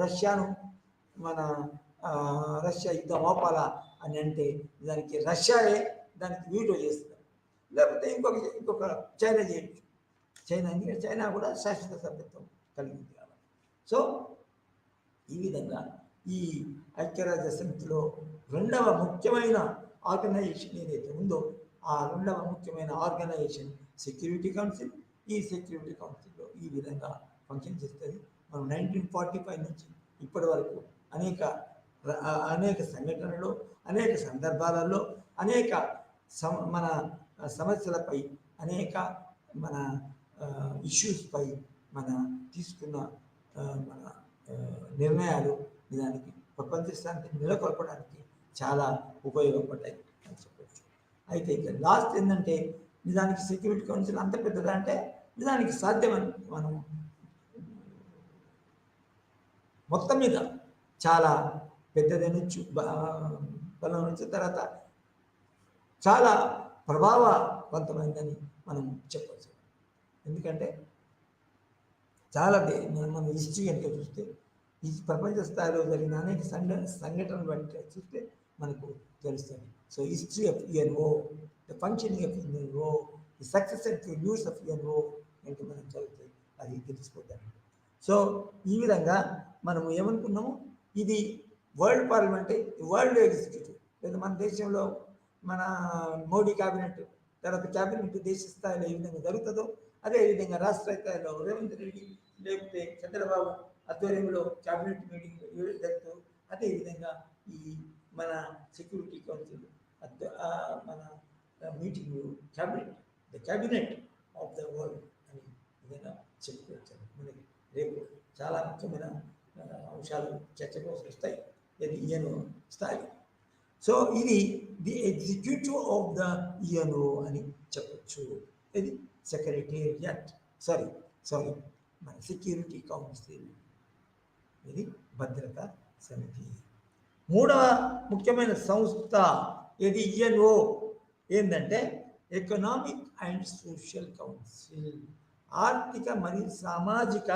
రష్యాను రష్యా యుద్ధం ఆపాలా అని అంటే దానికి రష్యాయే దానికి వీటో చేస్తారు. లేకపోతే ఇంకొక చైనా చేయొచ్చు. చైనా కూడా శాశ్వత సభ్యత్వం కలిగింది కాబట్టి. సో ఈ విధంగా ఈ ఐక్యరాజ్య సమితిలో 2వ ముఖ్యమైన ఆర్గనైజేషన్ ఏదైతే ఉందో ఆ 2వ ముఖ్యమైన ఆర్గనైజేషన్ సెక్యూరిటీ కౌన్సిల్. ఈ సెక్యూరిటీ కౌన్సిల్లో ఈ విధంగా ఫంక్షన్ చేస్తుంది. మనం 1945 నుంచి ఇప్పటి వరకు అనేక సంఘటనలు, అనేక సందర్భాలలో, అనేక మన సమస్యలపై, అనేక మన ఇష్యూస్పై మన తీసుకున్న మన నిర్ణయాలు నిజానికి ప్రపంచ శాంతిని నెలకొల్పడానికి చాలా ఉపయోగపడ్డాయి అని చెప్పచ్చు. అయితే ఇక లాస్ట్ ఏంటంటే నిజానికి సెక్యూరిటీ కౌన్సిల్ అంత పెద్దదా అంటే నిజానికి సాధ్యమని మనం మొత్తం మీద చాలా పెద్దదనొచ్చు, బలం నుంచి, తర్వాత చాలా ప్రభావవంతమైందని మనం చెప్పచ్చు. ఎందుకంటే చాలా మన హిస్టరీ కనుక చూస్తే ఈ ప్రపంచ స్థాయిలో జరిగిన అనేక సంఘటనలు బట్టి చూస్తే మనకు తెలుస్తుంది. So history of UNO, the functioning of UNO, the success and failures of UNO అంటే మనం చదివితే అది తెలిసిపోతాం. సో ఈ విధంగా మనము ఏమనుకున్నాము, ఇది వరల్డ్ పార్లమెంట్, వరల్డ్ ఎగ్జిక్యూటివ్, లేదా మన దేశంలో మన మోడీ క్యాబినెట్, తర్వాత క్యాబినెట్ దేశ స్థాయిలో ఏ విధంగా జరుగుతుందో అదేవిధంగా రాష్ట్ర స్థాయిలో రేవంత్ రెడ్డి లేకపోతే చంద్రబాబు ఆధ్వర్యంలో క్యాబినెట్ మీటింగ్ జరుగుతూ, అదేవిధంగా ఈ మన సెక్యూరిటీ కౌన్సిల్ మన meeting cabinet, the cabinet of the world అని ఏదైనా చెప్పుకోవచ్చు. మనకి రేపు చాలా ముఖ్యమైన అంశాలు చర్చ కోసం వస్తాయి. ఇది ఈఎన్ఓ స్థాయి. సో ఇది the executive of the ENO అని చెప్పచ్చు. ఇది సెక్రటేరియట్, సారీ మన సెక్యూరిటీ కౌన్సిల్, ఇది భద్రతా సమితి. మూడవ ముఖ్యమైన సంస్థ ఇది ఈఎన్ఓ ఏంటంటే ఎకనామిక్ అండ్ సోషల్ కౌన్సిల్, ఆర్థిక మరియు సామాజిక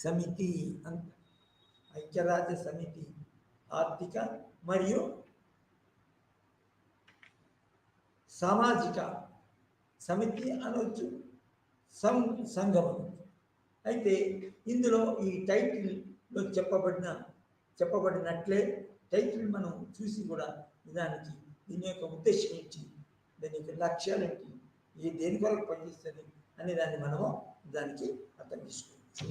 సమితి. ఐక్యరాజ్య సమితి ఆర్థిక మరియు సామాజిక సమితి అనొచ్చు, సంఘం అనొచ్చు. అయితే ఇందులో ఈ టైటిల్లో చెప్పబడినట్లే టైటిల్ మనం చూసి కూడా నిజానికి దీని యొక్క ఉద్దేశం ఏంటి, దాని యొక్క లక్ష్యాలు ఏంటి, దేని కొరకు పనిచేస్తుంది అనే దాన్ని మనము దానికి అర్థం చేసుకోవచ్చు.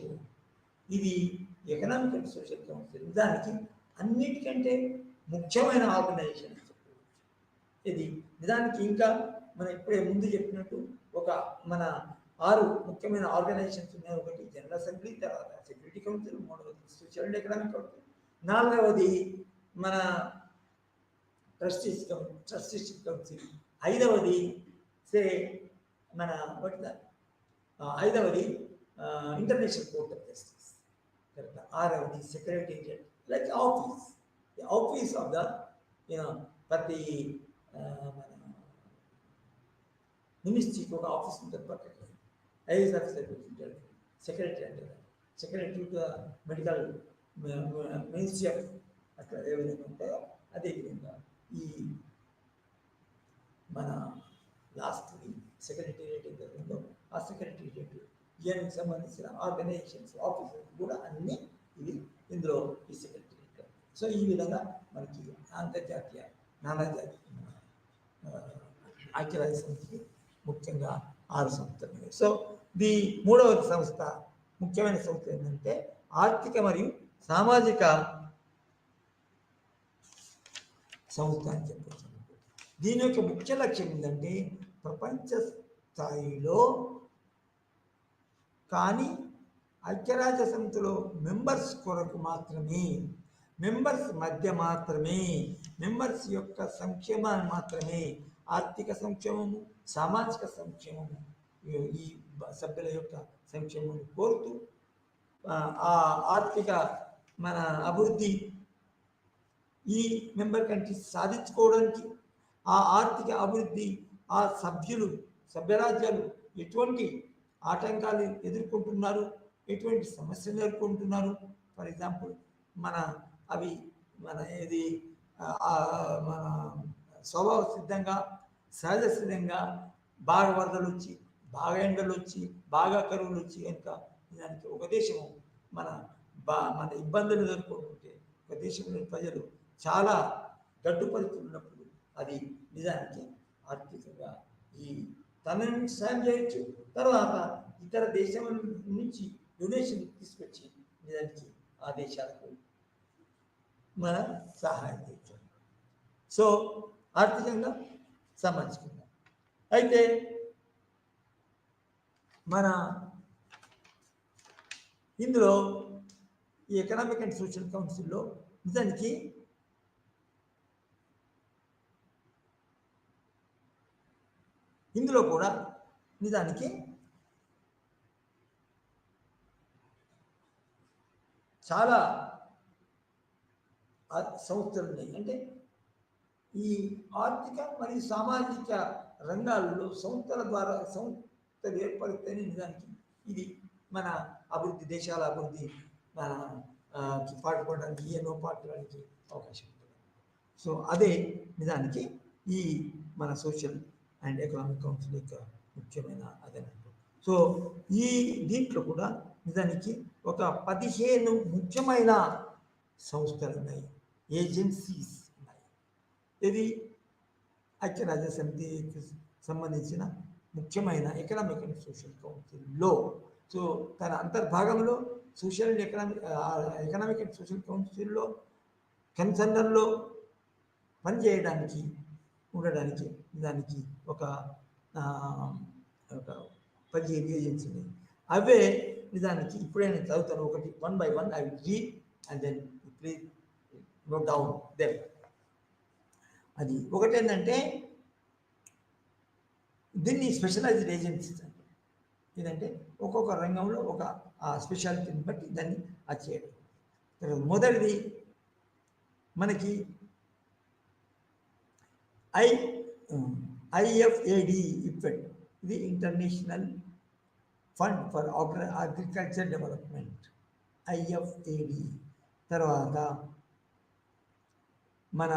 ఇది ఎకనామిక్ అండ్ సోషల్ కౌన్సిల్ నిజానికి అన్నిటికంటే ముఖ్యమైన ఆర్గనైజేషన్ చెప్పుకోవచ్చు. ఇది నిజానికి ఇంకా మనం ఇప్పుడే ముందు చెప్పినట్టు మన 6 ముఖ్యమైన ఆర్గనైజేషన్స్ ఉన్నాయి. ఒకటి జనరల్ అసెంబ్లీ, తర్వాత సెక్యూరిటీ కౌన్సిల్, మూడవది సోషల్ అండ్ ఎకనామిక్ కౌన్సిల్, నాలుగవది మన ట్రస్టీషిప్ కౌన్సిల్, ఐదవది మన ఐదవది ఇంటర్నేషనల్ కోర్ట్ ఆఫ్ జస్టిస్, ఆరవది secretariat, like office of the ప్రతి మన మినిస్ట్రీకి ఒక ఆఫీస్ ఉంటుంది. పక్కకి ఐఏఎస్ ఆఫీసర్ ఉంటాడు, సెక్రటరీ అంటారు, secretary to medical ministry of అట్లా ఏ విధంగా ఉంటాయో అదేవిధంగా ఈ మన లాస్ట్ది సెక్రటేరియట్ ఏదైతే ఉందో ఆ సెక్రటేరియట్ ఈఎన్కి సంబంధించిన ఆర్గనైజేషన్స్ ఆఫీసర్స్ కూడా అన్నీ ఇవి ఇందులో ఈ సెక్రటేరియట్. సో ఈ విధంగా మనకి అంతర్జాతీయ నానాజాతీయ ఐక్యరాజ్య సమితికి ముఖ్యంగా 6 సంస్థలు ఉన్నాయి. సో మూడవ సంస్థ, ముఖ్యమైన సంస్థ ఏంటంటే ఆర్థిక మరియు సామాజిక సంస్థ అని చెప్పవచ్చు. దీని యొక్క ముఖ్య లక్ష్యం ఏంటంటే ప్రపంచ స్థాయిలో కానీ ఐక్యరాజ్య సమితిలో మెంబర్స్ కొరకు మాత్రమే, మెంబర్స్ మధ్య మాత్రమే, మెంబర్స్ యొక్క సంక్షేమాన్ని మాత్రమే, ఆర్థిక సంక్షేమము, సామాజిక సంక్షేమము, ఈ సభ్యుల యొక్క సంక్షేమం కోరుతూ ఆ ఆర్థిక మన అభివృద్ధి ఈ మెంబర్ కంట్రీస్ సాధించుకోవడానికి, ఆ ఆర్థిక అభివృద్ధి ఆ సభ్యరాజ్యాలు ఎటువంటి ఆటంకాలు ఎదుర్కొంటున్నారు, ఎటువంటి సమస్యలు ఎదుర్కొంటున్నారు. ఫర్ ఎగ్జాంపుల్ మన స్వభావ సిద్ధంగా సహజ సిద్ధంగా బాగా వరదలు వచ్చి, బాగా ఎండలు వచ్చి, బాగా కరువులు వచ్చి కనుక దానికి ఒక దేశము మన ఇబ్బందులు ఎదుర్కొంటుంటే ఒక దేశంలోని ప్రజలు చాలా గడ్డు పరిస్థితులు ఉన్నప్పుడు అది నిజానికి ఆర్థికంగా తనని సాయం చేయొచ్చు, తర్వాత ఇతర దేశం నుంచి డొనేషన్ తీసుకొచ్చి నిజానికి ఆ దేశాలకు మన సహాయం చేయొచ్చు. సో ఆర్థికంగా, సామాజికంగా. అయితే మన ఇందులో ఈ ఎకనామిక్ అండ్ సోషల్ కౌన్సిల్లో నిజానికి ఇందులో కూడా నిజానికి చాలా సంస్థలు ఉన్నాయి. అంటే ఈ ఆర్థిక మరియు సామాజిక రంగాల్లో సంస్థల ద్వారా సంస్థలు ఏర్పడితేనే నిజానికి ఇది మన అభివృద్ధి, దేశాల అభివృద్ధి మన పాటుపడడానికి ఈఎన్ఓ పాటుపడడానికి అవకాశం ఉంటుంది. సో అదే నిజానికి ఈ మన సోషల్ అండ్ ఎకనామిక్ కౌన్సిల్ యొక్క ముఖ్యమైన అదనపు. సో దీంట్లో కూడా నిజానికి ఒక 15 ముఖ్యమైన సంస్థలు ఉన్నాయి, ఏజెన్సీస్ ఉన్నాయి. ఇది ఐక్యరాజ్య సమితికి సంబంధించిన ముఖ్యమైన ఎకనామిక్ అండ్ సోషల్ కౌన్సిల్లో. సో తన అంతర్భాగంలో social and economic and social కౌన్సిల్లో కన్సర్నర్లో పనిచేయడానికి ఉండడానికి దానికి ఒక ఒక 15 ఏజెన్సీ ఉన్నాయి. అవే నిజానికి ఇప్పుడే నేను చదువుతాను ఒకటి, 1 by 1 I will read and then please note down them. అది ఒకటి ఏంటంటే దీన్ని స్పెషలైజ్డ్ ఏజెన్సీస్ అంటే ఏదంటే ఒక్కొక్క రంగంలో ఒక స్పెషాలిటీని బట్టి దాన్ని అది చేయడం. తర్వాత మొదటిది మనకి ఐఎఫ్ఏడి ఇఫెక్ట్, ఇది international fund for agriculture development, IFAD. తర్వాత మన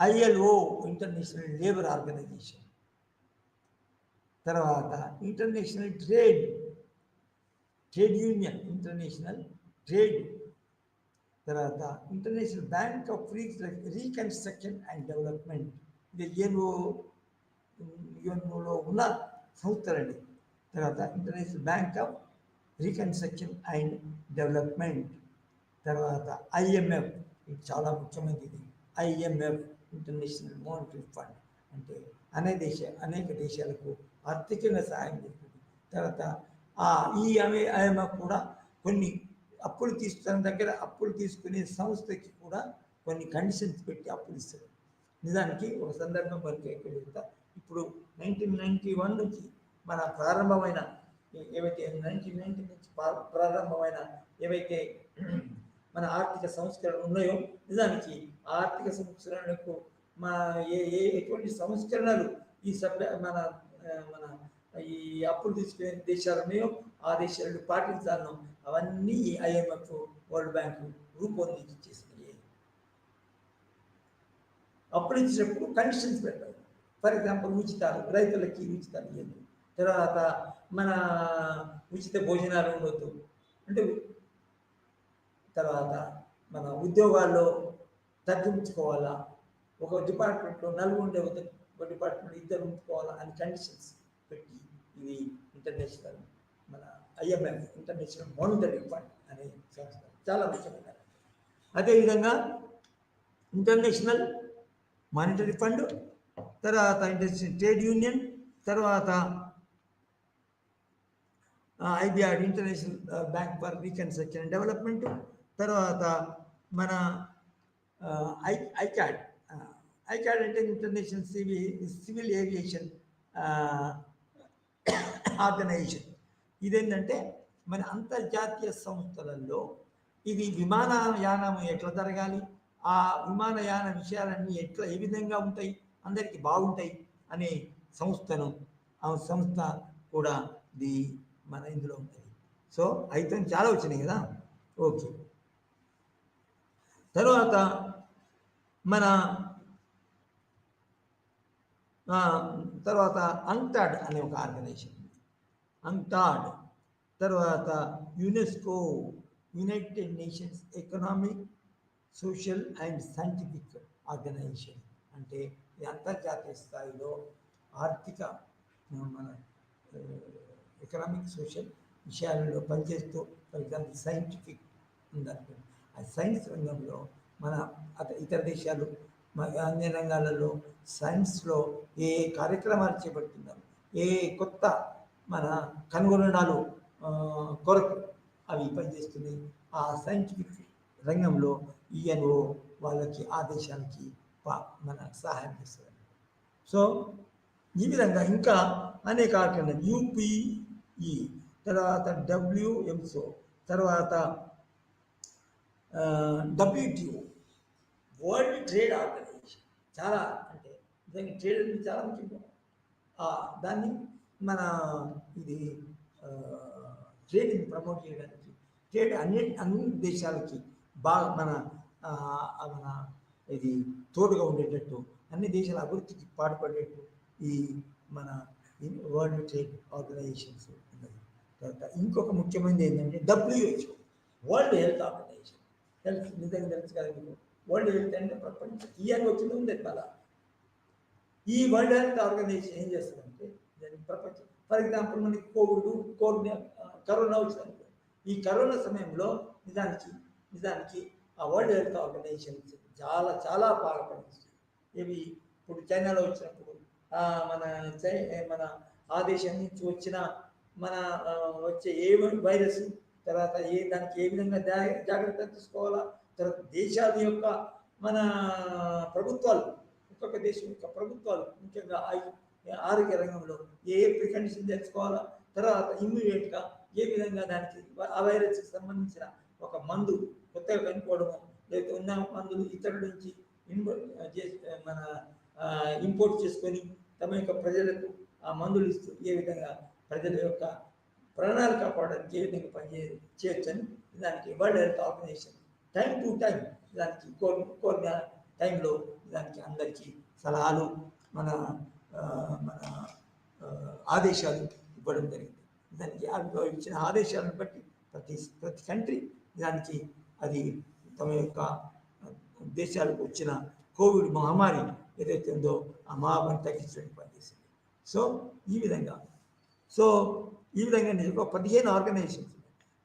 ఐఎల్ఓ, ఇంటర్నేషనల్ లేబర్ ఆర్గనైజేషన్. తర్వాత international trade union, international trade. తర్వాత international bank of reconstruction and development, ఇది యుఎన్ఓలో ఉన్న సంస్థలండి. తర్వాత international bank of reconstruction and development. తర్వాత ఐఎంఎఫ్, ఇది చాలా ముఖ్యమైనది. ఇది ఐఎంఎఫ్, ఇంటర్నేషనల్ మానిటరీ ఫండ్, అంటే అనేక దేశాలకు ఆర్థికంగా సహాయం చేస్తుంది. తర్వాత ఈ ఐఎంఎఫ్ కూడా కొన్ని అప్పులు తన దగ్గర అప్పులు తీసుకునే సంస్థకి కూడా కొన్ని కండిషన్స్ పెట్టి అప్పులు ఇస్తారు. నిజానికి ఒక సందర్భం వరకు ఎక్కడ చెప్తా, ఇప్పుడు 1991 నుంచి మన ప్రారంభమైన ఏవైతే 1990 నుంచి ప్రారంభమైన ఏవైతే మన ఆర్థిక సంస్కరణలు ఉన్నాయో, నిజానికి ఆర్థిక సంస్కరణలకు మా ఎటువంటి సంస్కరణలు ఈ మన మన ఈ అప్పులు తీసుకునే దేశాలు ఉన్నాయో ఆ దేశాలను పాటించాలను అవన్నీ ఐఎంఎఫ్, వరల్డ్ బ్యాంక్ రూపొందించి చేసినాయి. అప్పులు ఇచ్చినప్పుడు కండిషన్స్ పెట్టారు. ఫర్ ఎగ్జాంపుల్ ఉచితాలు, రైతులకి ఉచితాలు ఇవ్వదు. తర్వాత మన ఉచిత భోజనాలు ఉండొద్దు అంటే, తర్వాత మన ఉద్యోగాల్లో తగ్గించుకోవాలా, ఒక డిపార్ట్మెంట్లో నలుగురు ఉండే ఒక డిపార్ట్మెంట్లో 2 ఉంచుకోవాలా అని కండిషన్స్ పెట్టి ఇది ఇంటర్నేషనల్ మన ఐఎంఎఫ్, ఇంటర్నేషనల్ మానిటరీ ఫండ్ అనే సంస్థ చాలా ముఖ్యమైన. అదేవిధంగా ఇంటర్నేషనల్ మానిటరీ ఫండ్, తర్వాత ఇంటర్నేషనల్ ట్రేడ్ యూనియన్, తర్వాత IBR, international bank for reconstruction and development. తర్వాత మన ఐకాడ్ అంటే ఇంటర్నేషనల్ సివిల్ ఏవియేషన్ ఆర్గనైజేషన్. ఇదేంటంటే మన అంతర్జాతీయ సంస్థలలో ఇది విమానయానం ఎట్లా జరగాలి, ఆ విమానయాన విషయాలన్నీ ఏ విధంగా ఉంటాయి, అందరికీ బాగుంటాయి అనే సంస్థ కూడా మన ఇందులో ఉంటుంది. సో అయితే చాలా వచ్చినాయి కదా. ఓకే, తర్వాత మన తర్వాత అంక్టాడ్ అనే ఒక ఆర్గనైజేషన్, అంక్టాడ్. తర్వాత UNESCO, United Nations Economic, Social and Scientific Organization. అంటే ఈ అంతర్జాతీయ స్థాయిలో ఆర్థిక మన ఎకనామిక్, సోషల్ విషయాలలో పనిచేస్తూ, ఫర్ ఎగ్జాంపుల్ సైంటిఫిక్ ఉందనుకోండి, ఆ సైన్స్ రంగంలో మన ఇతర దేశాలు అన్ని రంగాలలో సైన్స్లో ఏ కార్యక్రమాలు చేపడుతున్నారు, ఏ కొత్త మన కనుగొనడాలు కొరకు అవి పనిచేస్తున్నాయి, ఆ సైంటిఫిక్ రంగంలో యుఎన్ఓ వాళ్ళకి ఆ దేశానికి మన సహాయం చేస్తారు. సో ఈ విధంగా ఇంకా అనేక ఆర్గనైజేషన్, యూపీఈ, తర్వాత డబ్ల్యూఎంసో, తర్వాత డబ్ల్యూటిఓ, వరల్డ్ ట్రేడ్ ఆర్గనైజేషన్. చాలా అంటే నిజంగా ట్రేడ్ అనేది చాలా ముఖ్యం. దాన్ని మన ఇది ట్రేడ్ని ప్రమోట్ చేయడానికి, ట్రేడ్ అన్ని దేశాలకి బాగా మన ఇది తోడుగా ఉండేటట్టు, అన్ని దేశాల అభివృద్ధికి పాటుపడేట్టు ఈ మన వరల్డ్ ట్రేడ్ ఆర్గనైజేషన్స్ ఉన్నది. తర్వాత ఇంకొక ముఖ్యమైనది ఏంటంటే WHO, World Health Organization. Health నిజంగా తెలుసు కదా మీకు, వరల్డ్ హెల్త్ అంటే ప్రపంచం ఇయర్ వచ్చింది ఉంది కదా. ఈ వరల్డ్ హెల్త్ ఆర్గనైజేషన్ ఏం చేస్తుందంటే దాని ప్రపంచం. ఫర్ ఎగ్జాంపుల్ మనకి కరోనా వచ్చింది. ఈ కరోనా సమయంలో నిజానికి నిజానికి ఆ వరల్డ్ హెల్త్ ఆర్గనైజేషన్ చాలా చాలా బాధపడుతుంది. ఇవి ఇప్పుడు చైనాలో వచ్చినప్పుడు మన మన ఆ దేశం నుంచి వచ్చిన మన వచ్చే ఏ వైరస్, తర్వాత దానికి ఏ విధంగా జాగ్రత్త తీసుకోవాలా, తర్వాత దేశాల యొక్క మన ప్రభుత్వాలు, ఒక్కొక్క దేశం యొక్క ప్రభుత్వాలు ముఖ్యంగా ఆరోగ్య రంగంలో ఏ ప్రికండిషన్ తెచ్చుకోవాలా, తర్వాత ఇమ్మీడియట్గా ఏ విధంగా దానికి ఆ వైరస్కి సంబంధించిన ఒక మందు కొత్తగా కనుక్కోవడము, లేకపోతే ఉన్న మందులు ఇతరుల నుంచి మన ఇంపోర్ట్ చేసుకొని తమ యొక్క ప్రజలకు ఆ మందులు ఇస్తూ ఏ విధంగా ప్రజల యొక్క ప్రాణాలు కాపాడడానికి ఏ విధంగా చేయొచ్చని దానికి World Health Organization time to time దానికి కోరిన టైంలో దానికి అందరికీ సలహాలు మన మన ఆదేశాలు ఇవ్వడం జరిగింది. దానికి ఇచ్చిన ఆదేశాలను బట్టి ప్రతి కంట్రీ దానికి అది తమ యొక్క దేశాలకు వచ్చిన కోవిడ్ మహమ్మారి ఏదైతే ఉందో ఆ మహమ్మారిని తగ్గించడానికి పనిచేసింది. సో ఈ విధంగా నిజంగా 15 ఆర్గనైజేషన్స్.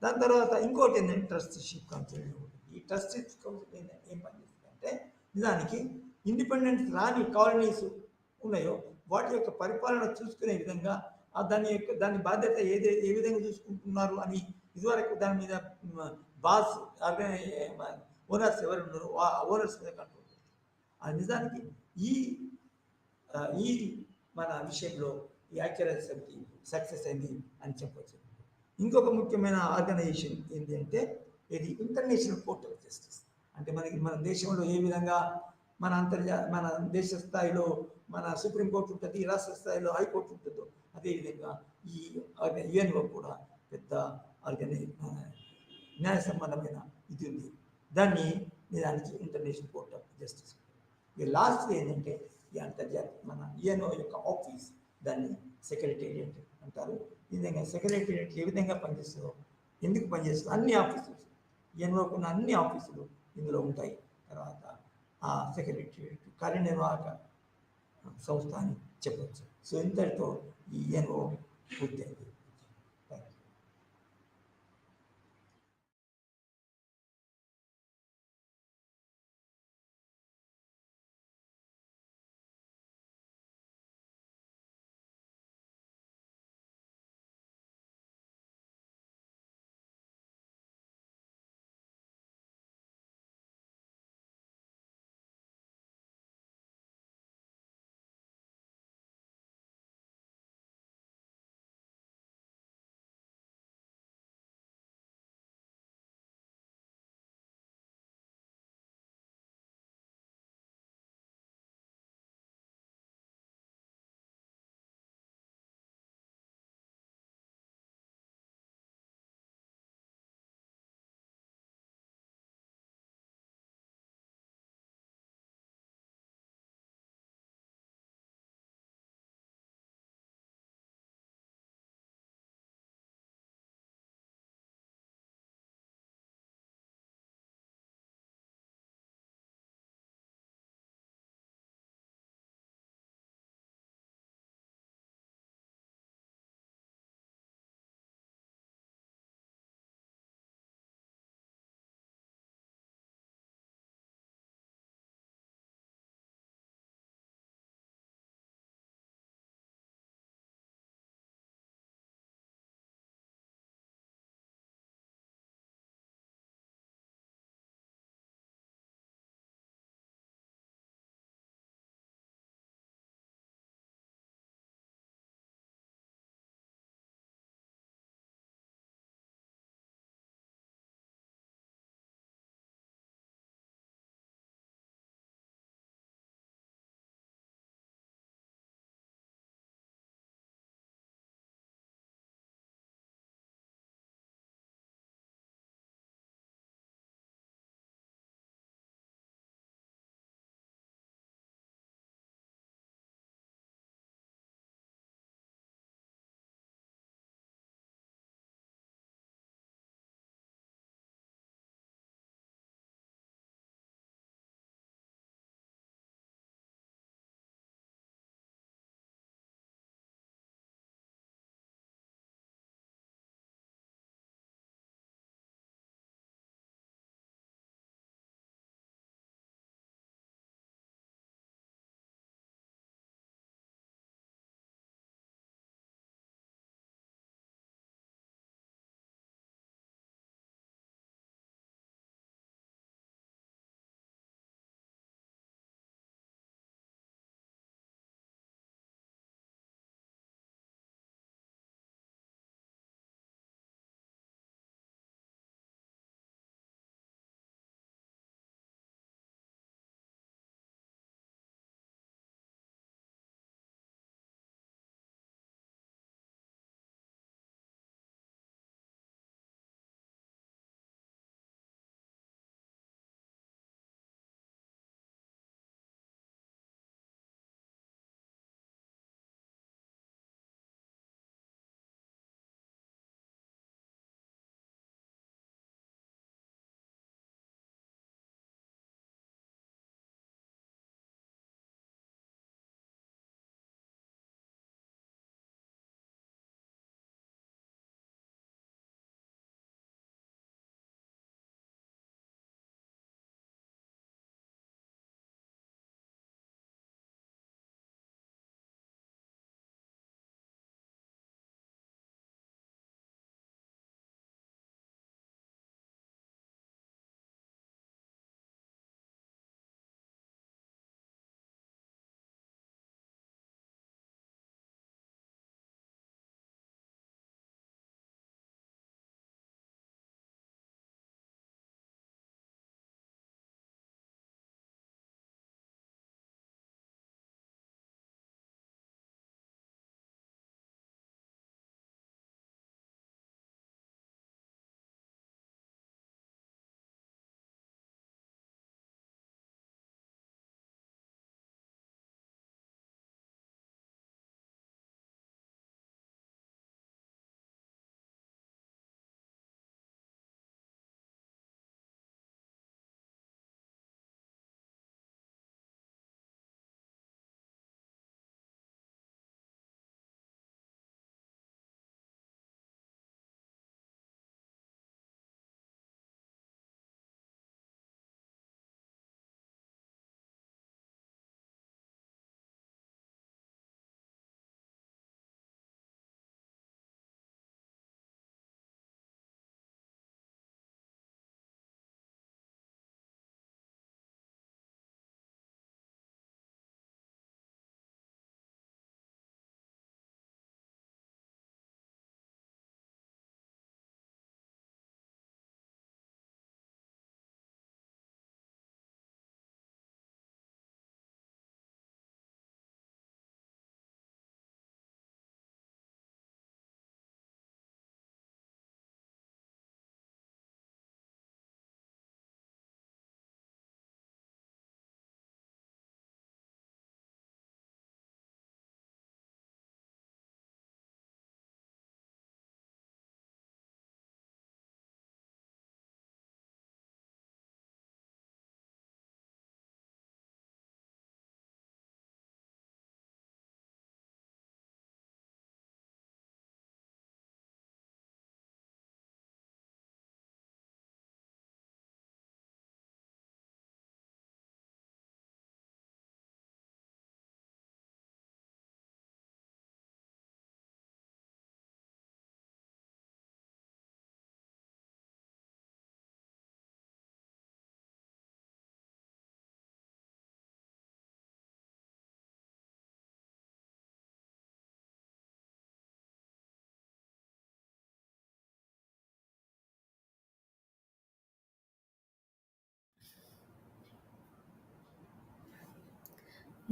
దాని తర్వాత ఇంకోటి ఏంటంటే ట్రస్టీషిప్ కౌన్సిల్. ఈ ట్రస్టీషిప్ కౌన్సిల్ ఏం పనిచేస్తుందంటే నిజానికి ఇండిపెండెంట్ రాని కాలనీస్ ఉన్నాయో వాటి యొక్క పరిపాలన చూసుకునే విధంగా దాని బాధ్యత ఏ విధంగా చూసుకుంటున్నారు అని ఇదివరకు దాని మీద బాస్ ఓనర్స్ ఎవరు ఉన్నారో ఆ ఓనర్స్ మీద కంట్రోల్. అది నిజానికి ఈ మన విషయంలో ఈ ఐక్యరాజ్య సమితి సక్సెస్ అయింది అని చెప్పవచ్చు. ఇంకొక ముఖ్యమైన ఆర్గనైజేషన్ ఏంటి అంటే ఇది ఇంటర్నేషనల్ కోర్ట్ ఆఫ్ జస్టిస్. అంటే మన దేశంలో ఏ విధంగా మన దేశ స్థాయిలో మన సుప్రీంకోర్టు ఉంటుంది, రాష్ట్ర స్థాయిలో హైకోర్టు ఉంటుందో అదేవిధంగా ఈ యుఎన్ఓ కూడా పెద్ద న్యాయ సంబంధమైన ఇది ఉంది. దానికి ఇంటర్నేషనల్ కోర్ట్ ఆఫ్ జస్టిస్. ఈ లాస్ట్ ఏంటంటే ఈ అంతర్జాతీయ మన యుఎన్ఓ యొక్క ఆఫీస్, దాన్ని సెక్రటేరియట్ అంటారు. ఈ విధంగా సెక్రటేరియట్ ఏ విధంగా పనిచేస్తుందో, ఎందుకు పనిచేస్తుందో అన్ని ఆఫీసులు యుఎన్ఓకు ఉన్న అన్ని ఆఫీసులు ఇందులో ఉంటాయి. తర్వాత ఆ సెక్రటేరియట్ కార్యనిర్వాహక సంస్థ అని చెప్పచ్చు. సో ఇంతటితో ఈ యుఎన్ఓ పూర్తయింది.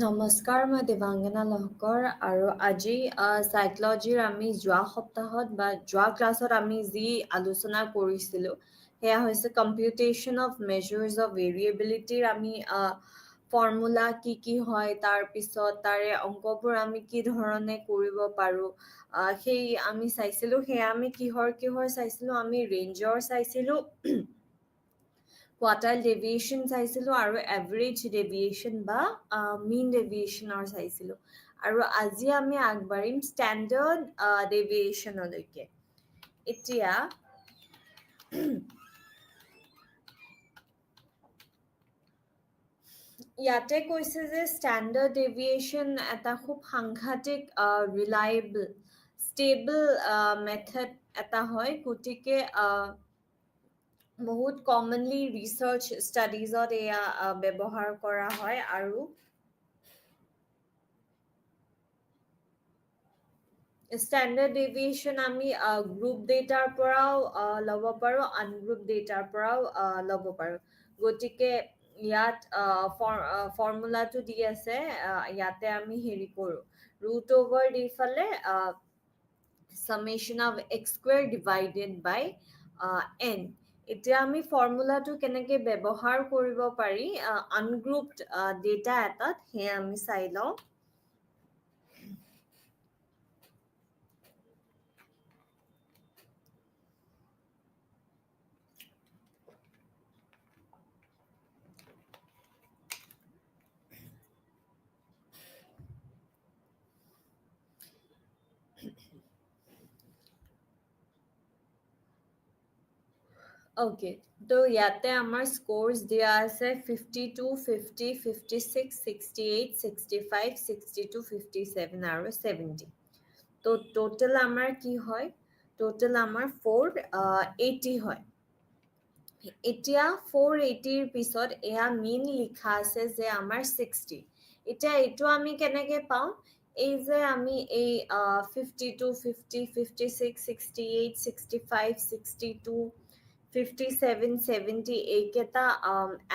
নমস্কাৰ, মই দেৱাংগনা লহকৰ আৰু আজি সাইকলজিৰ আমি যোৱা সপ্তাহত বা যোৱা ক্লাছত আমি যি আলোচনা কৰিছিলোঁ সেয়া হৈছে কম্পিউটেশ্যন অফ মেজাৰ্ছ অফ ভেৰিয়েবিলিটিৰ আমি ফৰ্মুলা কি কি হয়, তাৰপিছত তাৰে অংকবোৰ আমি কি ধৰণে কৰিব পাৰোঁ সেই আমি চাইছিলোঁ। সেয়া আমি কিহৰ চাইছিলোঁ, আমি ৰেঞ্জৰ চাইছিলোঁ, কোৱাৰ্টাইল ডেভিয়েশ্যন চাইছিলোঁ আৰু এভাৰেজ ডেভিয়েশ্যন বা মিন ডেভিয়েশ্যনৰ চাইছিলোঁ। আৰু আজি আমি আগবাঢ়িম ষ্টেণ্ডাৰ্ড ডেভিয়েশ্যনলৈকে। এতিয়া ইয়াতে কৈছে যে ষ্টেণ্ডাৰ্ড ডেভিয়েশ্যন এটা খুব সাংঘাতিক ৰিলায়েবল ষ্টেবল মেথড এটা হয়, গতিকে বহুত কমনলি ৰিচাৰ্চ ষ্টাডিজত এয়া ব্যৱহাৰ কৰা হয়। আৰু ষ্টেণ্ডাৰ্ড ডেভিয়েশ্যন আমি গ্ৰুপ ডেটাৰ পৰাও ল'ব পাৰোঁ, আনগ্ৰুপ ডেটাৰ পৰাও ল'ব পাৰোঁ। গতিকে ইয়াত ফৰ্মুলাটো দি আছে, ইয়াতে আমি হেৰি কৰোঁ, ৰুট অভাৰ দি ফালে summation of x square divided by n। এতিয়া আমি ফৰ্মুলাটো কেনেকৈ ব্যৱহাৰ কৰিব পাৰি আনগ্ৰুপড ডেটা এটাত, সেয়া আমি চাই লওঁ। ওকে, তো ইয়াতে আমাৰ স্ক'ৰ্ছ দিয়া আছে 52, 50, 56, 68, 65, 62, 57 আৰু 70। তো টোটেল আমাৰ কি হয়, টোটেল আমাৰ 480 হয়। এতিয়া 480ৰ পিছত এয়া মিন লিখা আছে যে আমাৰ 60। এতিয়া এইটো আমি কেনেকৈ পাওঁ, এই যে আমি এই 52, 50, 56, 68, 65, 62, 57, 70 এইকেইটা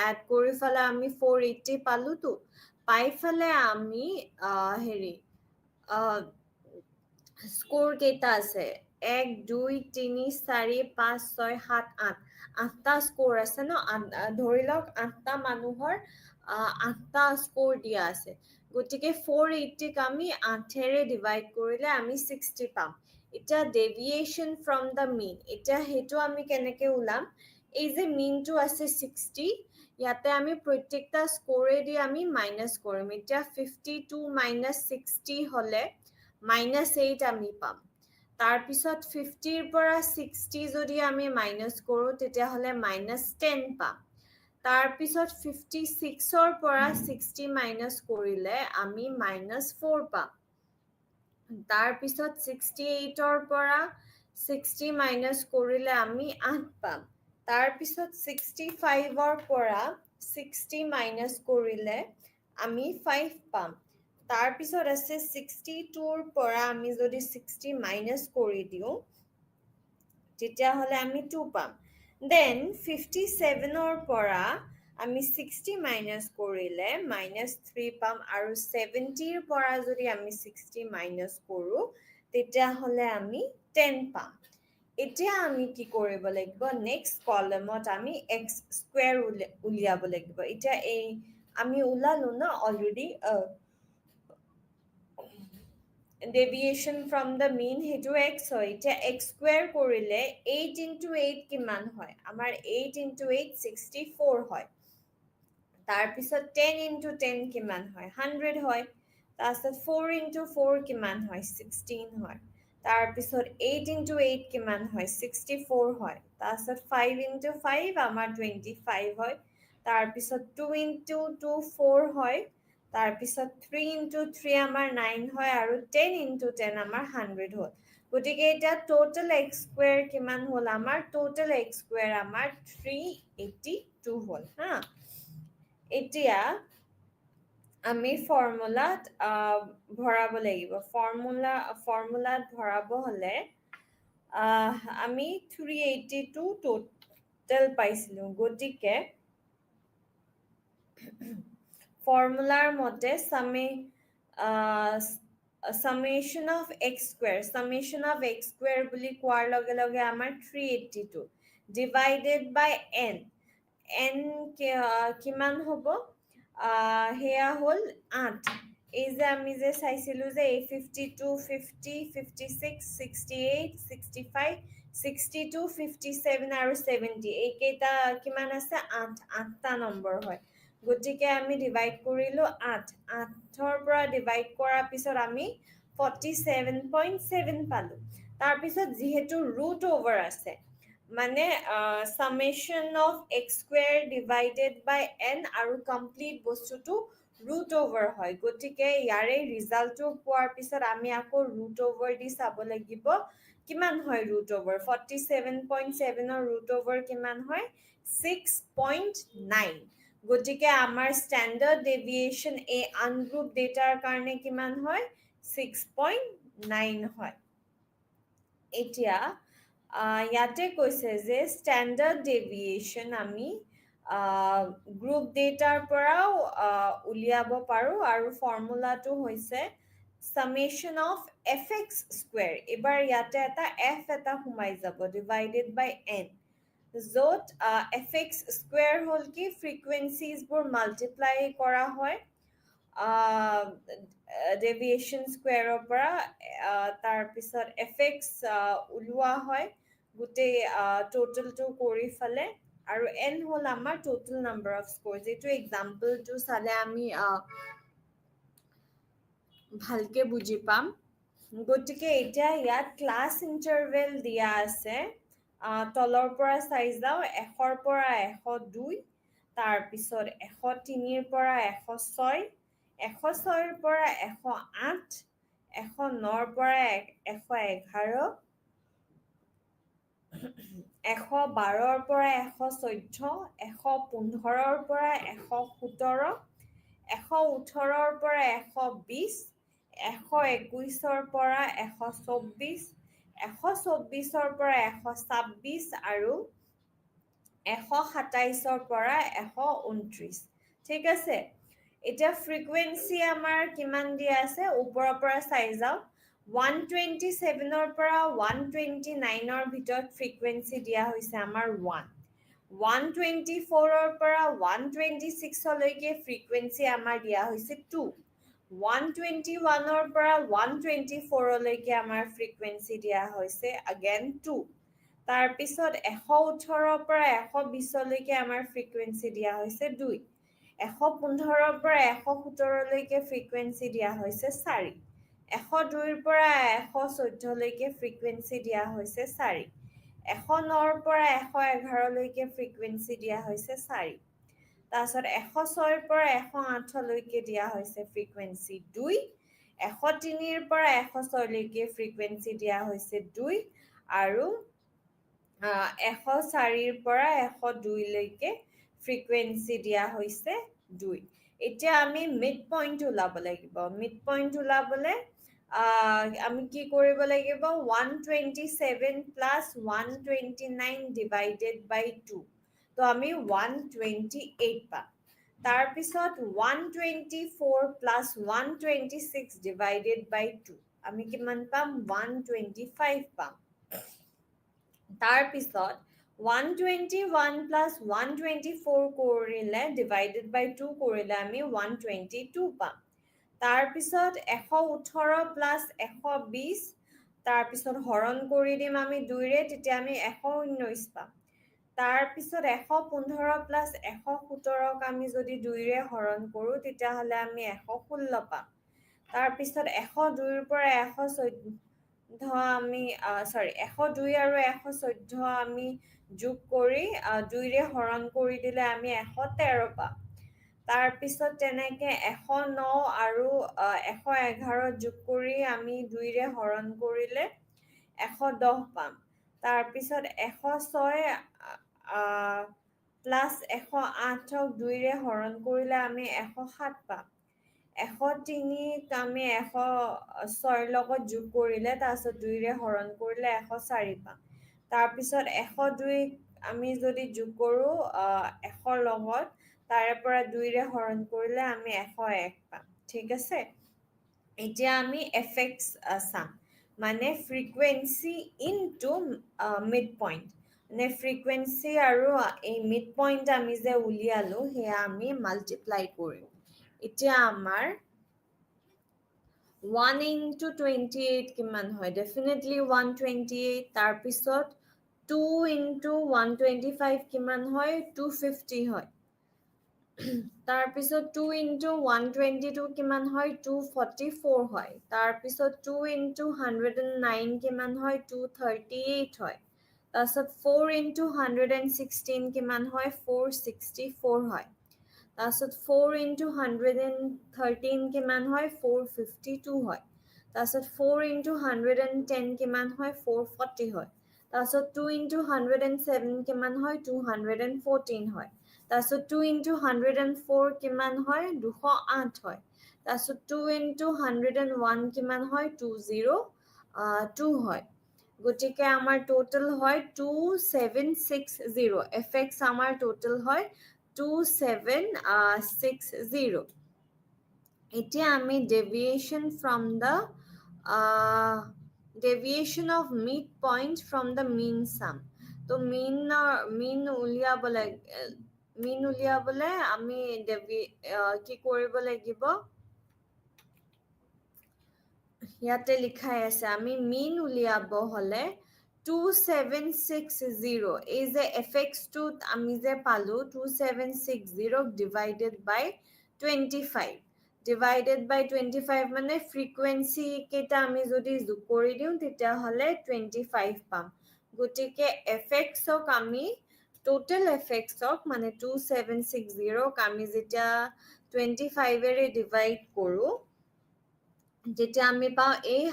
এড কৰি ফালে আমি 480 পালোতো। পাই ফালে আমি হেৰি স্ক'ৰ কেইটা আছে, 1, 2, 3, 4, 5, 6, 7, 8, 8টা স্ক'ৰ আছে ন। ধৰি লওক 8টা মানুহৰ 8টা স্ক'ৰ দিয়া আছে, গতিকে 480ক আমি 8ৰে ডিভাইড কৰিলে আমি 60 পাম। এতিয়া ডেভিয়েশ্যন ফ্ৰম দ্য মিন, এতিয়া সেইটো আমি কেনেকৈ ওলাম, এই যে মিনটো আছে 60, ইয়াতে আমি প্ৰত্যেকটা স্ক'ৰেদি আমি মাইনাছ কৰিম। এতিয়া 52 মাইনাছ 60 হ'লে -8 আমি পাম। তাৰপিছত 50ৰ পৰা 60 যদি আমি মাইনাছ কৰোঁ তেতিয়াহ'লে -10 পাম। তাৰপিছত 56ৰ পৰা 60 মাইনাছ কৰিলে আমি -4 পাম। তাৰপিছত 68ৰ পৰা 60 মাইনাছ কৰিলে আমি 8 পাম। তাৰপিছত 65ৰ পৰা 60 মাইনাছ কৰিলে আমি 5 পাম। তাৰপিছত আছে 62ৰ পৰা আমি যদি 60 মাইনাছ কৰি দিওঁ তেতিয়াহ'লে আমি 2 পাম। দেন 57ৰ পৰা আমি 60 মাইনাছ কৰিলে -3 পাম। আৰু 70ৰ পৰা যদি আমি 60 মাইনাছ কৰোঁ তেতিয়াহ'লে আমি 10 পাম। এতিয়া আমি কি কৰিব লাগিব, নেক্সট কলমত আমি এক্স স্কুৱেৰ উলিয়াব লাগিব। এতিয়া এই আমি ওলালো ন অলৰেডি ডেভিয়েশ্যন ফ্ৰম দ্য মিন, সেইটো x হয়। এতিয়া x স্কুৱেৰ কৰিলে 8 × 8 কিমান হয়, আমাৰ 8 × 8 64 হয়। তাৰপিছত 10 × 10 কিমান হয়, 100 হয়। তাৰপিছত 4 × 4 কিমান হয়, 16 হয়। তাৰপিছত 8 × 8 কিমান হয়, 64 হয়। তাৰপিছত 5 × 5 আমাৰ 25 হয়। তাৰপিছত 2 × 2 4 হয়। তাৰপিছত 3 × 3 আমাৰ 9 হয়। আৰু 10 × 10 আমাৰ 100 হ'ল। গতিকে এতিয়া টোটেল এক্স স্কুৱেৰ কিমান হ'ল, আমাৰ টোটেল এক্স স্কুৱেৰ আমাৰ 382 হ'ল হা। এতিয়া আমি ফৰ্মুলাত ভৰাব লাগিব। ফৰ্মুলাত ভৰাব হ'লে আমি 382 টোটেল পাইছিলোঁ। গতিকে ফৰ্মুলাৰ মতে summation of x square বুলি কোৱাৰ লগে লগে আমাৰ 382 divided by n কিমান হ'ব সেয়া হ'ল 8 এই যে আমি যে চাইছিলো যে 52 50 56 68 65 62 57 আৰু 70 এইকেইটা কিমান আছে 8টা নম্বৰ হয় গতিকে আমি ডিভাইড কৰিলো 8ৰ পৰা ডিভাইড কৰাৰ পিছত আমি 47.7 পালো তাৰ পিছত যেহেতু ৰুট ওভাৰ আছে মানে summation of x square divided by n আৰু কমপ্লিট বস্তুটো ৰুট ওভাৰ হয় গতিকে ইয়াৰে ৰিজাল্টটো পোৱাৰ পিছত আমি আকৌ ৰুট ওভাৰ দি চাব লাগিব কিমান হয় ৰুট ওভাৰ 47.7 ৰ ৰুট ওভাৰ কিমান হয় 6.9 গতিকে আমাৰ স্ট্যান্ডার্ড ডেভিয়েশন এই আনগ্ৰুপ ডেটাৰ কাৰণে কিমান হয় 6.9 হয় এতিয়া ইয়াতে কৈছে যে স্ট্যান্ডার্ড ডেভিয়েশন আমি গ্ৰুপ ডেটাৰ পৰাও উলিয়াব পাৰো আৰু ফৰ্মুলাটো হৈছে summation of fx square এবাৰ ইয়াতে এটা f এটা সোমাই যাব divided by n য'ত fx square হ'ল কি frequencies বোৰ multiply কৰা হয় ডেভিয়েশন স্কোয়াৰৰ পৰা তাৰ পিছত fx উলোৱা হয় গোটেই টোটালটো কৰি ফলে আৰু n হ'ল আমাৰ টোটাল নাম্বাৰ অফ স্কোৰ যেটো এক্সাম্পলটো চালে আমি ভালকে বুজি পাম গতিকে এতিয়া ইয়াত ক্লাছ ইন্টাৰভেল দিয়া আছে তলৰ পৰা চাই যাও 100 পৰা 102 তাৰ পিছত 103 পৰা 106 106 পৰা 108 109 পৰা 111 112 পৰা 114 115 পৰা 117 118 পৰা 120 121 পৰা 124 124 পৰা 126 আৰু 127 পৰা 129 ঠিক আছে এটা ফ্ৰিকুৱেন্সি আমাৰ কিমান দিয়া আছে ওপৰৰ পৰা চাই যাও 127 ৰ পৰা 129 ৰ ভিতৰত ফ্ৰিকুৱেন্সি দিয়া হৈছে আমাৰ 1 124 ৰ পৰা 126 লৈকে ফ্ৰিকুৱেন্সি আমাৰ দিয়া হৈছে 2 121 ৰ পৰা 124 লৈকে আমাৰ ফ্ৰিকুৱেন্সি দিয়া হৈছে again 2 তাৰ পিছত 118 ৰ পৰা 120 লৈকে আমাৰ ফ্ৰিকুৱেন্সি দিয়া হৈছে 2 115 ৰ পৰা 117 লৈকে ফ্ৰিকুৱেন্সি দিয়া হৈছে 4 102 ৰ পৰা 114 লৈকে ফ্ৰিকুৱেন্সি দিয়া হৈছে 4 109 ৰ পৰা 111 লৈকে ফ্ৰিকুৱেন্সি দিয়া হৈছে 4 তাৰপিছত 106 ৰ পৰা 108 লৈকে দিয়া হৈছে ফ্ৰিকুৱেন্সি 2 103 ৰ পৰা 106 লৈকে ফ্ৰিকুৱেন্সি দিয়া হৈছে 2 আৰু 104 ৰ পৰা 102 লৈকে ফ্ৰিকুৱেন্সি দিয়া হৈছে 2 এতিয়া আমি মিড পইণ্ট ওলাব লাগিব মিড পইণ্ট ওলাবলে আমি কি কৰিব লাগিব 127 plus 129 divided by 2 তো আমি 128 পাম তাৰ পিছত 124 plus 126 divided by 2 আমি কিমান পাম 125 পাম তাৰ পিছত 121 plus 124 কৰিলে divided by 2 কৰিলে আমি 122 পাম তাৰ পিছত 118 plus 120 তাৰ পিছত হৰণ কৰি দিম আমি 2 ৰে তেতিয়া আমি 119 পাম তাৰ পিছত 115 plus 117 ক আমি যদি 2 ৰে হৰণ কৰো তেতিয়া হলে আমি 116 পাম তাৰ পিছত 102 ৰ পৰা 114 আমি 102 আৰু 114 আমি যোগ কৰি 2 ৰে হৰণ কৰি দিলে আমি 113 পাম তাৰ পিছত তেনেকে 109 আৰু 111 যোগ কৰি আমি 2 ৰে হৰণ কৰিলে 110 পাম তাৰ পিছত 106 প্লাস 108 ক 2 ৰে হৰণ কৰিলে আমি 107 পাম 103 আমি 106 লগত যোগ কৰিলে তাৰপিছত 2 ৰে হৰণ কৰিলে 104 পাম তাৰ পিছত 102 আমি যদি যোগ কৰো 100 লগত তাৰে পৰা 2ৰে হৰণ কৰিলে আমি 101 পাম ঠিক আছে এতিয়া আমি fx চাম মানে ফ্ৰিকুৱেন্সি ইনটু মিড পইণ্ট মানে ফ্ৰিকুৱেন্সি আৰু এই মিড পইণ্ট আমি যে উলিয়ালো সেয়া আমি মাল্টিপ্লাই কৰিম এতিয়া আমাৰ 1 into 28 কিমান হয় definitely 128 তাৰপিছত 2 into 125 কিমান হয় 250 হয় তাৰপিছত 2 into 122 কিমান হয় 244 হয় তাৰপিছত 2 into 109 কিমান হয় 238 হয় তাৰপিছত 4 into 116 কিমান হয় 464 হয় তাৰপিছত 4 into 113 কিমান হয় 452 হয় তাৰপিছত 4 into 110 কিমান হয় 440 হয় তাৰপিছত 2 into 107 কিমান হয় 214 হয় তাৰপিছত 2 into 104 কিমান হয় 208 হয় তাৰপিছত 2 into 101 কিমান হয় 202 হয় গতিকে আমাৰ টোটাল হয় 2760 fx আমাৰ টোটাল হয় 2760 এতিয়া আমি deviation from the deviation of midpoint from the mean sum তো mean উলিয়াবলে আমি কি কৰিব লাগিব ইয়াতে লিখাই আছে আমি mean উলিয়াব হলে 2760 এই যে fx টো আমি যে পালো 2760 divided by 25 divided by 25 মানে frequency কেইটা আমি যদি যোগ কৰি দিও তেতিয়া হলে 25 পাম গতিকে fx ক আমি total fx ক মানে 2760 ক আমি যেতিয়া 25 এৰে divide কৰো যেতিয়া আমি পাও এই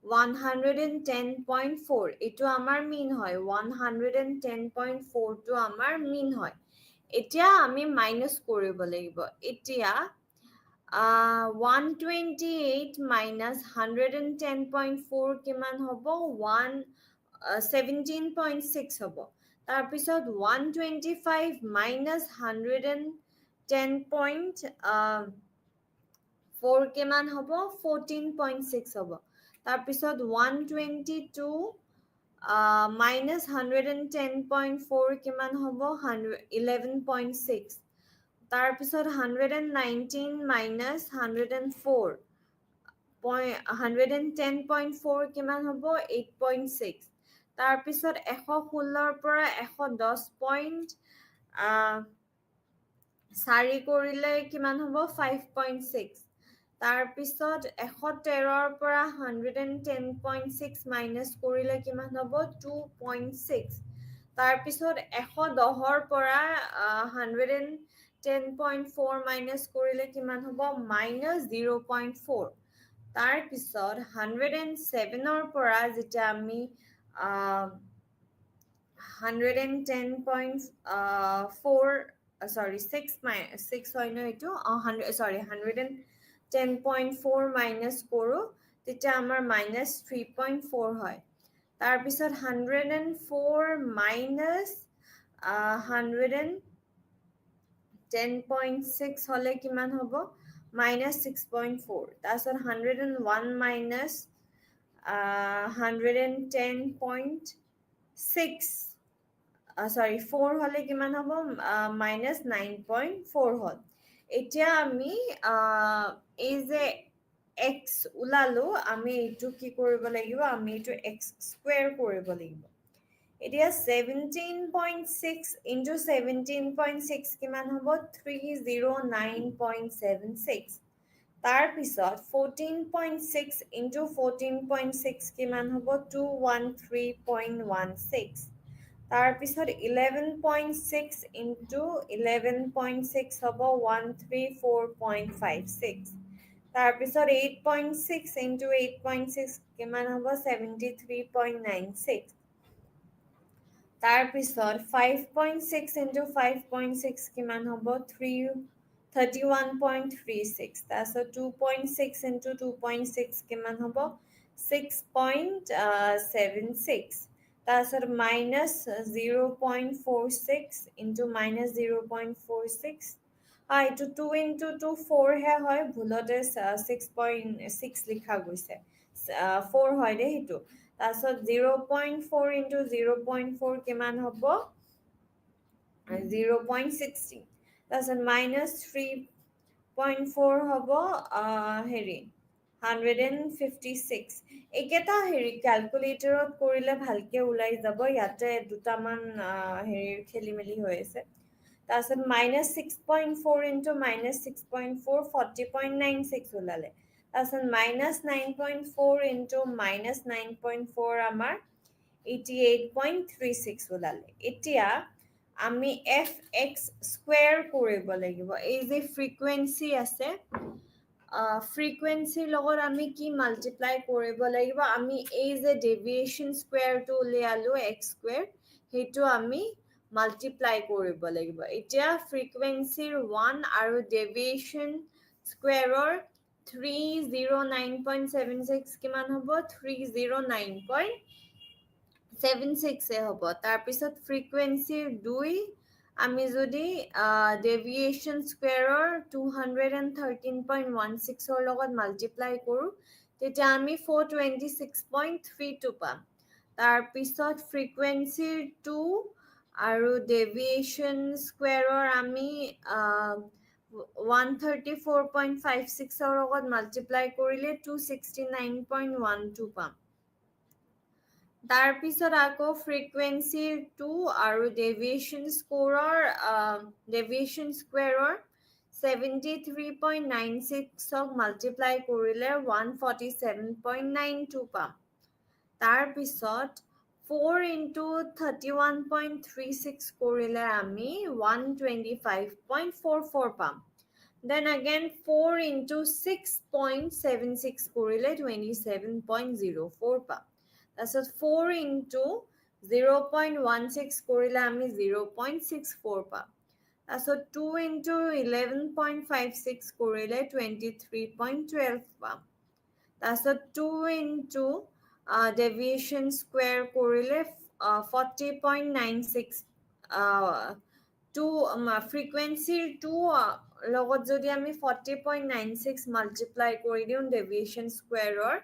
110.4 এটো আমাৰ মিন হয় 110.4 টো আমাৰ মিন হয় এতিয়া আমি মাইনাস কৰিব লাগিব এতিয়া 128 minus 110.4 কিমান হ'ব 17.6 হ'ব তাৰপিছত 125 minus 110.4 কিমান হ'ব 14.6 হ'ব তাৰপিছত 122 minus 110.4 কিমান হ'ব 11.6 তাৰপিছত 119 minus 104 110.4 কিমান হ'ব 8.6 তাৰপিছত 116 পৰা 110.4 কৰিলে কিমান হ'ব 5.6 তাৰপিছত 113 পৰা 110.6 মাইনাস কৰিলে কিমান হ'ব 2.6 তাৰপিছত 110 পৰা 110.4 মাইনাস কৰিলে কিমান হ'ব -0.4 তাৰপিছত 107 পৰা যেতিয়া আমি 110.4 sorry 6 হয় ন এটো sorry 110.4 মাইনাস কৰো তেতিয়া আমাৰ -3.4 হয় তাৰপিছত 104 minus 110.6 হলে কিমান হ'ব -6.4 তাৰপিছত 101 minus 110.6 sorry 4 হলে কিমান হ'ব -9.4 হল এতিয়া আমি এই যে x উলালো আমি এটো কি কৰিব লাগিব আমি এটো x স্কয়াৰ কৰিব লাগিব এতিয়া 17.6 into 17.6 কিমান হ'ব 309.76 তাৰপিছত 14.6 into 14.6 কিমান হ'ব 213.16 তাৰপিছত 11.6 into 11.6 হ'ব 134.56 তাৰপিছত 8.6 into 8.6 কিমান হ'ব 73.96 তাৰপিছত 5.6 into 5.6 কিমান হ'ব 31.36 তাৰপিছত 2.6 into 2.6 কিমান হ'ব 6.76 তাৰপিছত minus 0.46 into minus 0.46 এইটো 2 into 2 4 হে হয় ভুলতে 6.6 লিখা গৈছে 4 হয় দে হেতু তাৰপিছত 0.4 into 0.4 কিমান হ'ব 0.16 তাৰপিছত minus 3.4 হ'ব হেৰি 156 একেটা হেৰি ক্যালকুলেটৰত কৰিলে ভালকে ওলাই যাব ইয়াতে দুটামান হেৰিৰ খেলি মেলি হৈ আছে তাৰপিছত minus 6.4 into minus 6.4 40.96 ওলালে তাৰপিছত minus 9.4 into minus 9.4 আমাৰ 88.36 ওলালে এতিয়া আমি fx স্কয়াৰ কৰিব লাগিব এই যে ফ্ৰিকুৱেন্সি আছে ফ্ৰিকুৱেন্সিৰ লগত আমি কি মাল্টিপ্লাই কৰিব লাগিব আমি এই যে ডেভিয়েশন স্কয়াৰটো উলিয়ালো x স্কয়াৰ হেতু আমি মাল্টিপ্লাই কৰিব লাগিব এতিয়া ফ্ৰিকুৱেন্সিৰ 1 আৰু ডেভিয়েশন স্কয়াৰৰ 309.76 কিমান হ'ব 309.76 হ'ব তাৰ পিছত ফ্ৰিকুৱেন্সিৰ 2 আমি যদি ডেভিয়েশন স্কয়াৰৰ 213.16 ৰ লগত মাল্টিপ্লাই কৰো তেতিয়া আমি 426.32 পাম তাৰ পিছত ফ্ৰিকুৱেন্সিৰ 2 আৰু ডেভিয়েশন স্কয়াৰৰ আমি 134.56 ৰ লগত মাল্টিপ্লাই কৰিলে 269.12 পাম তাৰ পিছত আকৌ ফ্ৰিকুৱেন্সিৰ 2 আৰু ডেভিয়েশন স্কয়াৰৰ 73.96 ক মাল্টিপ্লাই কৰিলে 147.92 পাম তাৰ পিছত 4 into 31.36 কৰিলে আমি 125.44 পাম then again 4 into 6.76 কৰিলে 27.04 পাম তাৰপিছত 4 into 0.16 কৰিলে আমি 0.64 পাম তাৰপিছত 2 into 11.56 কৰিলে 23.12 পাম তাৰপিছত 2 into deviation square কৰিলে 40.96 2 frequency 2 লগত যদি আমি 40.96 মাল্টিপ্লাই কৰি দিও deviation squareৰ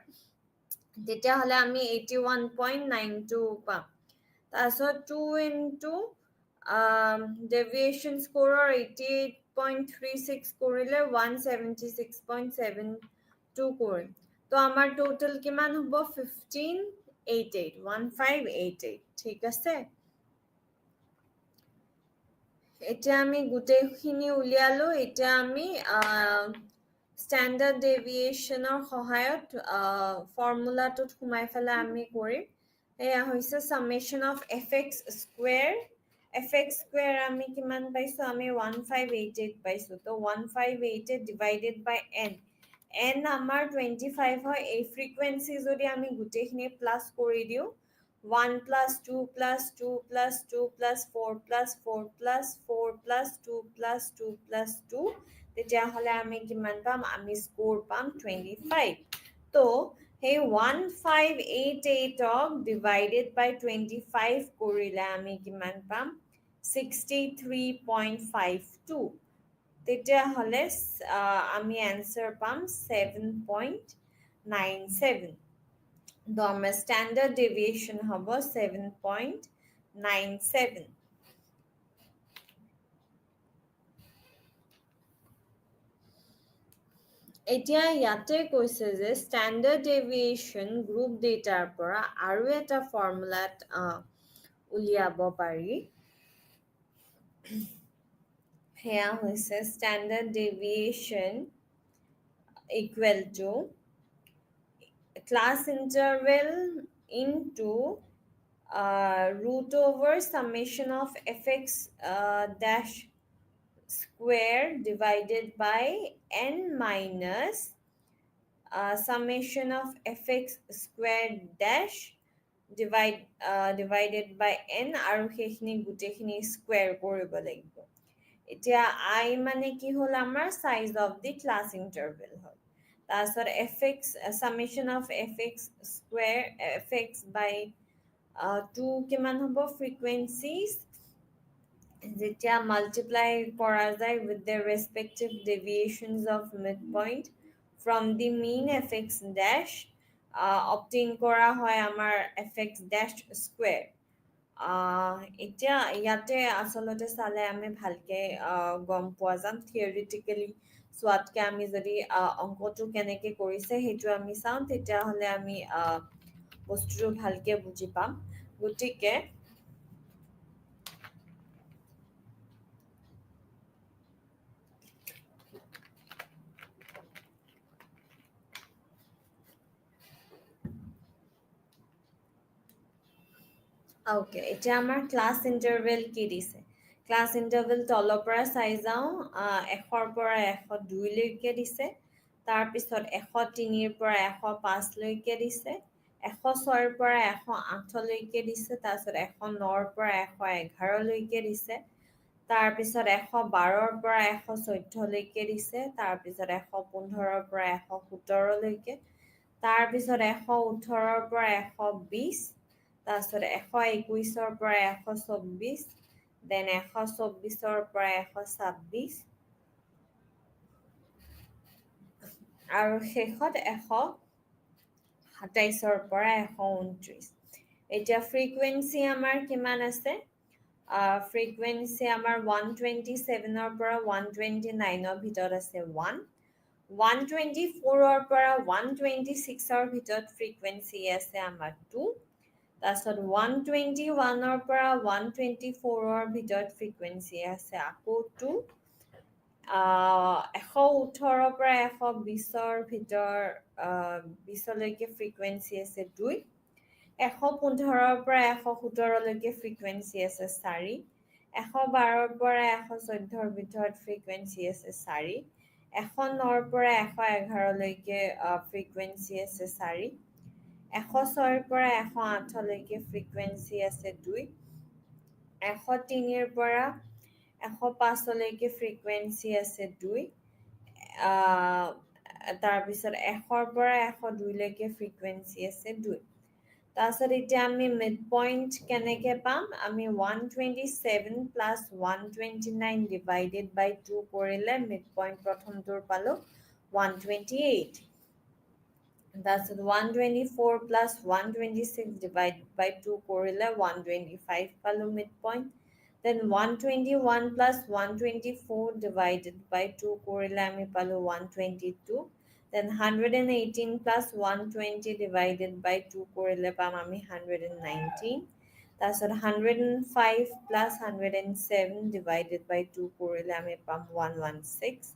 তেতিয়া হলে আমি 81.92 পাম তাৰপিছত 2 into deviation scoreৰ 88.36 কৰিলে 176.72 কৰিম তো আমাৰ টোটাল কিমান হ'ব 1588 ঠিক আছে এতিয়া আমি গুটেইখিনি উলিয়ালো এতিয়া আমি স্ট্যান্ডার্ড ডেভিয়েশনৰ সহায়ত ফৰ্মুলাটোত সোমাই ফেলে আমি কৰিম এয়া হৈছে summation of fx square fx square আমি কিমান পাইছো আমি 1588 পাইছো তো 1588 divided by n n আমাৰ 25 হয় এই ফ্ৰিকুৱেন্সি যদি আমি গুটেইখিনি প্লাস কৰি দিও 1 plus 2 plus 2 plus 2 plus 4 plus 4 plus 4 plus 2 plus 2 plus 2 তেতিয়া হলে আমি কিমান পাম আমি স্কোৰ পাম 25 তো hey 1588 ক divided by 25 কৰিলে আমি কিমান পাম 63.52 তেতিয়া হলে আমি आंसर পাম 7.97 তো আমাৰ স্ট্যান্ডার্ড ডেভিয়েশন হ'ব 7.97 এতিয়া ইয়াতে কৈছে যে স্ট্যান্ডার্ড ডেভিয়েশন গ্ৰুপ ডেটাৰ পৰা আৰু এটা ফৰ্মুলাত উলিয়াব পাৰি হেয়া হৈছে standard deviation equal to class interval into root over summation of fx dash square divided by n minus summation of fx square dash divided by n আৰু হেখিনি গুটেখিনি স্কয়াৰ কৰিব লাগিব এতিয়া I মানে কি হল আমাৰ size of the class interval হল তাৰছত fx summation of fx square fx by 2 কিমান হ'ব frequencies যেতিয়া multiply কৰা যায় with their respective deviations of midpoint from the mean fx dash obtain কৰা হয় আমাৰ fx dash square এতিয়া ইয়াতে আচলতে চালে আমি ভালকে গম পোৱা যাম থিয়ৰিটিকেলি চোৱাতকে আমি যদি অংকটো কেনেকে কৰিছে সেইটো আমি চাওঁ তেতিয়াহ'লে আমি বস্তুটো ভালকে বুজি পাম গতিকে ওকে এতিয়া আমাৰ ক্লাছ ইণ্টাৰভেল কি দিছে ক্লাছ ইণ্টাৰভেল তলৰ পৰা চাই যাওঁ 100ৰ পৰা 102 লৈকে দিছে তাৰপিছত 103ৰ পৰা 105 লৈকে দিছে 106ৰ পৰা 108 লৈকে দিছে তাৰপিছত 109ৰ পৰা 111 লৈকে দিছে তাৰপিছত 112ৰ পৰা 114 লৈকে দিছে তাৰপিছত 115ৰ পৰা 117 লৈকে তাৰপিছত 118ৰ পৰা 120 তাৰপিছত 121ৰ পৰা 124 দেন 124ৰ পৰা 126 আৰু শেষত 127ৰ পৰা 129 এতিয়া ফ্ৰিকুৱেন্সি আমাৰ কিমান আছে ফ্ৰিকুৱেন্সি আমাৰ 127ৰ পৰা 129ৰ ভিতৰত আছে 1 124ৰ পৰা 126ৰ ভিতৰত ফ্ৰিকুৱেন্সি আছে আমাৰ 2 তাৰপিছত 121ৰ পৰা 124ৰ ভিতৰত ফ্ৰিকুৱেন্সি আছে আকৌ 2 118ৰ পৰা 120ৰ ভিতৰত 20লৈকে ফ্ৰিকুৱেন্সি আছে 2 115ৰ পৰা 117 লৈকে ফ্ৰিকুৱেন্সি আছে 4 112ৰ পৰা 114ৰ ভিতৰত ফ্ৰিকুৱেন্সি আছে 4 109ৰ পৰা 111 লৈকে ফ্ৰিকুৱেন্সি আছে 4 106ৰ পৰা 108 লৈকে ফ্ৰিকুৱেন্সি আছে 2 103ৰ পৰা 105 লৈকে ফ্ৰিকুৱেন্সি আছে 2 তাৰপিছত 100ৰ পৰা 102 লৈকে ফ্ৰিকুৱেন্সি আছে 2 তাৰপিছত এতিয়া আমি মিড পইণ্ট কেনেকে পাম আমি 127 প্লাছ 129 ডিভাইডেড বাই 2 কৰিলে মিড পইণ্ট প্ৰথমটোৰ পালো 128 তাৰপিছত 124 প্লাছ 126 ডিভাইডেড বাই 2 কৰিলে 125 পালো mid point then 121 plus 124 divided by 2 কৰিলে আমি পালো 122 then 118 plus 120 divided by 2 কৰিলে পাম আমি 119 তাৰপিছত 105 plus 107 divided by 2 কৰিলে আমি পাম 116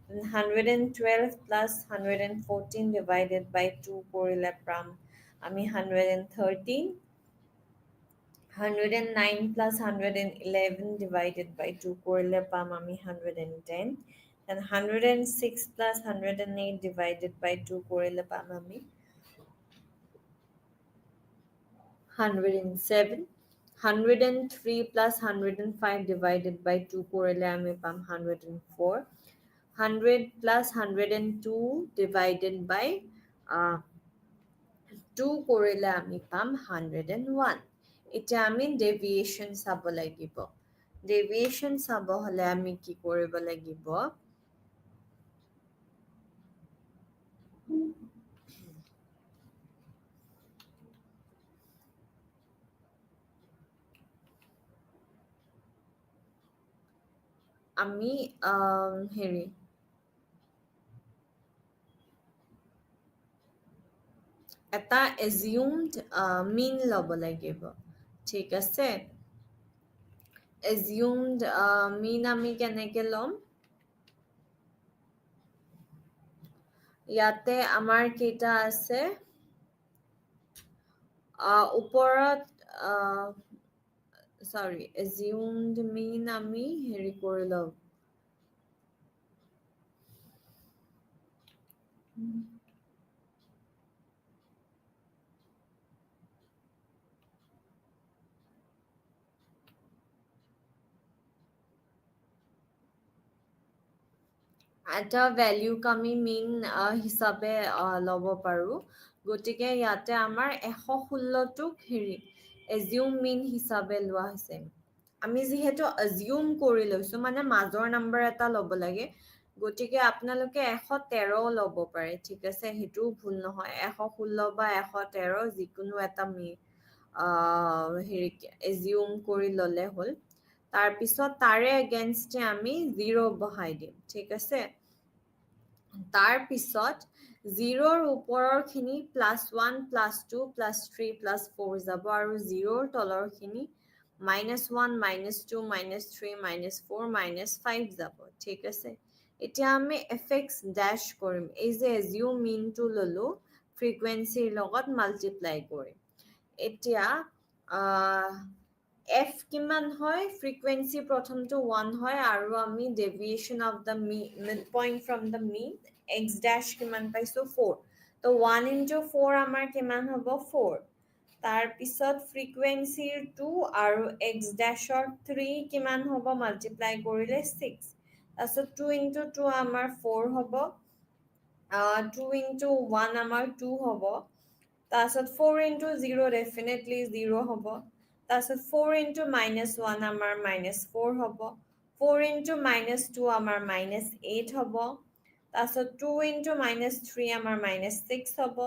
then 112 plus 114 divided by 2 কৰিলে পাম আমি 113 109 plus 111 divided by 2 কৰিলে পাম আমি 110 and 106 plus 108 divided by 2 কৰিলে পাম আমি 107 103 plus 105 divided by 2 কৰিলে আমি পাম 104 100 plus 102 divided by 2 কৰিলে আমি পাম 101 এতিয়া আমি ডেভিয়েশ্যন চাব লাগিব ডেভিয়েশ্যন চাব হলে আমি কি কৰিব লাগিব আমি হেৰি এটা এজিউমড মিন ল'ব লাগিব ঠিক আছে এজিউমড মিন আমি কেনেকে ল'ম ইয়াতে আমাৰ কেইটা আছে ওপৰত সৰি এজিউমড মিন আমি হেৰি কৰি লওঁ এটা ভ্যালুক আমি মিন হিচাপে ল'ব পাৰো গতিকে ইয়াতে আমাৰ 116টোক হেৰি এজিউম মিন হিচাপে লোৱা হৈছে আমি যেহেতু এজিউম কৰি লৈছো মানে মাজৰ নাম্বাৰ এটা ল'ব লাগে গতিকে আপোনালোকে 113 ল'ব পাৰে ঠিক আছে হেতু ভুল নহয় 116 বা 113 যিকোনো এটা হেৰি এজিউম কৰি ললে হ'ল তাৰ পিছত তাৰে এগেইনষ্টে আমি 0 বহাই দিম ঠিক আছে তাৰ পিছত 0ৰ ওপৰৰ খিনি +1 +2 +3 +4 যাব আৰু 0ৰ তলৰ খিনি -1 -2 -3 -4 -5 যাব ঠিক আছে এতিয়া আমি fx ড্যাশ কৰিম এই যে এজিউম মিনটো ললো ফ্ৰিকুৱেন্সিৰ লগত মাল্টিপ্লাই কৰিম এতিয়া f কিমান হয় ফ্ৰিকুৱেন্সি প্ৰথমটো 1 হয় আৰু আমি deviation of the mid point from the mean x dash কিমান পাইছো 4 তো 1 into 4 আমাৰ কিমান হ'ব 4 তাৰ পিছত ফ্ৰিকুৱেন্সিৰ 2 আৰু x ড্যাশৰ 3 কিমান হ'ব মাল্টিপ্লাই কৰিলে 6 তাৰপিছত 2 into 2 আমাৰ 4 হ'ব 2 into 1 আমাৰ 2 হ'ব তাৰপিছত 4 into 0 definitely 0 হ'ব তাৰপিছত 4 into -1 আমাৰ -4 হ'ব 4 into -2 আমাৰ -8 হ'ব তাৰপিছত 2 into -3 আমাৰ -6 হ'ব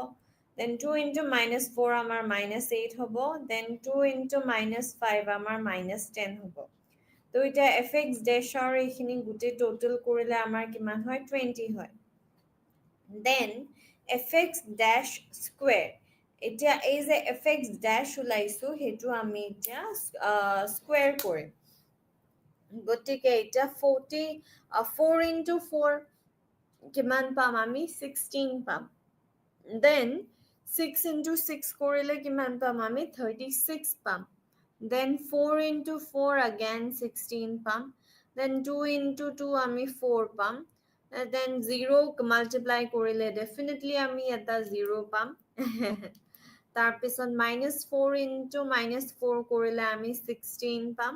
then 2 into -4 আমাৰ -8 হ'ব then 2 into -5 আমাৰ -10 হ'ব তো এতিয়া fx ড্যাশৰ এইখিনি গুটে টোটাল কৰিলে আমাৰ কিমান হয় 20 হয় then fx dash square এতিয়া এই যে fx dash ওলাইছো হেতু আমি এতিয়া স্কয়াৰ কৰিম গতিকে এটা 4 into 4 কিমান পাম আমি 16 পাম then 6 into 6 কৰিলে কিমান পাম আমি 36 পাম then 4 into 4 again 16 পাম then 2 into 2 আমি 4 পাম then 0 multiply কৰিলে definitely আমি এটা 0 পাম তাৰ পিছত -4 into -4 কৰিলে আমি 16 পাম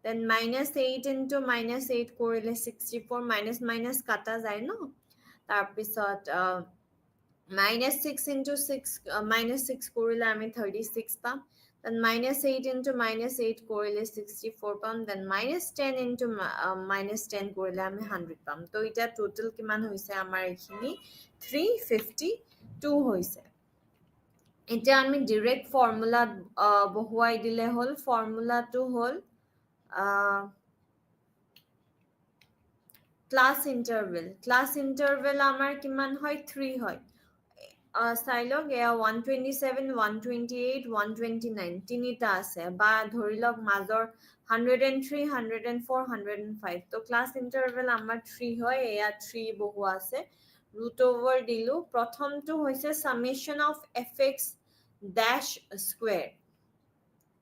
then -8 into -8 কৰিলে 64 মাইনাস কাটা যায় ন তাৰ পিছত -6 into 6 -6 কৰিলে আমি 36 পাম then -8 into -8 কৰিলে 64 পাম then -10 into -10 কৰিলে আমি 100 পাম তো এটা টোটাল কিমান হৈছে আমাৰ এইখিনি 352 হৈছে এতিয়া আমি ডাইৰেক্ট ফৰ্মুলা বহুৱাই দিলে হ'ল ফৰ্মুলাটো হ'ল ক্লাস ইন্টারভেল আমাৰ কিমান হয় 3 হয় চাই লওক 127 128 129 তিনিটা আছে বা ধৰি লওক মাজৰ 103 104 105 তো ক্লাস ইন্টারভেল আমাৰ 3 হয় এয়া 3 বহু আছে root over দিলু প্ৰথমটো হৈছে summation of fx dash square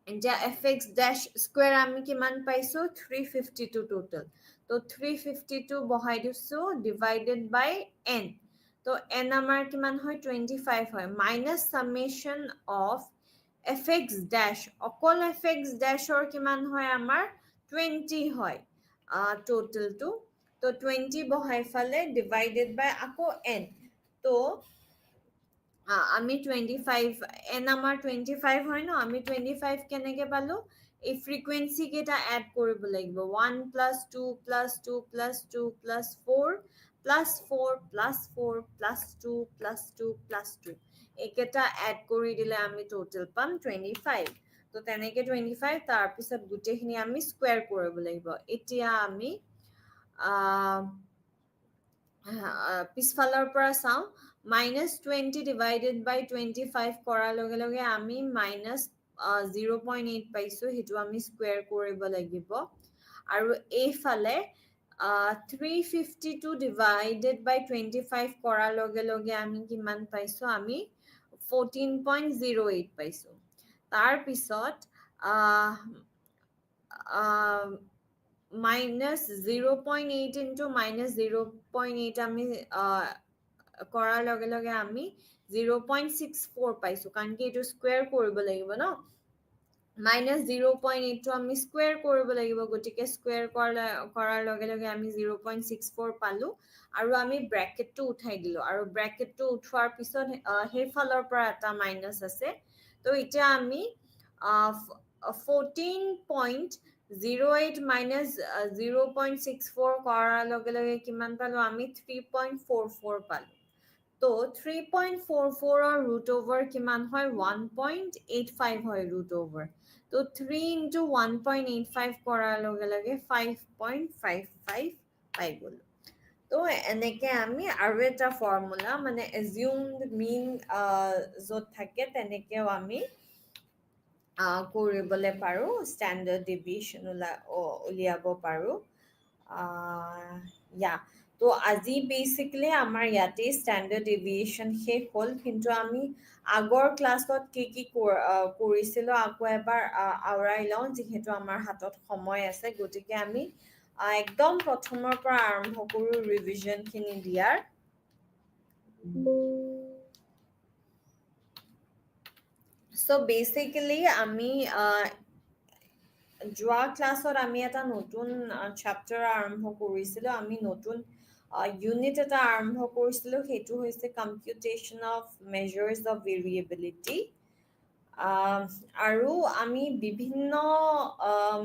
এতিয়া fx dash square আমি কিমান পাইছো 352 total তো 352 বহাই দিছো divided by n তো n আমাৰ কিমান হয় 25 হয় minus summation of fx dash অকল fx dash or কিমান হয় আমাৰ 20 হয় total to তো 20 বহাই ফালে divided by আকৌ n তো আমি 25 n আমাৰ 25 হয় ন আমি 25 কেনেকে পালো এই ফ্ৰিকুৱেন্সি কেটা এড কৰিব লাগিব 1 + 2 + 2 + 2 + 4 + 4 + 4 + 2 + 2 + 2 একেটা এড কৰি দিলে আমি টোটাল পাম 25 তো তেনেকে 25 তাৰ পিছত গুটেখিনি আমি স্কয়াৰ কৰিব লাগিব এতিয়া আমি পিছফালৰ পৰা চাও -20 divided by 25 কৰাৰ লগে লগে আমি -0.8 পাইছো হেতু আমি স্কয়াৰ কৰিব লাগিব আৰু এইফালে 352 divided by 25 কৰাৰ লগে লগে আমি কিমান পাইছো আমি 14.08 পাইছো তাৰ পিছত -0.8 into -0.8 আমি কৰাৰ লগে লগে আমি 0.64 পাইছো কাৰণ কি এটো স্কয়াৰ কৰিব লাগিব ন -0.8 টো আমি স্কয়াৰ কৰিব লাগিব গটিকে স্কয়াৰ কৰাৰ লগে লগে আমি 0.64 পালো আৰু আমি ব্ৰ্যাকেটটো উঠাই দিলো আৰু ব্ৰ্যাকেটটো উঠোৱাৰ পিছত হেফালৰ পৰা এটা মাইনাস আছে তো এতিয়া আমি 14.08 minus 0.64 কৰাৰ লগে লগে কিমান পালো আমি 3.44 পালো তো 3.44 root over কিমান হয় 1.85 হয় root over তো 3 into 1.85 কৰাৰ লগে লগে 5.55 পাই গলো তো এনেকে আমি আৰু এটা ফৰ্মুলা মানে assumed mean য'ত থাকে তেনেকেও আমি কৰিবলৈ পাৰো standard deviation উলিয়াব পাৰো ইয়া তো আজি বেসিক্যালি আমাৰ ইয়াতে স্ট্যান্ডার্ড ডেভিয়েশন শেষ হ'ল কিন্তু আমি আগৰ ক্লাছত কি কৰিছিল আকৌ এবাৰ আওৰাই লওঁ যেহেতু আমাৰ হাতত সময় আছে গতিকে আমি একদম প্ৰথমৰ পৰা আৰম্ভ কৰো ৰিভিজন খিনি দিয়াৰ সো বেসিক্যালি আমি যোৱা ক্লাছত আমি এটা নতুন চ্যাপ্টাৰ আৰম্ভ কৰিছিলো আমি নতুন ইউনিট এটা আৰম্ভ কৰিছিলো সেইটো হৈছে কম্পিউটেশন অফ মেজাৰ্স অফ ভেৰিয়েবিলিটি আৰু আমি বিভিন্ন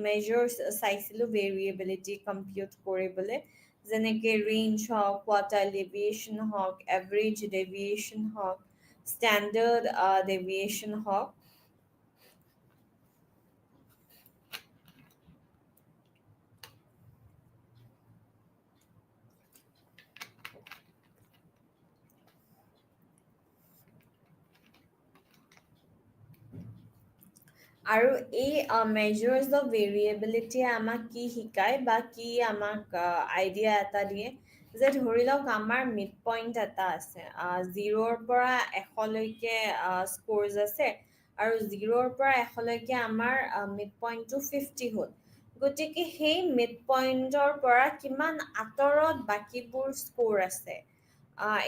মেজাৰ্স চাইছিলো ভেৰিয়েবিলিটি কম্পিউট কৰিবলৈ যেনেকৈ ৰেঞ্জ হওক কোয়াৰ্টাইল ডেভিয়েশন হওক এভাৰেজ ডেভিয়েশন হওক স্ট্যান্ডার্ড ডেভিয়েশন হওক আৰু এই মেজাৰ্স অফ ভেৰিয়েবিলিটি আমাক কি শিকায় বা কি আমাক আইডিয়া এটা দিয়ে যে ধৰি লওক আমাৰ মিড পইণ্ট এটা আছে 0ৰ পৰা 100 লৈকে স্কোৰছ আছে আৰু 0ৰ পৰা 100 লৈকে আমাৰ মিড পইণ্টটো 50 হ'ল গতিকে সেই মিড পইণ্টৰ পৰা কিমান আঁতৰত বাকিবোৰ স্কোৰ আছে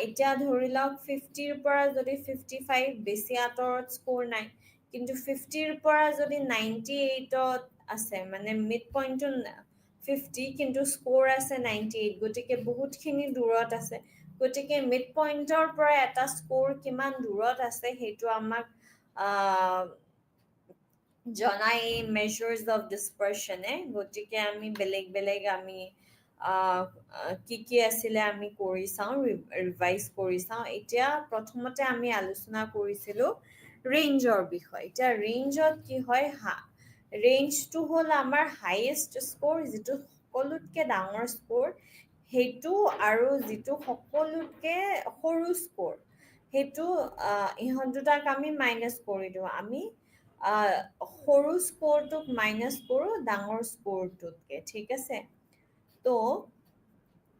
এতিয়া ধৰি লওক 50ৰ পৰা যদি 55 বেছি আঁতৰত স্কোৰ নাই কিন্তু 50ৰ পৰা যদি 98ত আছে মানে মিড পইণ্টটো 50 কিন্তু স্কোৰ আছে 98 গতিকে বহুতখিনি দূৰত আছে গতিকে মিড পইণ্টৰ পৰা এটা স্কোৰ কিমান দূৰত আছে সেইটো আমাক জনাই মেজাৰ্স অফ ডিসপাৰশনে গতিকে আমি বেলেগ বেলেগ আমি কি আছিলে আমি কৰি চাওঁ ৰিভাইজ কৰি চাওঁ এতিয়া প্ৰথমতে আমি আলোচনা কৰিছিলো ৰেঞ্জৰ বিষয় এতিয়া ৰেঞ্জত কি হয় ৰেঞ্জটো হ'ল আমাৰ হাইয়েষ্ট স্কোৰ যিটো সকলোতকৈ ডাঙৰ স্কোৰ সেইটো আৰু যিটো সকলোতকৈ সৰু স্কোৰ সেইটো ইহঁত দুটাক আমি মাইনাছ কৰি দিওঁ আমি সৰু স্কোৰটোক মাইনাছ কৰোঁ ডাঙৰ স্কোৰটোতকৈ ঠিক আছে তো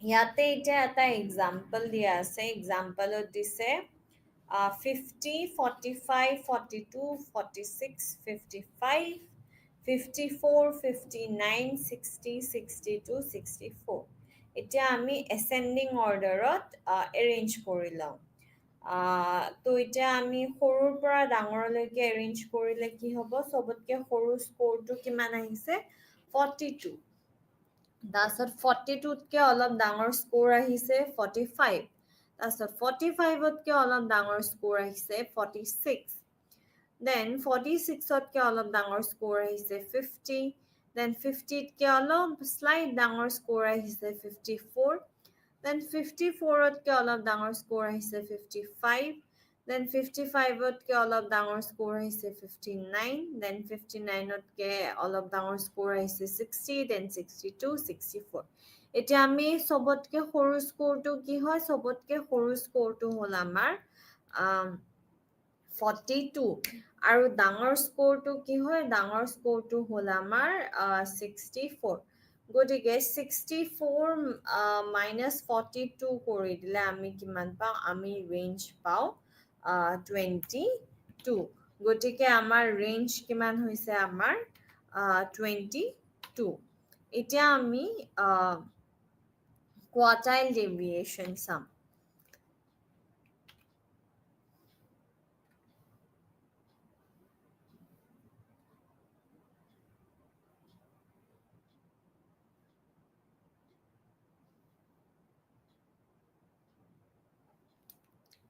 ইয়াতে এতিয়া এটা এক্সাম্পল দিয়া আছে এক্সাম্পলত দিছে 50 45 42 46 55 54 59 60 62 64 এতিয়া আমি এসেন্ডিং অৰ্ডাৰত এৰেঞ্জ কৰি লওঁ তো এতিয়া আমি সৰুৰ পৰা ডাঙৰলৈকে এৰেঞ্জ কৰিলে কি হ'ব সবতকৈ সৰু স্কোৰটো কিমান আহিছে 42 তাৰপিছত 42তকৈ অলপ ডাঙৰ স্কোৰ আহিছে 45 তাৰপিছত 45তকৈ অলপ ডাঙৰ স্কোৰ আহিছে 46 দেন 46তকৈ অলপ ডাঙৰ স্কোৰ আহিছে 50 দেন 50তকৈ অলপ স্লাইট ডাঙৰ স্কোৰ আহিছে 54 দেন 54তকৈ অলপ ডাঙৰ স্কোৰ আহিছে 55 দেন 55তকৈ অলপ ডাঙৰ স্কোৰ আহিছে 59 দেন 59তকৈ অলপ ডাঙৰ স্কোৰ আহিছে 60 দেন 62 64 এতিয়া আমি সবতকৈ সৰু স্কোৰটো কি হয় সবতকৈ সৰু স্কোৰটো হ'ল আমাৰ 42 আৰু ডাঙৰ স্কোৰটো কি হয় ডাঙৰ স্কোৰটো হ'ল আমাৰ 64 গতিকে 64 মাইনাছ 42 কৰি দিলে আমি কিমান পাওঁ আমি ৰেঞ্জ পাওঁ 22 গতিকে আমাৰ ৰেঞ্জ কিমান হৈছে আমাৰ 22 এতিয়া আমি কোয়াৰ্টাইল ডেভিয়েশন চাম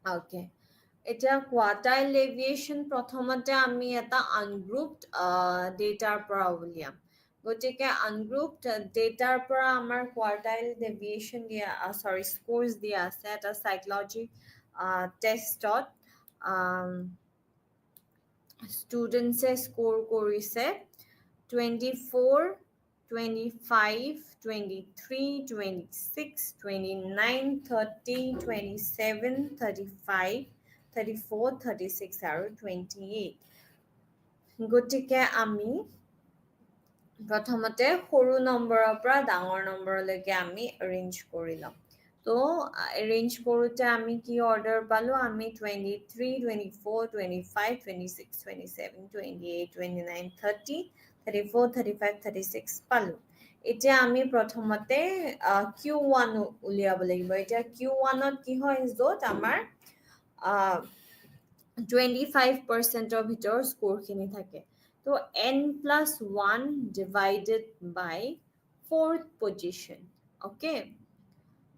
Okay. এতিয়া কোৱাৰ্টাইল ডেভিয়েশ্যন প্ৰথমতে আমি এটা আনগ্ৰুপড ডেটাৰ পৰা উলিয়াম গতিকে আনগ্ৰুপড ডেটাৰ পৰা আমাৰ কোৱাৰ্টাইল ডেভিয়েশ্যন দিয়া স্ক'ৰ্ছ দিয়া আছে এটা সাইকোলজি টেষ্টত ষ্টুডেণ্টছে স্ক'ৰ কৰিছে 24 25 23 26 29 30 27 35 34 36 আৰু 28 গতিকে আমি প্ৰথমতে সৰু নম্বৰৰ পৰা ডাঙৰ নম্বৰলৈকে আমি এৰেঞ্জ কৰি ল'ম তো এৰেঞ্জ কৰোঁতে আমি কি অৰ্ডাৰ পালোঁ আমি 23 24 25 26 27 28 29 30 34 35 36 পালোঁ এতিয়া আমি প্ৰথমতে Q1 উলিয়াব লাগিব এতিয়া Q1ত কি হয় য'ত আমাৰ 25%ৰ ভিতৰৰ স্ক'ৰখিনি থাকে তো n plus 1 divided by 4th position okay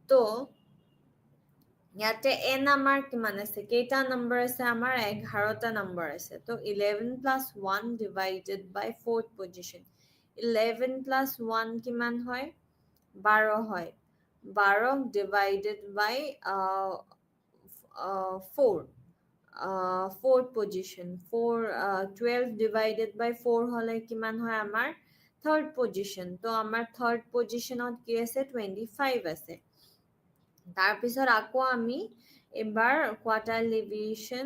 তো ইয়াতে n আমাৰ কিমান আছে কেইটা নম্বৰ আছে আমাৰ 11টা নম্বৰ আছে তো 11 plus 1 divided by 4th position 11 plus 1 কিমান হয় 12 হয় 12 divided by 4 fourth position 12 divided by 4 হলে কিমান হয় আমাৰ third position তো আমাৰ third positionত কি আছে 25 আছে তাৰ পিছত আকৌ আমি এবাৰ কোৱাৰ্টাইল ডেভিয়েশ্যন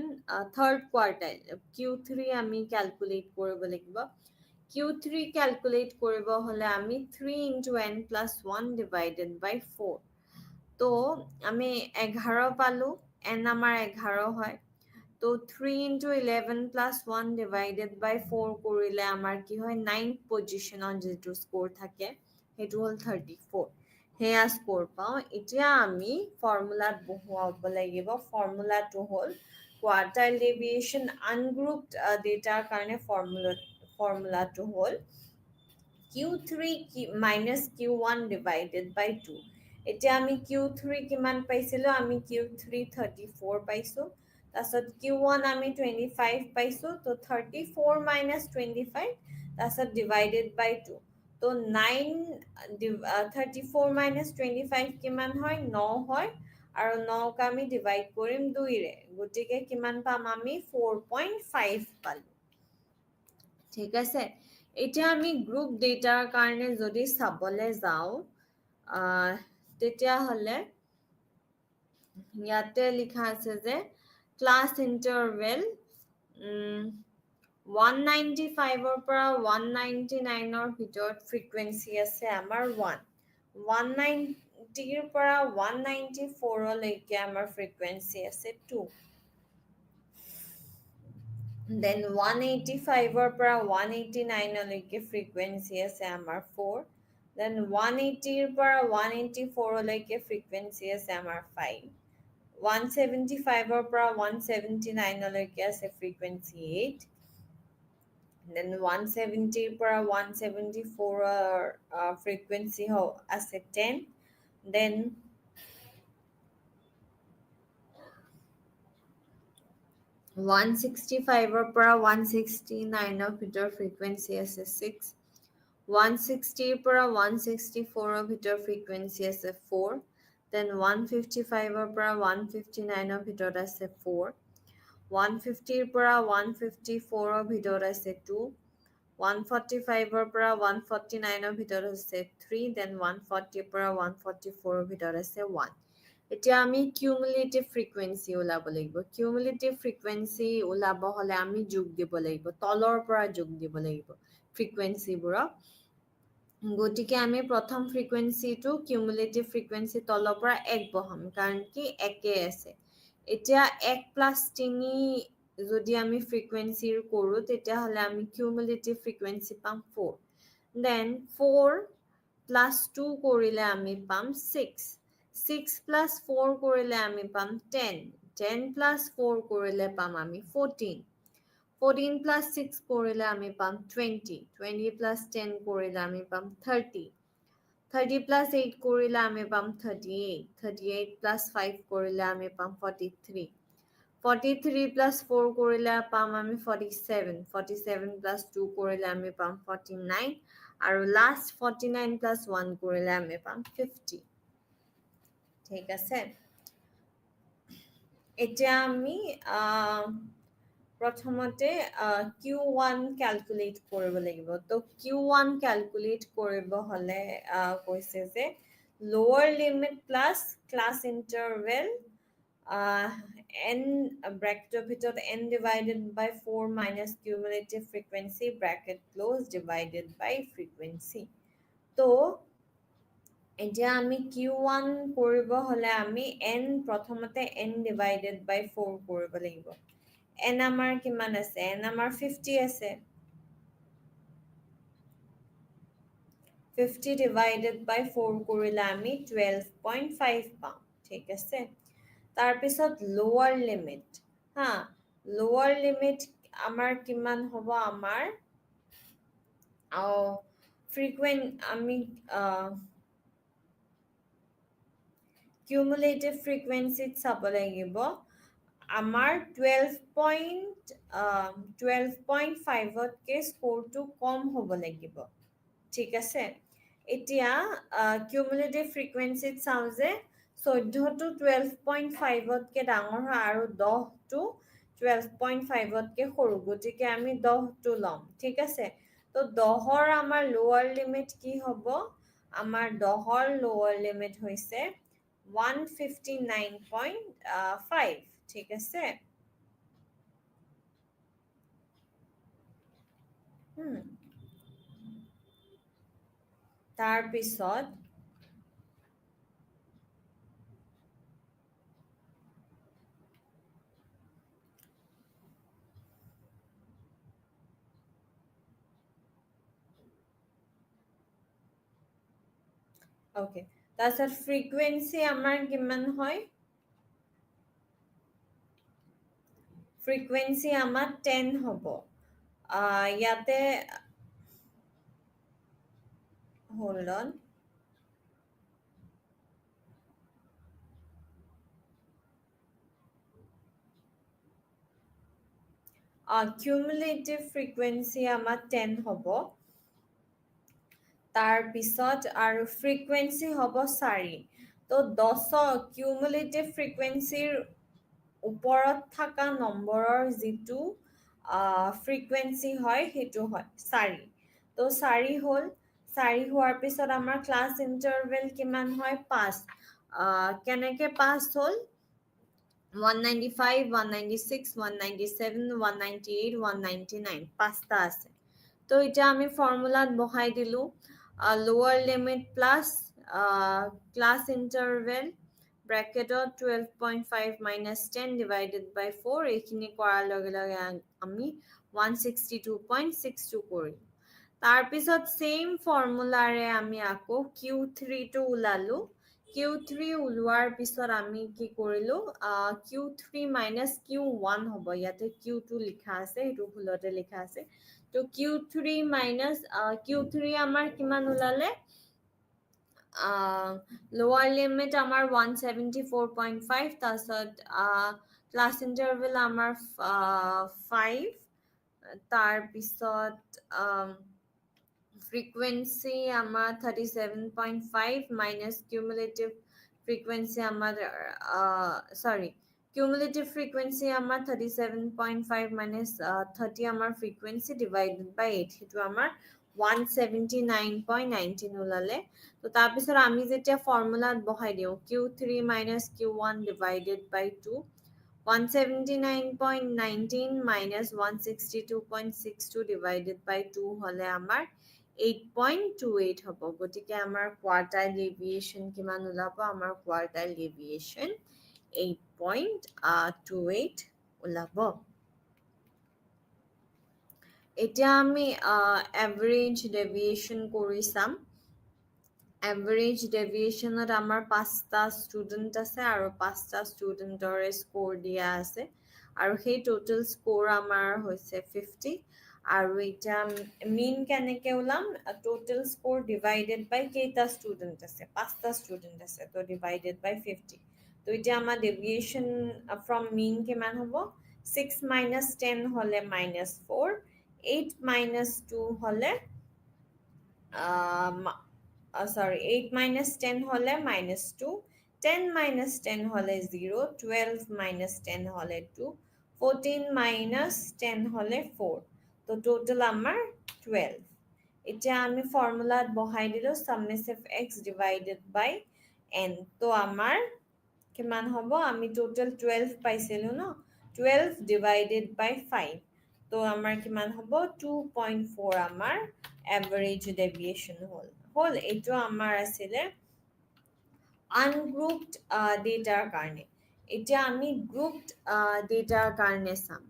থাৰ্ড কোৱাৰ্টাইল Q3 আমি ক্যালকুলেট কৰিব লাগিব Q3 ক্যালকুলেট কৰিব হলে আমি 3 into n plus 1 divided by 4 তো আমি 11 পালো n আমাৰ 11 হয় তো 3 into 11 plus 1 divided by 4 কৰিলে আমাৰ কি হয় 9th পজিশনত যেটো স্কোৰ থাকে হেতু হল 34 হেয়া স্কোৰ পাও এতিয়া আমি ফৰ্মুলাত বহুৱাব লাগিব ফৰ্মুলাটো হল কোৱাৰ্টাইল ডেভিয়েশ্যন আনগ্ৰুপড ডেটাৰ কাৰণে ফৰ্মুলাটো হল Q3 minus Q1 divided by 2 এতিয়া আমি Q3 কিমান পাইছিলো আমি Q3 34 পাইছো তাছত Q1 আমি 25 পাইছো তো 34 minus 25 তাছত divided by 2 তো 34 minus 25 কিমান হয় 9 হয় আৰু 9 ক আমি ডিভাইড কৰিম 2 ৰে গতিকে কিমান পাম আমি 4.5 পালো ঠিক আছে এতিয়া আমি গ্ৰুপ ডেটাৰ কাৰণে যদি চাবলৈ যাও তেতিয়া হলে ইয়াতে লিখা আছে যে ক্লাছ ইন্টাৰভেল 195 ৰ পৰা 199 ৰ ভিতৰত ফ্ৰিকুৱেন্সি আছে আমাৰ 1 190 ৰ পৰা 194 লৈকে আমাৰ ফ্ৰিকুৱেন্সি আছে 2 then 185 ৰ পৰা 189 লৈকে ফ্ৰিকুৱেন্সি আছে আমাৰ 4 then 180 ৰ পৰা 184 লৈকে ফ্ৰিকুৱেন্সি আছে আমাৰ 5 175 ৰ পৰা 179 লৈকে আছে ফ্ৰিকুৱেন্সি 8 then 170 ৰ পৰা 174 ফ্ৰিকুৱেন্সি আছে 10 then 165 ৰ পৰা 169 ৰ ভিতৰ ফ্ৰিকুৱেন্সি আছে 6 160 ৰ পৰা 164 ৰ ভিতৰ ফ্ৰিকুৱেন্সি আছে 4 then 155 ৰ পৰা 159 ৰ ভিতৰত আছে 4 150 ৰ পৰা 154 ৰ ভিতৰত আছে 2 145 ৰ পৰা 149 ৰ ভিতৰত আছে 3 then 140 ৰ পৰা 144 ৰ ভিতৰত আছে 1 এতিয়া আমি কিউমুলেটিভ ফ্ৰিকুৱেন্সি ওলাব লাগিব কিউমুলেটিভ ফ্ৰিকুৱেন্সি ওলাব হলে আমি যোগ দিব লাগিব তলৰ পৰা যোগ দিব লাগিব ফ্ৰিকুৱেন্সিবোৰক গতিকে আমি প্ৰথম ফ্ৰিকুৱেন্সিটো কিউমুলেটিভ ফ্ৰিকুৱেন্সি তলৰ পৰা 1 বহাম কাৰণ কি একে আছে এতিয়া 1 প্লাস 3 যদি আমি ফ্ৰিকুৱেন্সিৰ কৰো তেতিয়া হলে আমি কিউমুলেটিভ ফ্ৰিকুৱেন্সি পাম 4 then 4 plus 2 কৰিলে আমি পাম 6 6 plus 4 কৰিলে আমি পাম 10 10 plus 4 কৰিলে পাম আমি 14 14 plus 6 কৰিলে আমি পাম 20 20 plus 10 কৰিলে আমি পাম 30 30 plus 8 কৰিলে আমি পাম 38 38 plus 5 কৰিলে আমি পাম 43 43 plus 4 কৰিলে পাম আমি 47 47 plus 2 কৰিলে আমি পাম 49 আৰু লাষ্ট 49 plus 1 কৰিলে আমি পাম 50 ঠিক আছে এতিয়া আমি প্ৰথমতে Q1 ক্যালকুলেট কৰিব লাগিব তো Q1 ক্যালকুলেট কৰিব হলে কৈছে যে lower limit plus class interval n bracket ভিতৰত n divided by 4 minus cumulative frequency bracket close divided by frequency তো এতিয়া আমি Q1 কৰিব হলে আমি n প্ৰথমতে n divided by 4 কৰিব লাগিব n আমাৰ কিমান আছে n আমাৰ 50 আছে 50 divided by 4 কৰিলে আমি 12.5 পাম ঠিক আছে তাৰ পিছত lower limit হা lower limit আমাৰ কিমান হ'ব আমাৰ frequent আমি cumulative frequency চাব লাগিব আমাৰ 12.5 কে স্কোৰটো কম হ'ব লাগিব ঠিক আছে এতিয়া cumulative frequency চাও যে 14 to 12.5 কে ডাঙৰ হয় আৰু 10 to 12.5 কে সৰু গতিকে আমি 10 টো লম ঠিক আছে তো 10 ৰ আমাৰ লোৱাৰ লিমিট কি হ'ব আমাৰ 10 ৰ লোৱাৰ লিমিট হৈছে 159.5 ঠিক আছে তাৰ পিছত ওকে তাৰপিছত ফ্ৰিকুৱেন্সি আমাৰ কিমান হয় ফ্ৰিকুৱেন্সি আমাৰ 10 হ'ব ইয়াতে hold on cumulative frequency আমাৰ 10 হ'ব তাৰ পিছত আৰু frequency হ'ব 4 তো 10 cumulative frequency ওপৰত থকা নম্বৰৰ যেটো frequency হয় হেতু হয় 4 তো 4 হ'ল 4 হোৱাৰ পিছত আমাৰ class interval কিমান হয় 5 কেনেকে 5 হ'ল 195 196 197 198 199 পাঁচটা আছে তো এটা আমি ফৰ্মুলাত বহাই দিলো lower limit plus class interval bracket 12.5 minus 10 divided by 4 এইখিনি কৰাৰ লগে লগে আমি 162.62 কৰিম তাৰ পিছত same ফৰ্মুলাৰে আমি আকৌ Q3 টো উলালো Q3 উলোৱাৰ পিছত আমি কি কৰিলো Q3 minus Q1 হ'ব ইয়াতে Q2 লিখা আছে এটো ভুলতে লিখা আছে তো Q3 minus Q3 আমাৰ কিমান উলালে lower limit আমাৰ 174.5 তাৰছত class interval আমাৰ 5 তাৰ পিছত frequency আমাৰ 37.5 minus cumulative frequency আমাৰ cumulative frequency আমাৰ 37.5 minus 30 আমাৰ frequency divided by 8 হেতু আমাৰ 179.19 ওলালে তো তাৰ পিছত আমি যেতিয়া ফৰ্মুলাত বহাই দিও Q3 minus Q1 divided by 2 179.19 minus 162.62 divided by 2 হলে আমাৰ 8.28 হ'ব গতিকে আমাৰ কোয়াৰ্টাইল ডেভিয়েশন কিমান ওলাব আমাৰ কোয়াৰ্টাইল ডেভিয়েশন 8.28 ওলাব এতিয়া আমি এভাৰেজ ডেভিয়েশন কৰি চাম এভাৰেজ ডেভিয়েশনত আমাৰ পাঁচটা ষ্টুডেন্ট আছে আৰু পাঁচটা ষ্টুডেন্টৰ স্কোৰ দিয়া আছে আৰু সেই টোটাল স্কোৰ আমাৰ হৈছে 50 আৰু এটা মিন কেনেকে উলাম টোটাল স্কোৰ ডিভাইডেড বাই কেইটা ষ্টুডেন্ট আছে পাঁচটা ষ্টুডেন্ট আছে তো ডিভাইডেড বাই 50 তো এতিয়া আমাৰ ডেভিয়েশ্যন ফ্ৰম মিন কিমান হ'ব 6 minus 10 হলে -4 8 minus 2 হলে sorry 8 minus 10 হলে -2 10 minus 10 হলে 0 12 minus 10 হলে 2 14 minus 10 হলে 4 তো টোটাল আমাৰ 12 এতিয়া আমি ফৰ্মুলাত বহাই দিলো summation of x divided by n তো আমাৰ কিমান হ'ব আমি টোটাল 12 পাইছিলো ন 12 divided by 5 তো আমাৰ কিমান হ'ব 2.4 আমাৰ এভাৰেজ ডেভিয়েশ্যন হ'ল এইটো আমাৰ আছিলে আনগ্ৰুপড ডেটাৰ কাৰণে এতিয়া আমি গ্ৰুপড ডেটাৰ কাৰণে চাম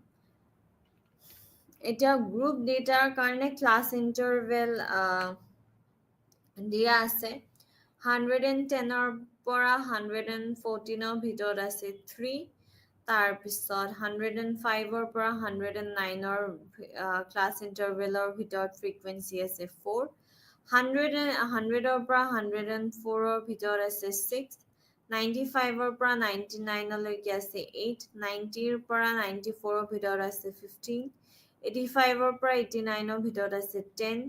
এতিয়া গ্ৰুপ ডেটাৰ কাৰণে ক্লাছ ইণ্টাৰভেল দিয়া আছে 110 পৰা 114 ভিতৰত আছে 3 তাৰপিছত 105 পৰা 109 ক্লাছ ইণ্টাৰভেলৰ ভিতৰত ফ্ৰিকুৱেন্সি আছে 4 100 পৰা 104 ভিতৰত আছে 6 95 পৰা 99 লৈকে আছে 8 90 পৰা 94 ভিতৰত আছে 15 85 পৰা 89 ভিতৰত আছে 10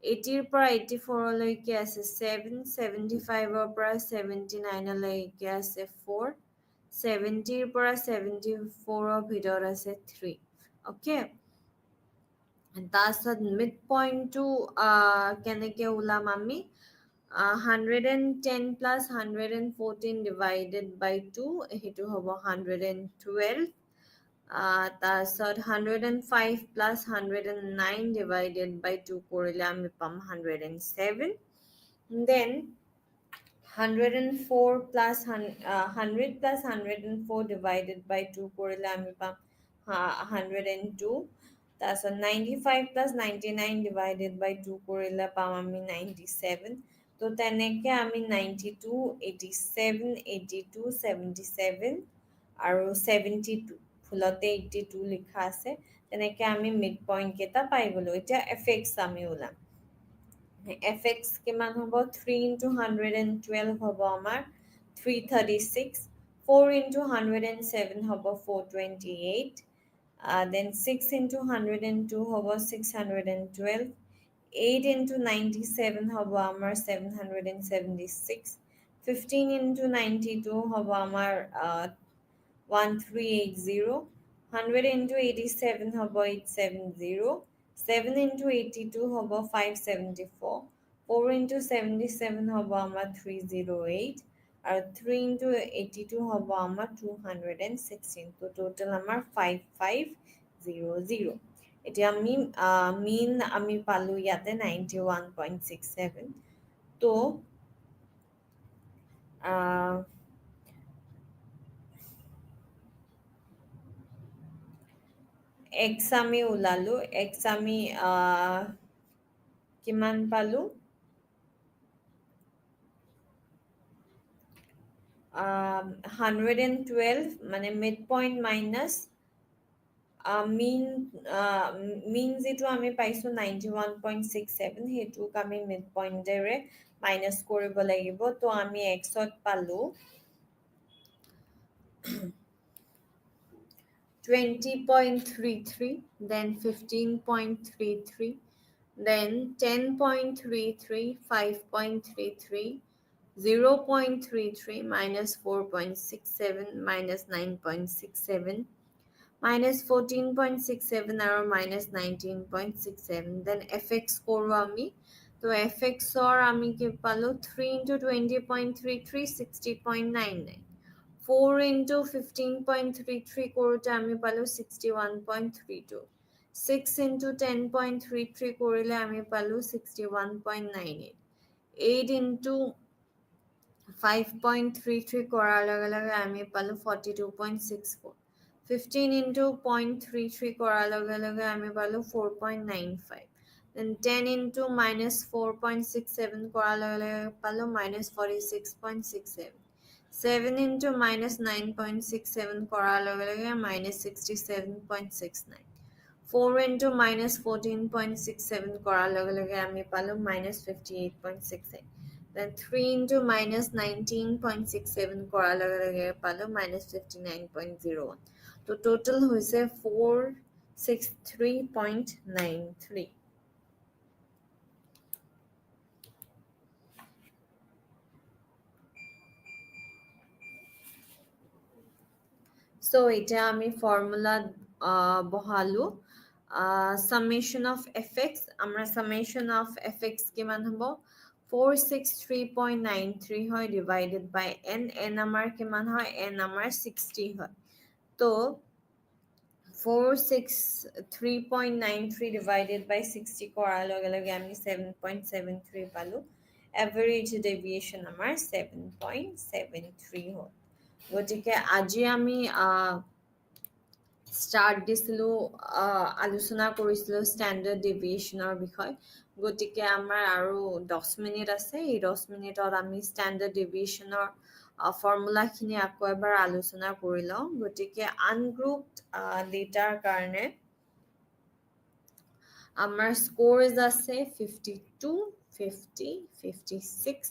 80 পৰা 84 লৈকে আছে 7 75 পৰা 79 লৈকে আছে 4 70 পৰা 74 ভিতৰত আছে 3 ওকে তাৰপিছত মিড পইণ্টটো কেনেকে ওলাম আমি 110 plus 114 divided by 2 সেইটো হ'ব 112 তাৰপিছত 105 plus 109 divided by 2 কৰিলে আমি পাম 107 then 104 plus 100 plus 104 divided by 2 কৰিলে আমি পাম 102 তাৰপিছত 95 plus 99 divided by 2 কৰিলে পাম আমি 97 তো তেনেকে আমি 92 87 82 77 আৰু 72 ফুলতে 82 লিখা আছে তেনেকে আমি মিড পইণ্ট কেইটা পাই গলো এতিয়া এফএক্স আমি ওলাম fx কিমান হ'ব 3 into 112 হ'ব আমাৰ 336 4 into 107 হ'ব 428 then 6 into 102 হ'ব 612 8 into 97 হ'ব আমাৰ 776 15 into 92 হ'ব আমাৰ 1380 100 into 87 হ'ব 870 7 into 82 হ'ব 574 4 into 77 হ'ব আমাৰ 308 আৰু 3 into 82 হ'ব আমাৰ 216 তো টোটাল আমাৰ 5500 এতিয়া আমি মিন আমি পালো ইয়াতে 91.67 তো এক্স আমি ওলালো এক্স আমি কিমান পালো 112 মানে মিড পইণ্ট মাইনাছ মিন যেটো আমি পাইছো 91.67 হেতুক আমি মিড পইণ্টেৰে মাইনাস কৰিব লাগিব তো আমি এক্সত পালো 20.33 then 15.33 then 10.33 5.33 0.33 minus 4.67 minus 9.67 minus 14.67 আৰু minus 19.67 then fx কৰো আমি তো fx or আমি কি পালো 3 into 20.33 60.99 4 into 15.33 কৰোতে আমি পালো 61.32 6 into 10.33 কৰিলে আমি পালো 61.98 8 into 5.33 কৰাৰ লগে লগে আমি পালো 42.64 15 into 0.33 কৰাৰ লগে লগে আমি পালো 4.95 then 10 into minus 4.67 কৰাৰ লগে লগে পালো minus 46.67 7 into minus 9.67 কৰাৰ লগে লগে minus 67.69 4 into minus 14.67 কৰাৰ লগে লগে আমি পালো minus 58.68 Then 3 into minus 19.67 কৰাৰ লগে লগে পালো minus 59.01. তো total হৈছে 463.93. So এটা আমি ফর্মুলা বহালো summation of fx আমরা summation of fx কিমান হ'ব 463.93 হয় divided by n n আমাৰ কিমান হয় n আমাৰ 60 হয় তো 463.93 divided by 60 কৰাৰ লগে লগে আমি 7.73 পালো average deviation আমাৰ 7.73 হয় গতিকে আজি আমি start দিছিলো আলোচনা কৰিছিলো standard deviationৰ বিষয় গতিকে আমাৰ আৰু 10 মিনিট আছে এই 10 মিনিটত আমি standard deviationৰ ফৰ্মুলা খিনি আকৌ এবাৰ আলোচনা কৰি লওঁ গতিকে ungrouped dataৰ কাৰণে আমাৰ scores আছে 52 50 56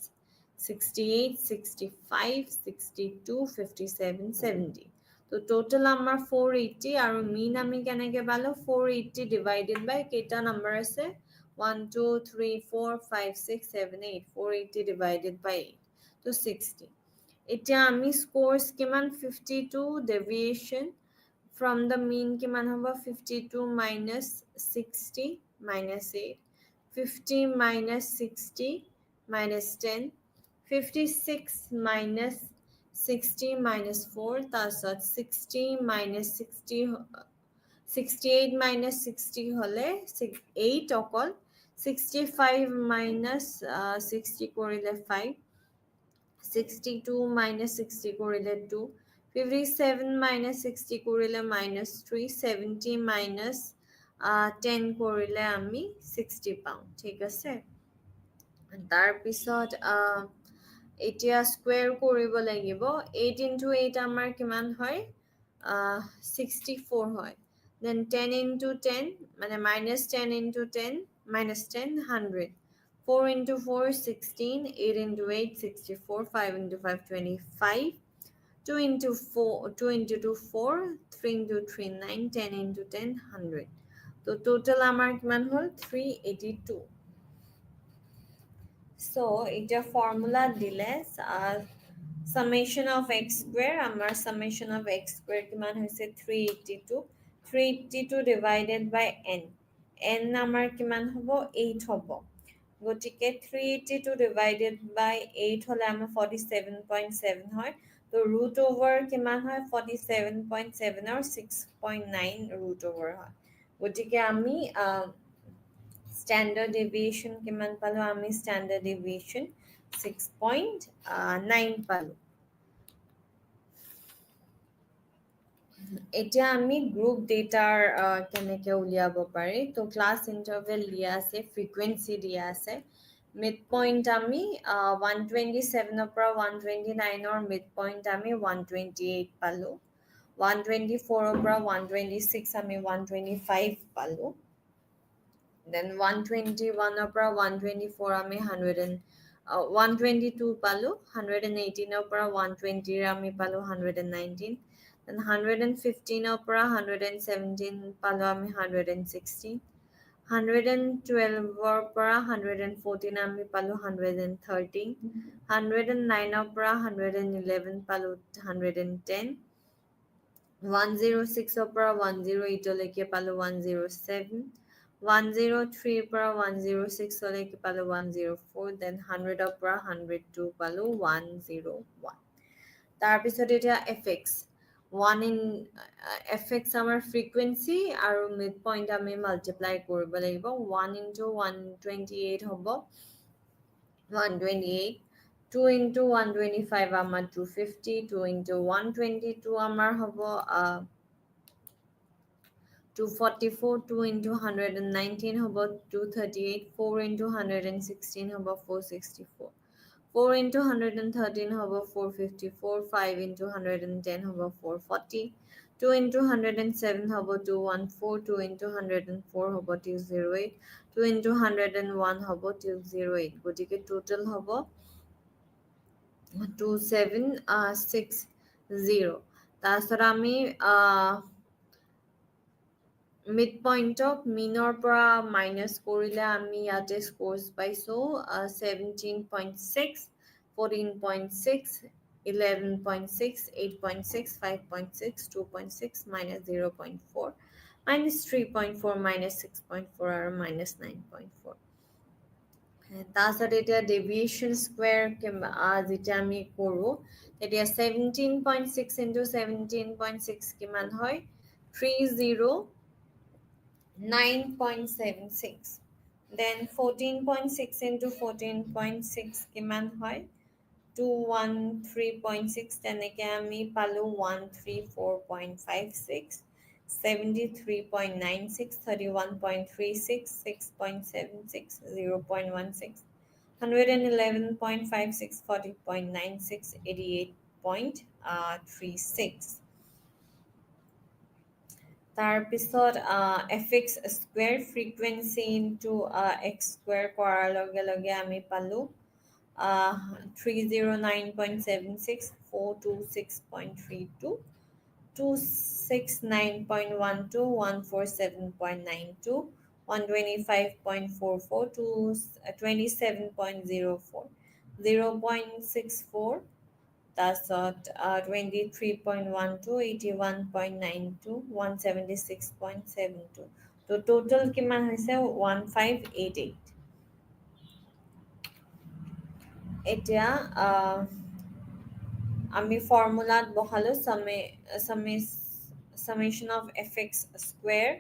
68 65 62 57 70 তো total আমাৰ 480 আৰু mean আমি কেনেকে পালো 480 divided by কেইটা number আছে 1 2 3 4 5 6 7 8 480 divided by 8 তো 60 এতিয়া আমি scores কিমান 52 deviation from the mean কিমান হ'ব 52 minus 60 minus 8 50 minus 60 minus 10 56 minus 60 minus 4 তাৰপিছত 60 minus 60 68 minus 60 হলে 8 অকল 65 minus 60 কৰিলে 5 62 minus 60 কৰিলে 2 57 minus 60 কৰিলে minus 3 70 minus 10 কৰিলে আমি 60 পাওঁ ঠিক আছে তাৰ পিছত এতিয়া স্কয়াৰ কৰিব লাগিব 8 into 8 আমাৰ কিমান হয় 64 হয় then 10 into 10 মানে minus 10 into 10 minus 10 100 4 into 4 16 8 into 8 64 5 into 5 25 2 into 4 2 into 2 4 3 into 3 9 10 into 10 100 তো total আমাৰ কিমান হ'ল 382 so এটা formula দিলে summation of x square আমাৰ summation of x square কিমান হৈছে 382 382 divided by n n আমাৰ কিমান হ'ব 8 হ'ব গতিকে 382 divided by 8 হলে আমাৰ 47.7 হয় তো root over কিমান হয় 47.7 আৰু 6.9 root over হয় গতিকে আমি standard deviation কিমান পালো আমি standard deviation 6.9 পালো এতিয়া আমি group data কেনেকে উলিয়াব পাৰি তো class interval দিয়া আছে frequency দিয়া আছে midpoint আমি 127 ৰ পৰা 129 ৰ midpoint আমি 128 পালো 124 ৰ পৰা 126 আমি 125 পালো then 121 ৰ পৰা 124 আমি 122 পালো 118 ৰ পৰা 120 ৰ আমি পালো 119 then 115 ৰ পৰা 117 পালো আমি 116 112 ৰ পৰা 114 আমি পালো 113 109 ৰ পৰা 111 পালো 110 106 ৰ পৰা 108 লৈকে পালো 107 103 পৰা 106 লৈকে পালো 104 then 100 ৰ পৰা 102 পালো 101 তাৰ পিছত এতিয়া fx 1 in fx আমাৰ frequency আৰু midpoint আমি multiply কৰিব লাগিব 1 into 128 হ'ব 128 2 into 125 আমাৰ 250 2 into 122 আমাৰ হ'ব 244 2 into 119 হ'ব 238 4 into 116 হ'ব 464 4 into 113 হ'ব 454 5 into 110 হ'ব 440 2 into 107 hobo 214, 2 into 104 hobo 208, 2 into 101 hobo 208. গতিকে total hobo 2760. তাৰপিছত আমি মিড পইণ্টক মিনৰ পৰা মাইনাছ কৰিলে আমি ইয়াতে স্ক'ৰ্ছ পাইছোঁ 17.6, 14.6, 11.6, 8.6, 5.6, 2.6, minus 0.4, minus 3.4, minus 6.4 আৰু minus 9.4. তাৰপিছত এতিয়া ডেভিয়েশ্যন স্কুৱেৰ যেতিয়া আমি কৰোঁ তেতিয়া 17.6 into 17.6 কিমান হয় 309.76. Then 14.6 into 14.6 কিমান হয় 213.6. তেনেকে আমি পালো 134.56, 73.96, 31.36, 6.76, 0.16, 111.56, 40.96, 88.36. তাৰপিছত fx square frequency into x square কৰাৰ লগে লগে আমি পালো 309.76, 426.32, 269.12, 147.92, 125.44, 27.04, 0.64, তাৰপিছত 23.12, 81.92, 176.72. তো টোটাল কিমান হৈছে 1588. এতিয়া আমি ফৰ্মুলাত বহালো summation of fx square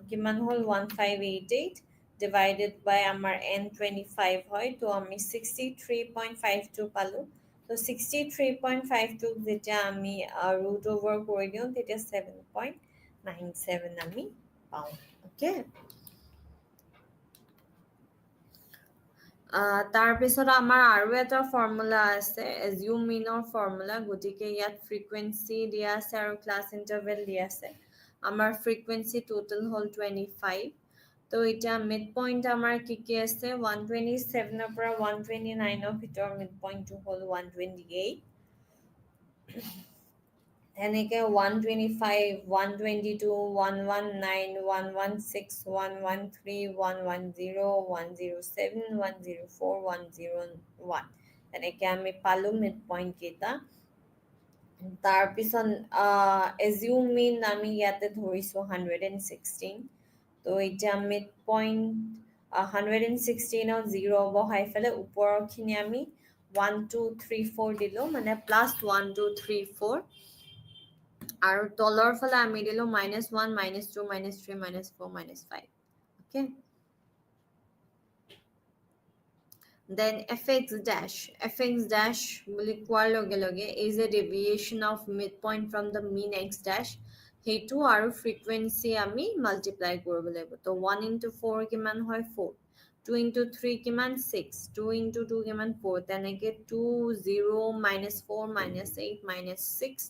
কিমান হ'ল 1588 divided by আমাৰ n25 হয় তো আমি 63.52 পালো তো 63.52 যেতিয়া আমি root over কৰি দিওঁ তেতিয়া 7.97 আমি পাওঁ ওকে তাৰপিছত আমাৰ আৰু এটা ফৰ্মুলা আছে assume mean ফৰ্মুলা গতিকে ইয়াত ফ্ৰিকুৱেঞ্চি দিয়া আছে আৰু ক্লাছ ইন্টাৰভেল দিয়া আছে আমাৰ ফ্ৰিকুৱেঞ্চি টোটাল হ'ল 25 তো এটা মিড পইণ্ট আমাৰ কি আছে 127 ৰ পৰা 129 ৰ ভিতৰ মিড পইণ্টটো হ'ল 128 এনেকে 125 122 119 116 113 110 107 104 101 এনেকে আমি পালো মিড পইণ্ট কেইটা তাৰপিছত assume mean আমি ইয়াতে ধৰিছো 116 তো এতিয়া মিড পইণ্ট 116 ৰ 0 বহাই ফেলে ওপৰৰ খিনি আমি 1 2 3 4 দিলো মানে প্লাস 1 2 3 4 আৰু তলৰ ফালে আমি দিলো -1 -2 -3 -4 -5 okay then fx dash বুলি কোৱাৰ লগে লগে is a deviation of midpoint from the mean x dash হেতু আৰু frequency আমি multiply কৰিব লাগিব তো 1 into 4 কিমান হয় 4 2 into 3 কিমান 6 2 into 2 কিমান 4 তেনেকে 2 0 -4 -8 -6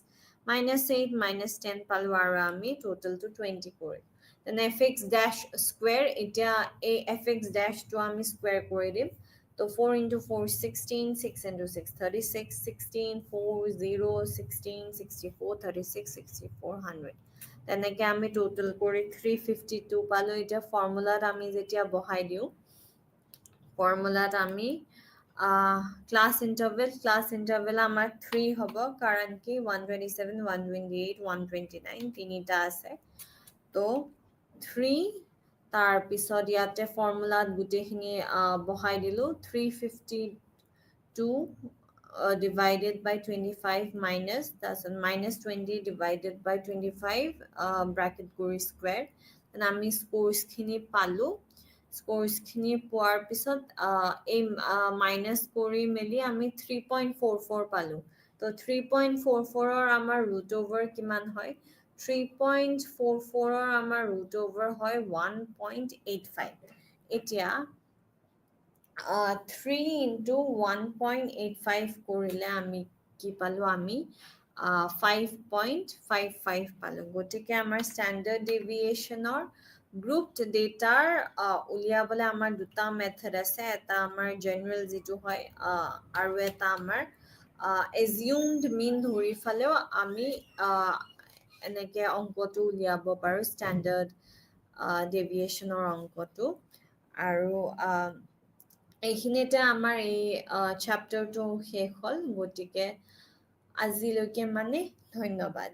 -8 -10 পালো আৰু আমি total to 20 কৰি then fx dash square এতিয়া এই fx dash to আমি square কৰি দিম তো 4 into 4 16 6 into 6 36 16 4 0 16 64 36 64 100 তেনেকে আমি total কৰি 352 পালো এটা ফৰ্মুলাত আমি যেতিয়া বহাই দিও ফৰ্মুলাত আমি ক্লাছ ইন্টাৰভেল আমাৰ 3 হ'ব কাৰণ কি 127 128 129 তিনিটা আছে তো 3 তাৰ পিছত ইয়াতে ফৰ্মুলাত গুটেখিনি বহাই দিলো 352 divided by 25 minus তাৰপিছত -20 divided by 25 bracket কৰি square then আমি scores খিনি পালো scores খিনি পোৱাৰ পিছত এই মাইনাস কৰি মেলি আমি 3.44 পালো তো 3.44 ৰ আমাৰ root over কিমান হয় 3.44 ৰ আমাৰ root over হয় 1.85 এতিয়া 3 into 1.85 কৰিলে আমি কি পালো আমি 5.55 পালো গতিকে আমাৰ ষ্টেণ্ডাৰ্ড ডেভিয়েশ্যনৰ গ্ৰুপড ডেটাৰ উলিয়াবলৈ আমাৰ দুটা মেথড আছে এটা আমাৰ জেনেৰেল যিটো হয় আৰু এটা আমাৰ এজিউমড মিন ধৰি ফালেও আমি এনেকে অংকটো উলিয়াব পাৰো ষ্টেণ্ডাৰ্ড ডেভিয়েশ্যনৰ অংকটো আৰু এইখিনিতে আমাৰ এই চেপ্টাৰটো শেষ হ'ল গতিকে আজিলৈকে মানে ধন্যবাদ